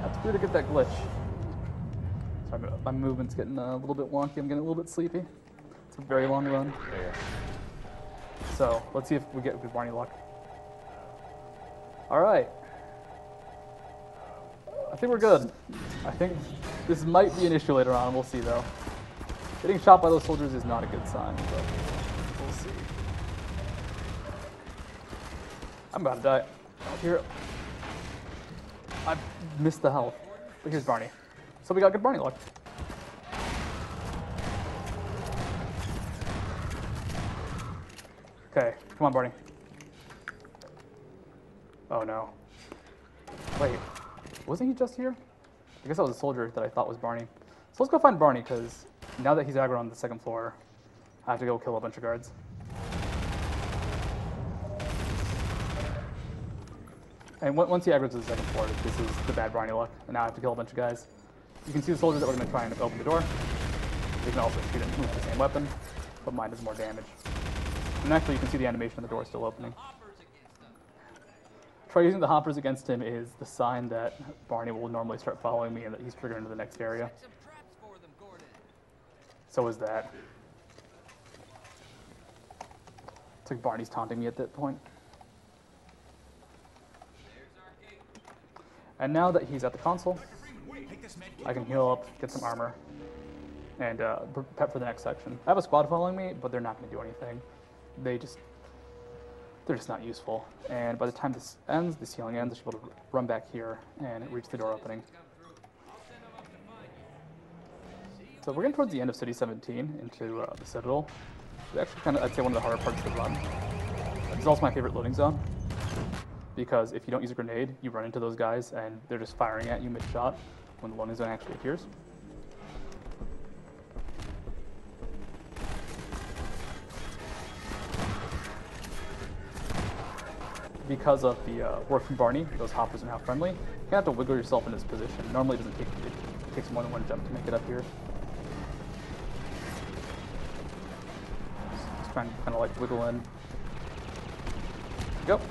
That's weird to get that glitch. Sorry, my movement's getting a little bit wonky. I'm getting a little bit sleepy. It's a very long run. So, let's see if we get good Barney luck. Alright. I think we're good. I think this might be an issue later on. We'll see, though. Getting shot by those soldiers is not a good sign, but we'll see. I'm about to die. Oh, here. I missed the health. But here's Barney. So we got good Barney luck. Okay, come on, Barney. Oh no. Wait, wasn't he just here? I guess that was a soldier that I thought was Barney. So let's go find Barney, because now that he's aggro on the second floor, I have to go kill a bunch of guards. And once he aggroes to the second floor, this is the bad Barney luck, and now I have to kill a bunch of guys. You can see the soldiers that we're going to try and open the door. They can also shoot it with the same weapon, but mine does more damage. And actually, you can see the animation of the door still opening. Try using the hoppers against him is the sign that Barney will normally start following me and that he's triggered into the next area. So is that. It's like Barney's taunting me at that point. And now that he's at the console, I can heal up, get some armor, and prep for the next section. I have a squad following me, but they're not going to do anything. They're just not useful. And by the time this ends, this healing ends, I should be able to run back here and reach the door opening. So we're getting towards the end of City 17 into the Citadel. It's actually kind of, I'd say, one of the harder parts to run. It's also my favorite loading zone, because if you don't use a grenade, you run into those guys and they're just firing at you mid-shot when the loading zone actually appears. Because of the work from Barney, those hoppers are now friendly. You kind of have to wiggle yourself in this position. Normally it doesn't take, it takes more than one jump to make it up here. Just trying to kind of like wiggle in. Go.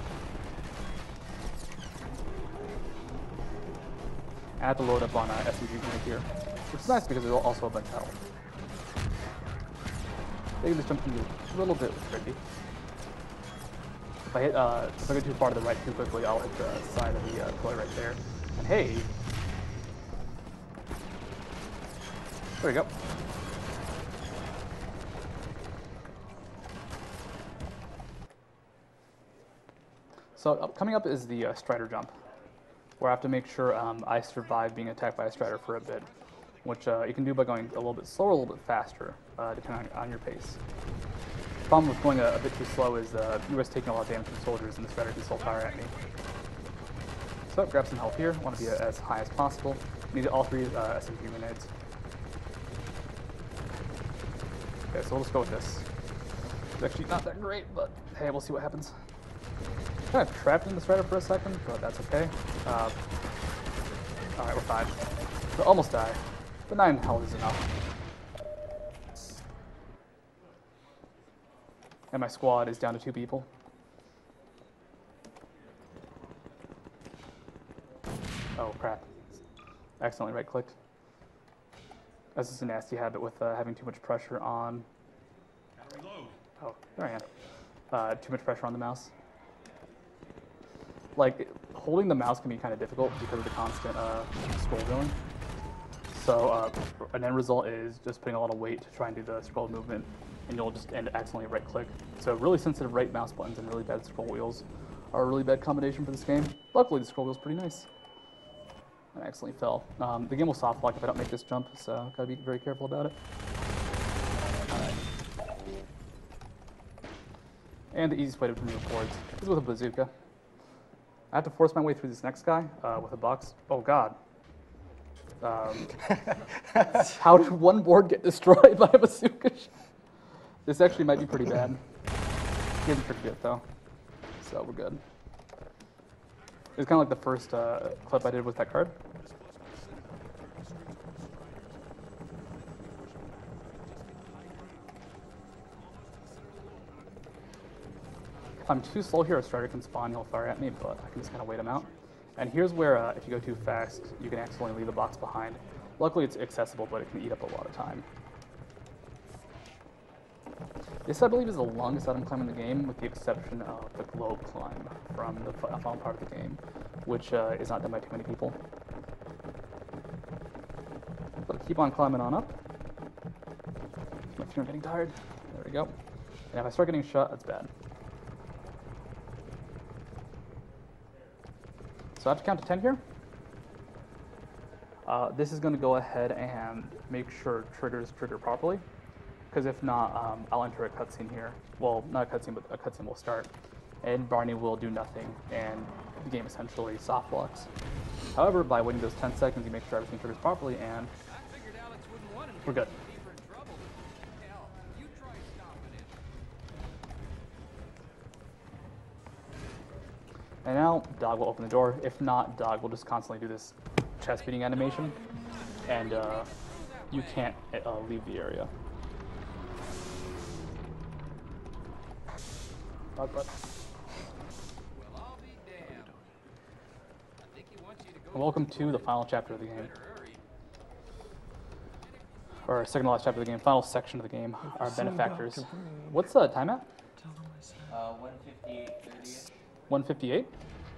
I have to load up on SMG unit here, which is nice because there's also a bunch of health. Maybe this jump can be a little bit tricky. If I get too far to the right too quickly, I'll hit the side of the toy right there. And hey, there we go. So coming up is the Strider jump, where I have to make sure I survive being attacked by a Strider for a bit, which you can do by going a little bit slower, a little bit faster, depending on your pace. The problem with going a bit too slow is you risk taking a lot of damage from soldiers, and the Strider can still fire at me. So grab some health here. Want to be as high as possible. Need all three SMG grenades. Okay, so we'll just go with this. It's actually not that great, but hey, we'll see what happens. Kind of trapped in the Strider for a second, but that's okay. Alright, we're fine. We'll almost die, but 9 health is enough. And my squad is down to 2 people. Oh crap. Accidentally right-clicked. That's just a nasty habit with having too much pressure on... Oh, there I am. Too much pressure on the mouse. Like, holding the mouse can be kind of difficult because of the constant scroll going. So an end result is just putting a lot of weight to try and do the scroll movement, and you'll just end accidentally right-click. So really sensitive right mouse buttons and really bad scroll wheels are a really bad combination for this game. Luckily, the scroll wheel's pretty nice. I accidentally fell. The game will soft lock if I don't make this jump, so gotta be very careful about it. Alright. And the easiest way to remove boards is with a bazooka. I have to force my way through this next guy with a box. Oh god. How did one board get destroyed by a bazooka? This actually might be pretty bad. Getting pretty good though, so we're good. It's kind of like the first clip I did with that card. If I'm too slow here, a strider can spawn, he'll fire at me, but I can just kind of wait him out. And here's where, if you go too fast, you can accidentally leave the box behind. Luckily, it's accessible, but it can eat up a lot of time. This, I believe, is the longest item climb in the game, with the exception of the globe climb from the final part of the game, which is not done by too many people. But keep on climbing on up. My feet are getting tired. There we go. And if I start getting shot, that's bad. So I have to count to 10 here. This is going to go ahead and make sure triggers trigger properly. Because if not, I'll enter a cutscene here. Well, not a cutscene, but a cutscene will start. And Barney will do nothing, and the game essentially soft locks. However, by waiting those 10 seconds, you make sure everything triggers properly, and we're good. And now, Dog will open the door. If not, Dog will just constantly do this chest beating animation, and you can't leave the area. Dog butt. Welcome to the final chapter of the game. Or second to last chapter of the game, final section of the game, our benefactors. What's the time at? 158.38. 158?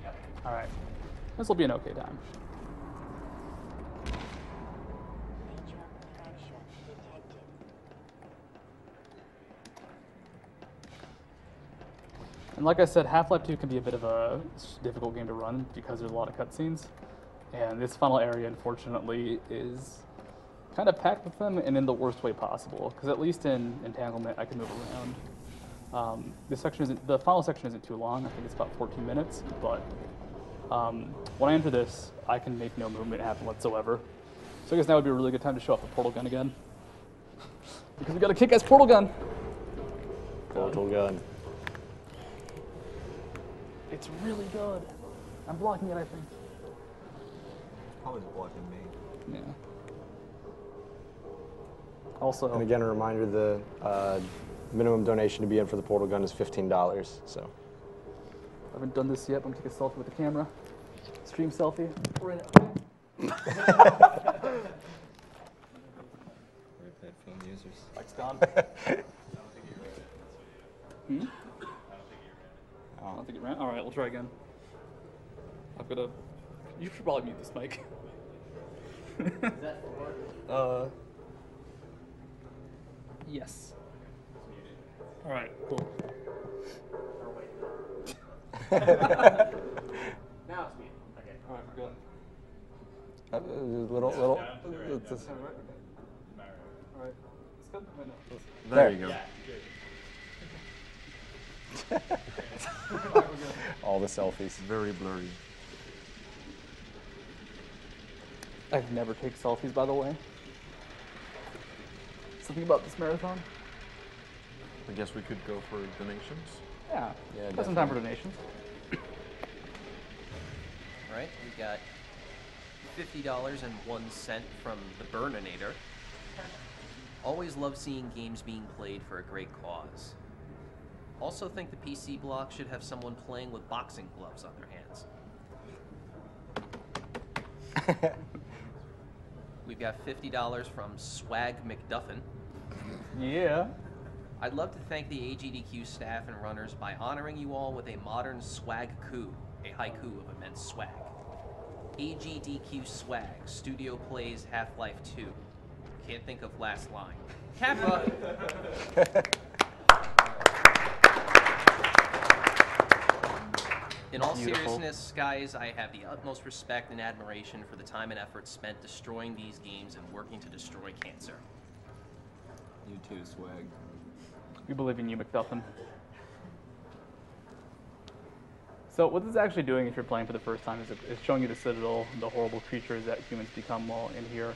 Yep. Alright. This will be an okay time. And like I said, Half-Life 2 can be a bit of a difficult game to run because there's a lot of cutscenes. And this final area, unfortunately, is kind of packed with them and in the worst way possible. Because at least in Entanglement, I can move around. This section isn't, the final section isn't too long. I think it's about 14 minutes. But when I enter this, I can make no movement happen whatsoever. So I guess now would be a really good time to show off the portal gun again. Because we got a kick-ass portal gun. Portal gun. It's really good. I'm blocking it, I think. Probably blocking me. Yeah. Also, and again, a reminder: the minimum donation to be in for the portal gun is $15. So. I haven't done this yet. I'm gonna take a selfie with the camera. Stream selfie. Right Headphone users. Mike's gone. I don't think it ran. All right, we'll try again. I've got a. You should probably mute this mic. Is that for? Yes. All right, cool. Now it's me. Okay. All right, we're good. Little. All right. It's good. Wait, no. There you go. All the selfies. Very blurry. I've never taken selfies, by the way. Something about this marathon? I guess we could go for donations. Yeah. Yeah. Got some time for donations. All right, we got $50.01 from the Burninator. Always love seeing games being played for a great cause. Also think the PC block should have someone playing with boxing gloves on their hands. We've got $50 from Swag McDuffin. Yeah. I'd love to thank the AGDQ staff and runners by honoring you all with a modern swag coup, a haiku of immense swag. AGDQ Swag, Studio Plays Half-Life 2. Can't think of last line. Kappa! In all seriousness, guys, I have the utmost respect and admiration for the time and effort spent destroying these games and working to destroy cancer. You too, Swag. We believe in you, McDuffin. So what this is actually doing if you're playing for the first time is it's showing you the Citadel, the horrible creatures that humans become while in here.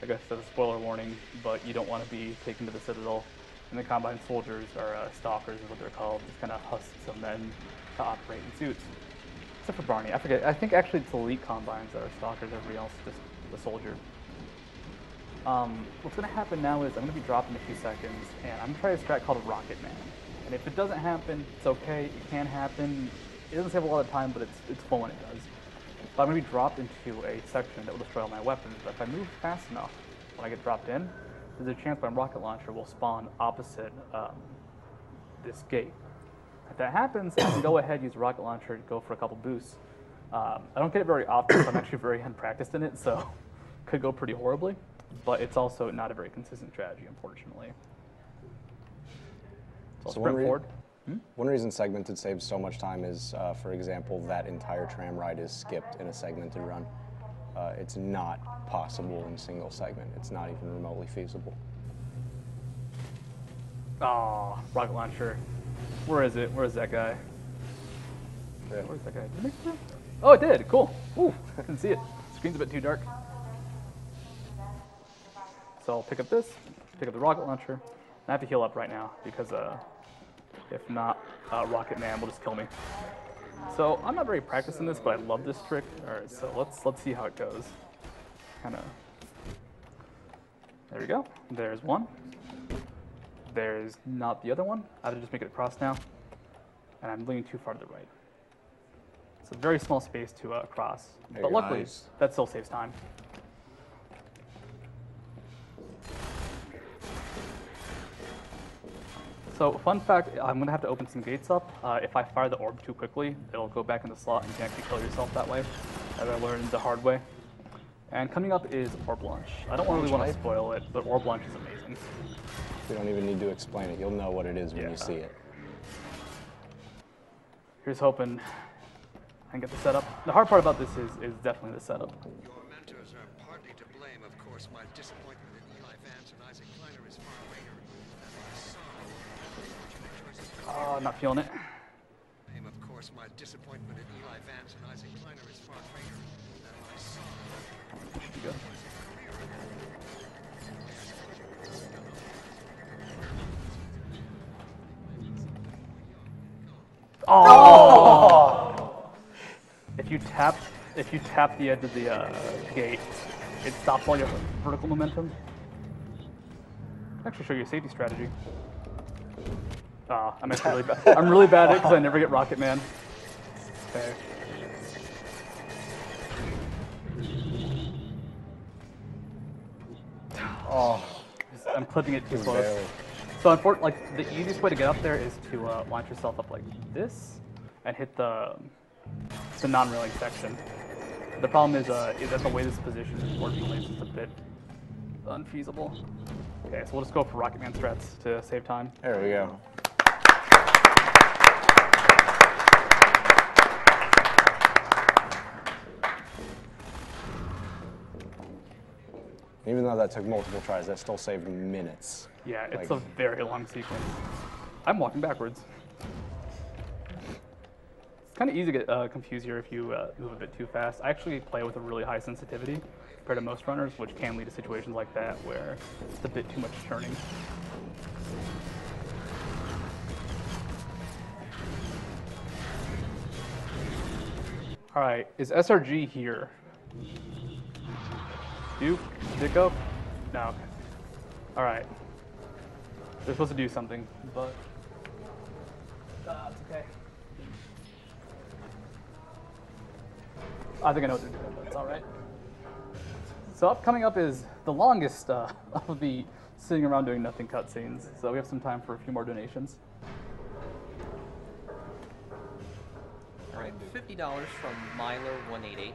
I guess that's a spoiler warning, but you don't want to be taken to the Citadel. And the Combine soldiers, or stalkers is what they're called, just kind of husks of men to operate in suits. Except for Barney. I forget. I think actually it's elite Combines that are stalkers, everybody else just the soldier. What's going to happen now is I'm going to be dropped in a few seconds, and I'm going to try a strat called Rocket Man. And if it doesn't happen, it's okay. It can happen. It doesn't save a lot of time, but it's fun when it does. But I'm going to be dropped into a section that will destroy all my weapons. But if I move fast enough, when I get dropped in, there's a chance my rocket launcher will spawn opposite this gate. If that happens, I can go ahead, use a rocket launcher, and go for a couple boosts. I don't get it very often, so I'm actually very unpracticed in it, so could go pretty horribly. But it's also not a very consistent strategy, unfortunately. So I'll sprint forward. One reason segmented saves so much time is, for example, that entire tram ride is skipped in a segmented run. It's not possible in single segment. It's not even remotely feasible. Oh, rocket launcher. Where is it? Where's that guy? Yeah. Where's that guy? Did it make it through? Oh, it did. Cool. Ooh, I can see it. Screen's a bit too dark. So I'll pick up this, pick up the rocket launcher. I have to heal up right now because if not, Rocket Man will just kill me. So I'm not very practiced in this, but I love this trick. All right, so let's see how it goes. There we go. There's one. There's not the other one. I have to just make it across now, and I'm leaning too far to the right. It's a very small space to cross, but luckily that still saves time. So fun fact, I'm gonna have to open some gates up. If I fire the orb too quickly, it'll go back in the slot and you can actually kill yourself that way, as I learned the hard way. And coming up is orb launch. I don't really want to spoil it, but orb launch is amazing. We don't even need to explain it. You'll know what it is when you see it. Here's hoping I can get the setup. The hard part about this is definitely the setup. Your mentors are partly to blame, of course. My disappointment in Eli Vance and Isaac Kleiner is far greater than my son. Oh, not feeling it. Of course, my disappointment in Eli Vance and Isaac Kleiner is far greater than my son. There you go. Oh! If you tap the edge of the gate, it stops all your vertical momentum. I'll actually show you a safety strategy. I'm actually really bad. I'm really bad at it because I never get Rocket Man. Okay. Oh, I'm clipping it too close. Barely. So unfortunately, like the easiest way to get up there is to launch yourself up like this and hit the non-railing section. The problem is that the way this position is, unfortunately, is just a bit unfeasible. Okay, so we'll just go for Rocket Man strats to save time. There we go. Even though that took multiple tries, that still saved minutes. Yeah, it's a very long sequence. I'm walking backwards. It's kind of easy to get confused here if you move a bit too fast. I actually play with a really high sensitivity compared to most runners, which can lead to situations like that where it's a bit too much turning. All right, is SRG here? Duke? Did it go? No, okay. All right. They're supposed to do something, but it's okay. I think I know what they're doing, but it's all right. So coming up is the longest of the sitting around doing nothing cutscenes. So we have some time for a few more donations. All right, $50 from Myler188.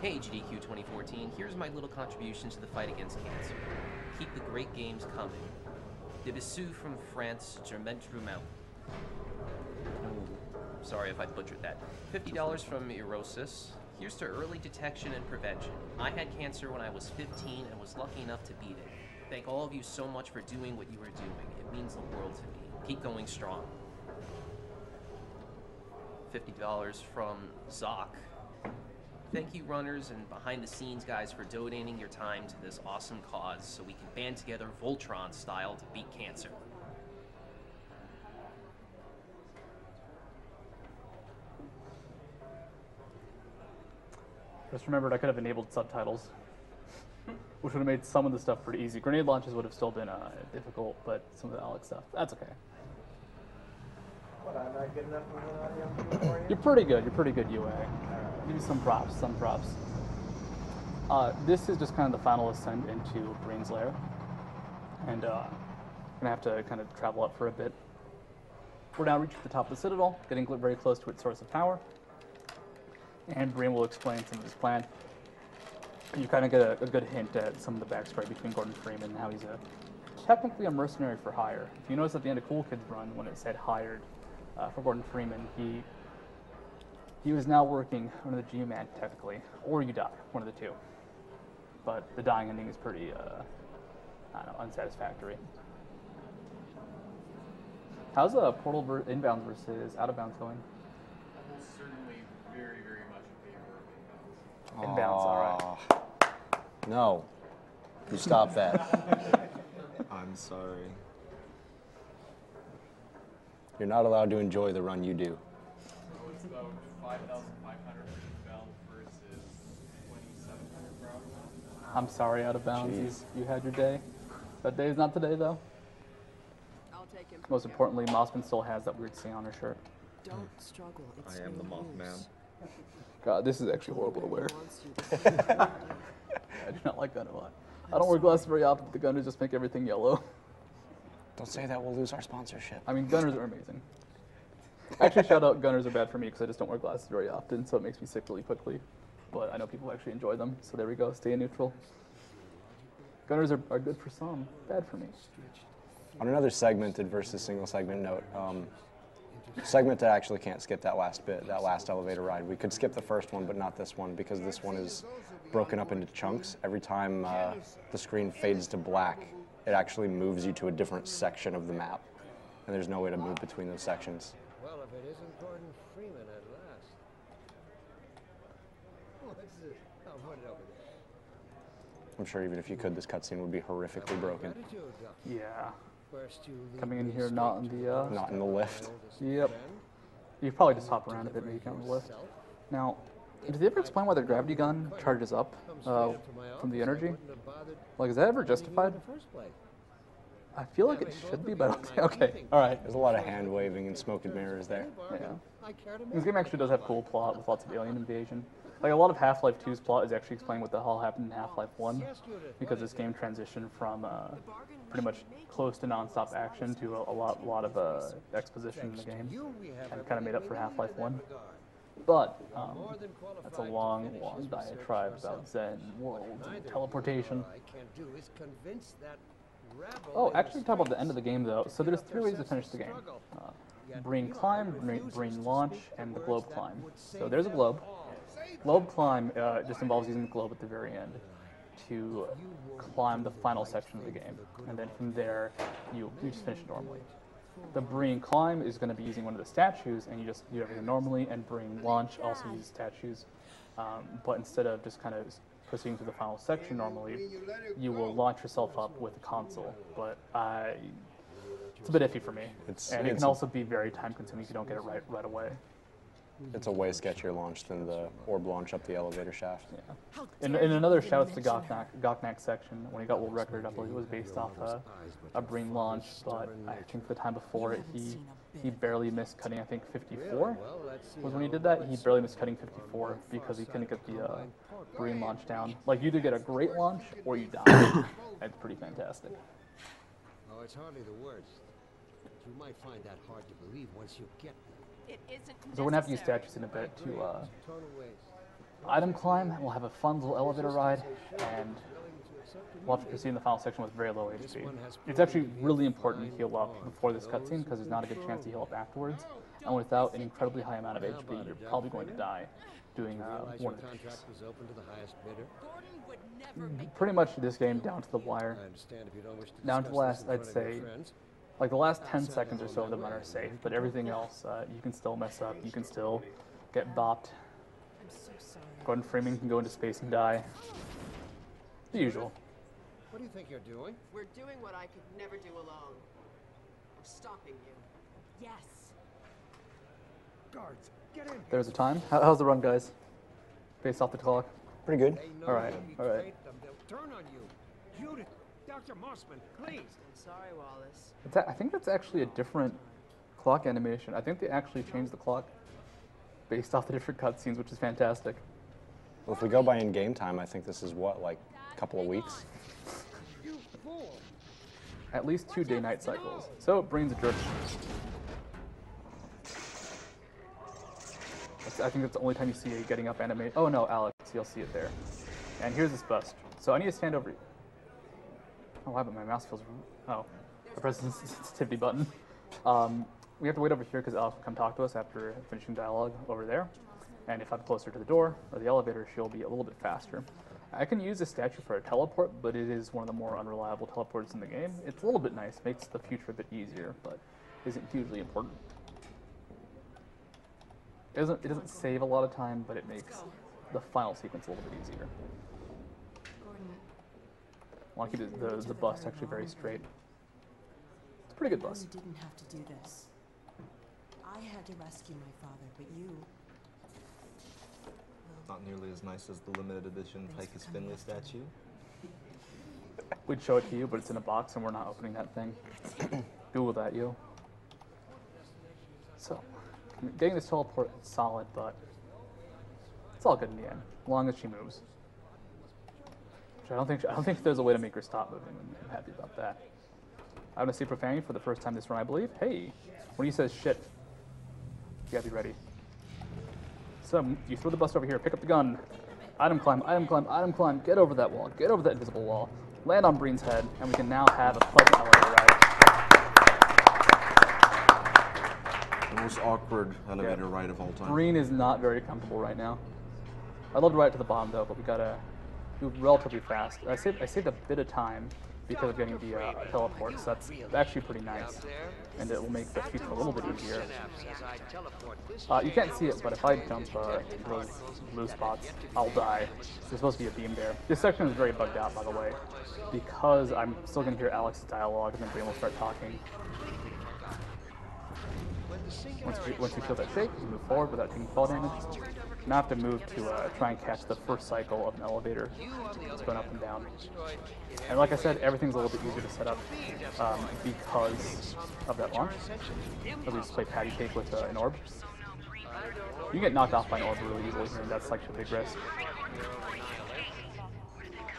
Hey GDQ 2014, here's my little contribution to the fight against cancer. Keep the great games coming. De Bissou from France, Germain Drumeau. Sorry if I butchered that. $50 from Erosis. Here's to early detection and prevention. I had cancer when I was 15 and was lucky enough to beat it. Thank all of you so much for doing what you are doing. It means the world to me. Keep going strong. $50 from Zoc. Thank you, runners and behind-the-scenes guys, for donating your time to this awesome cause so we can band together Voltron style to beat cancer. Just remembered I could have enabled subtitles, which would have made some of the stuff pretty easy. Grenade launches would have still been difficult, but some of the Alex stuff, that's okay. What, I'm not good enough of an audio for you? You're pretty good. You're pretty good UA. Give you some props. Some props. This is just kind of the final ascent into Breen's Lair, and gonna have to kind of travel up for a bit. We're now reaching the top of the Citadel, getting very close to its source of power, and Breen will explain some of his plan. You kind of get a good hint at some of the backstory between Gordon Freeman and how he's technically a mercenary for hire. If you notice at the end of Cool Kids Run, when it said hired for Gordon Freeman, he was now working under the G-Man technically, or you die, one of the two. But the dying ending is pretty, I don't know, unsatisfactory. How's Portal inbound versus out of bounds going? Certainly very, very much in favor of inbounds. Inbounds, all right. No. You stop that. I'm sorry. You're not allowed to enjoy the run you do. So it's about 5,500 for inbound versus 2,700 for out of bounds. I'm sorry, out of bounds. You had your day. That day is not today, though. I'll take him. Most importantly, Mossman still has that weird C on her shirt. Don't struggle. It's I am the Mothman. God, this is actually horrible to wear. I do not like Gunner a lot. I don't wear glasses very often, but the Gunners just make everything yellow. Don't say that, we'll lose our sponsorship. I mean, Gunners are amazing. Actually, shout out, Gunners are bad for me because I just don't wear glasses very often, so it makes me sick really quickly. But I know people actually enjoy them, so there we go, stay neutral. Gunners are good for some, bad for me. On another segmented versus single segment note, segmented actually can't skip that last bit, that last elevator ride. We could skip the first one, but not this one, because this one is broken up into chunks. Every time the screen fades to black, it actually moves you to a different section of the map, and there's no way to move between those sections. Well, if it isn't Gordon Freeman at last. What's this? I'll put it over there. I'm sure even if you could, this cutscene would be horrifically broken. Yeah. Coming in here, not in the Not in the lift. Yep. You probably just hop around a bit, maybe count the lift. Now, did they ever explain why the gravity gun charges up from the energy? Like, is that ever justified? I feel like it should be, but okay. All right. There's a lot of hand waving and smoke and mirrors there. Yeah. This game actually does have cool plot with lots of alien invasion. Like, a lot of Half-Life 2's plot is actually explaining what the hell happened in Half-Life 1, because this game transitioned from pretty much close to non-stop action to a lot of exposition in the game, and kind of made up for Half-Life 1. But that's a long, long diatribe about Zen, worlds, and teleportation. Oh, actually, talk about the end of the game, though. So there's 3 ways to finish the game. Breen Climb, Breen Launch, and the Globe Climb. So there's a globe. Globe Climb just involves using the globe at the very end to climb the final section of the game. And then from there, you just finish it normally. The Breen Climb is going to be using one of the statues, and you just do everything normally, and Breen Launch also uses statues. But instead of just kind of proceeding to the final section normally, you will launch yourself up with a console. But it's a bit iffy for me. And it can also be very time-consuming if you don't get it right away. It's a way sketchier launch than the orb launch up the elevator shaft. Yeah. In another shout-out to Goknak section, when he got world record, I believe it was based off a Breen launch, but I think the time before it, he barely missed cutting, I think 54 was when he did that. He barely missed cutting 54 because he couldn't get the Breen launch down. Like, you either get a great launch or you die. That's pretty fantastic. Oh, it's hardly the worst. You might find that hard to believe once you get there. It isn't So we're going to have to use statues in a bit to item climb. We'll have a fun little elevator ride, and we'll have to proceed in the final section with very low HP. It's actually really important to heal up before this cutscene because there's not a good chance to heal up afterwards. And without an incredibly high amount of HP, you're probably going to die doing one of the missions. Pretty much this game down to the wire. Down to the last, I'd say, like the last 10 seconds or so of the run are safe, but everything else, you can still mess up. You can still get bopped. Gordon Freeman can go into space and die. The usual. What do you think you're doing? We're doing what I could never do alone. We're stopping you. Yes. Guards, get in. There's a time. How's the run, guys? Based off the clock? Pretty good. All right. All right. They'll turn on you. Judith, Dr. Mossman, please. I'm sorry, Wallace. I think that's actually a different Clock animation. I think they actually changed the clock based off the different cutscenes, which is fantastic. Well, if we go by in-game time, I think this is what, like a couple of weeks? At least 2 day-night cycles. So, brain's a jerk. I think that's the only time you see it getting up animate. Oh no, Alex, you'll see it there. And here's this bust. So I need to stand over. Oh wow, but my mouse feels. Oh, I pressed the sensitivity button. We have to wait over here because Alex will come talk to us after finishing dialogue over there. And if I'm closer to the door or the elevator, she'll be a little bit faster. I can use this statue for a teleport, but it is one of the more unreliable teleports in the game. It's a little bit nice, makes the future a bit easier, but isn't hugely important. It doesn't save a lot of time, but it makes the final sequence a little bit easier. I want to keep the bust actually very straight. It's a pretty good bust. You didn't have to do this. I had to rescue my father, but you... Not nearly as nice as the limited edition Tychus Finley statue. We'd show it to you, but it's in a box and we're not opening that thing. Google that, yo. So, getting this teleport is solid, but it's all good in the end, as long as she moves. Which I don't think there's a way to make her stop moving. I'm happy about that. I'm gonna say profanity for the first time this run, I believe. Hey, when he says shit, you gotta be ready. So you throw the bust over here, pick up the gun, item climb, item climb, item climb, get over that wall, get over that invisible wall, land on Breen's head, and we can now have a pleasant elevator ride. The most awkward elevator ride of all time. Breen is not very comfortable right now. I'd love to ride it to the bottom though, but we gotta move relatively fast. I saved a bit of time because of getting the teleport, so that's actually pretty nice. And it will make the future a little bit easier. You can't see it, but if I jump into those blue spots, I'll die. There's supposed to be a beam there. This section is very bugged out, by the way, because I'm still going to hear Alex's dialogue, and then Breen will start talking. Once you feel that shake, you move forward without taking fall damage. Now I have to move to try and catch the first cycle of an elevator. It's going up and down. And like I said, everything's a little bit easier to set up because of that launch. So we just play patty cake with an orb. You can get knocked off by an orb really easily here, and that's like a big risk.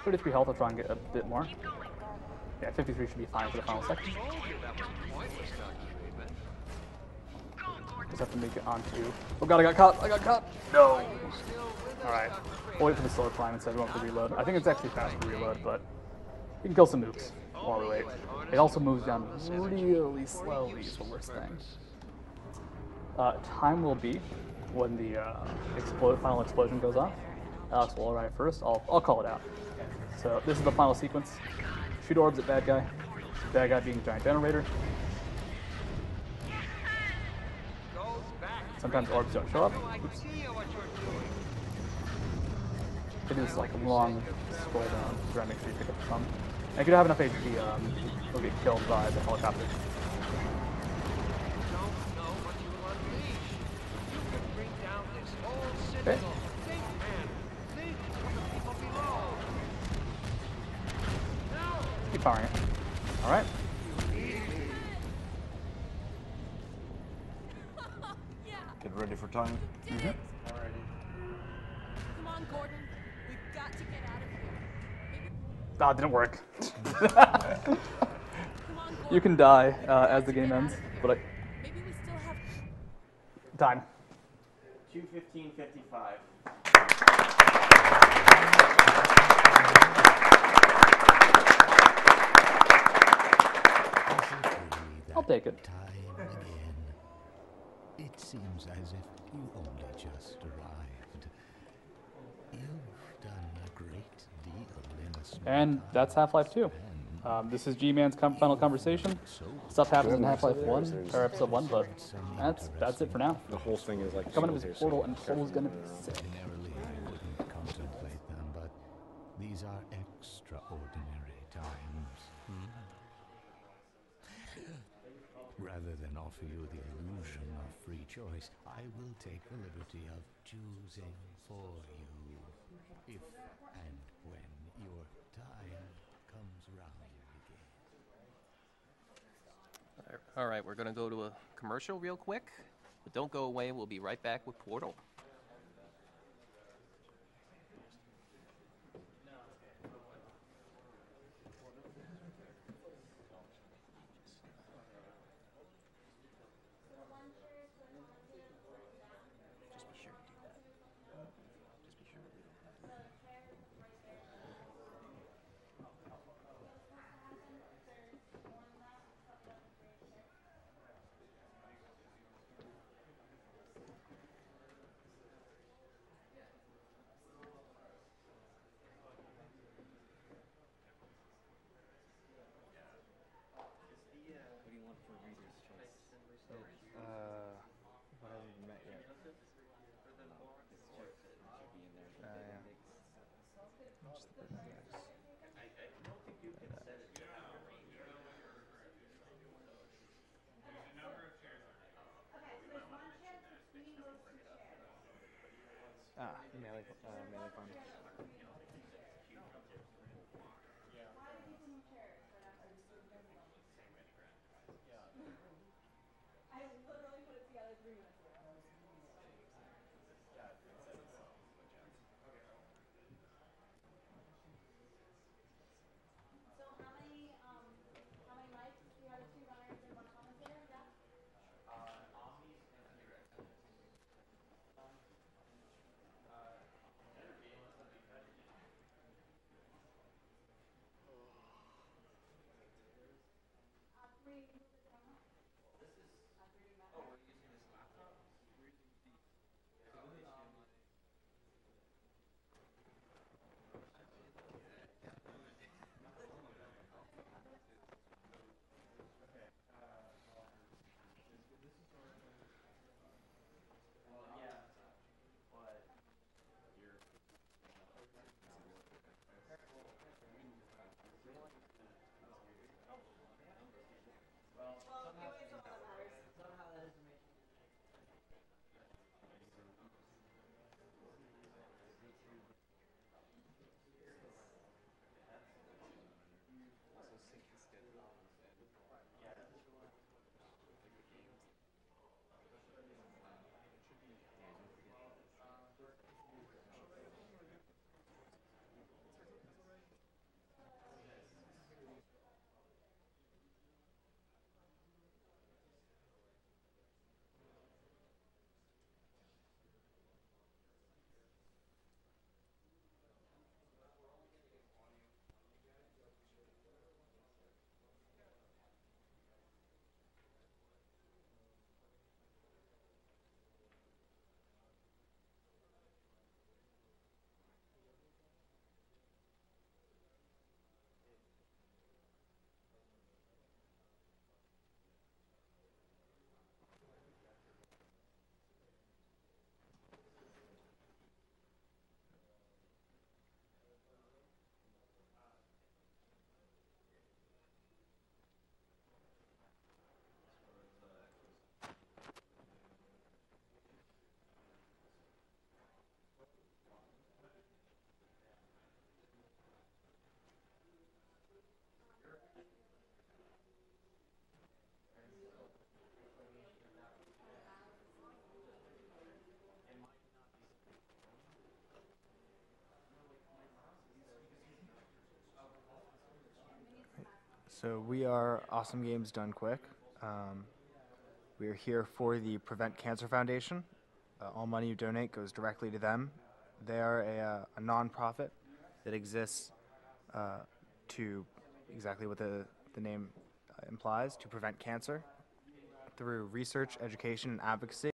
33 health, I'll try and get a bit more. Yeah, 53 should be fine for the final section. Just have to make it onto... Oh god, I got caught! I got caught! No! Alright. We'll wait for the slow climb instead. We won't have to reload. I think it's actually fast to reload, but you can kill some nukes while we wait. It also moves down really slowly is the worst thing. Time will be when the final explosion goes off. Alex will arrive first. I'll call it out. So this is the final sequence. Shoot orbs at bad guy. Bad guy being a giant generator. Sometimes orbs don't show up. Oops. It is like a long scroll down to try and make sure you pick up the thumb. And if you don't have enough HP, you'll get killed by the helicopter. Okay. Keep firing it. Alright. Get ready for time. Come on, Gordon. We've got to get out of here. Ah, it didn't work. You can die as the game ends, but Maybe we still have time. 2:15:55. I'll take it. Time again. It seems as if you only just arrived. You've done a great deal in a small And that's Half-Life 2. This is G-Man's final conversation. Stuff happens in Half-Life 1, or Episode 1, but that's it for now. The whole thing is like coming up with Portal, and Portal's gonna be sick. Ordinarily, I wouldn't contemplate them, but these are extraordinary times. Rather than offer you the illusion of free choice, I will take the liberty of choosing for you, if and when your time comes round again. All right, we're going to go to a commercial real quick, but don't go away. We'll be right back with Portal. Just be sure to do that. Just be sure to do that. What do you want for reader's choice? What haven't even met yet? This should be in there. The Yeah. appendix. Just the appendix. Melee fund. So we are Awesome Games Done Quick. We are here for the Prevent Cancer Foundation. All money you donate goes directly to them. They are a non-profit that exists to exactly what the name implies, to prevent cancer through research, education, and advocacy.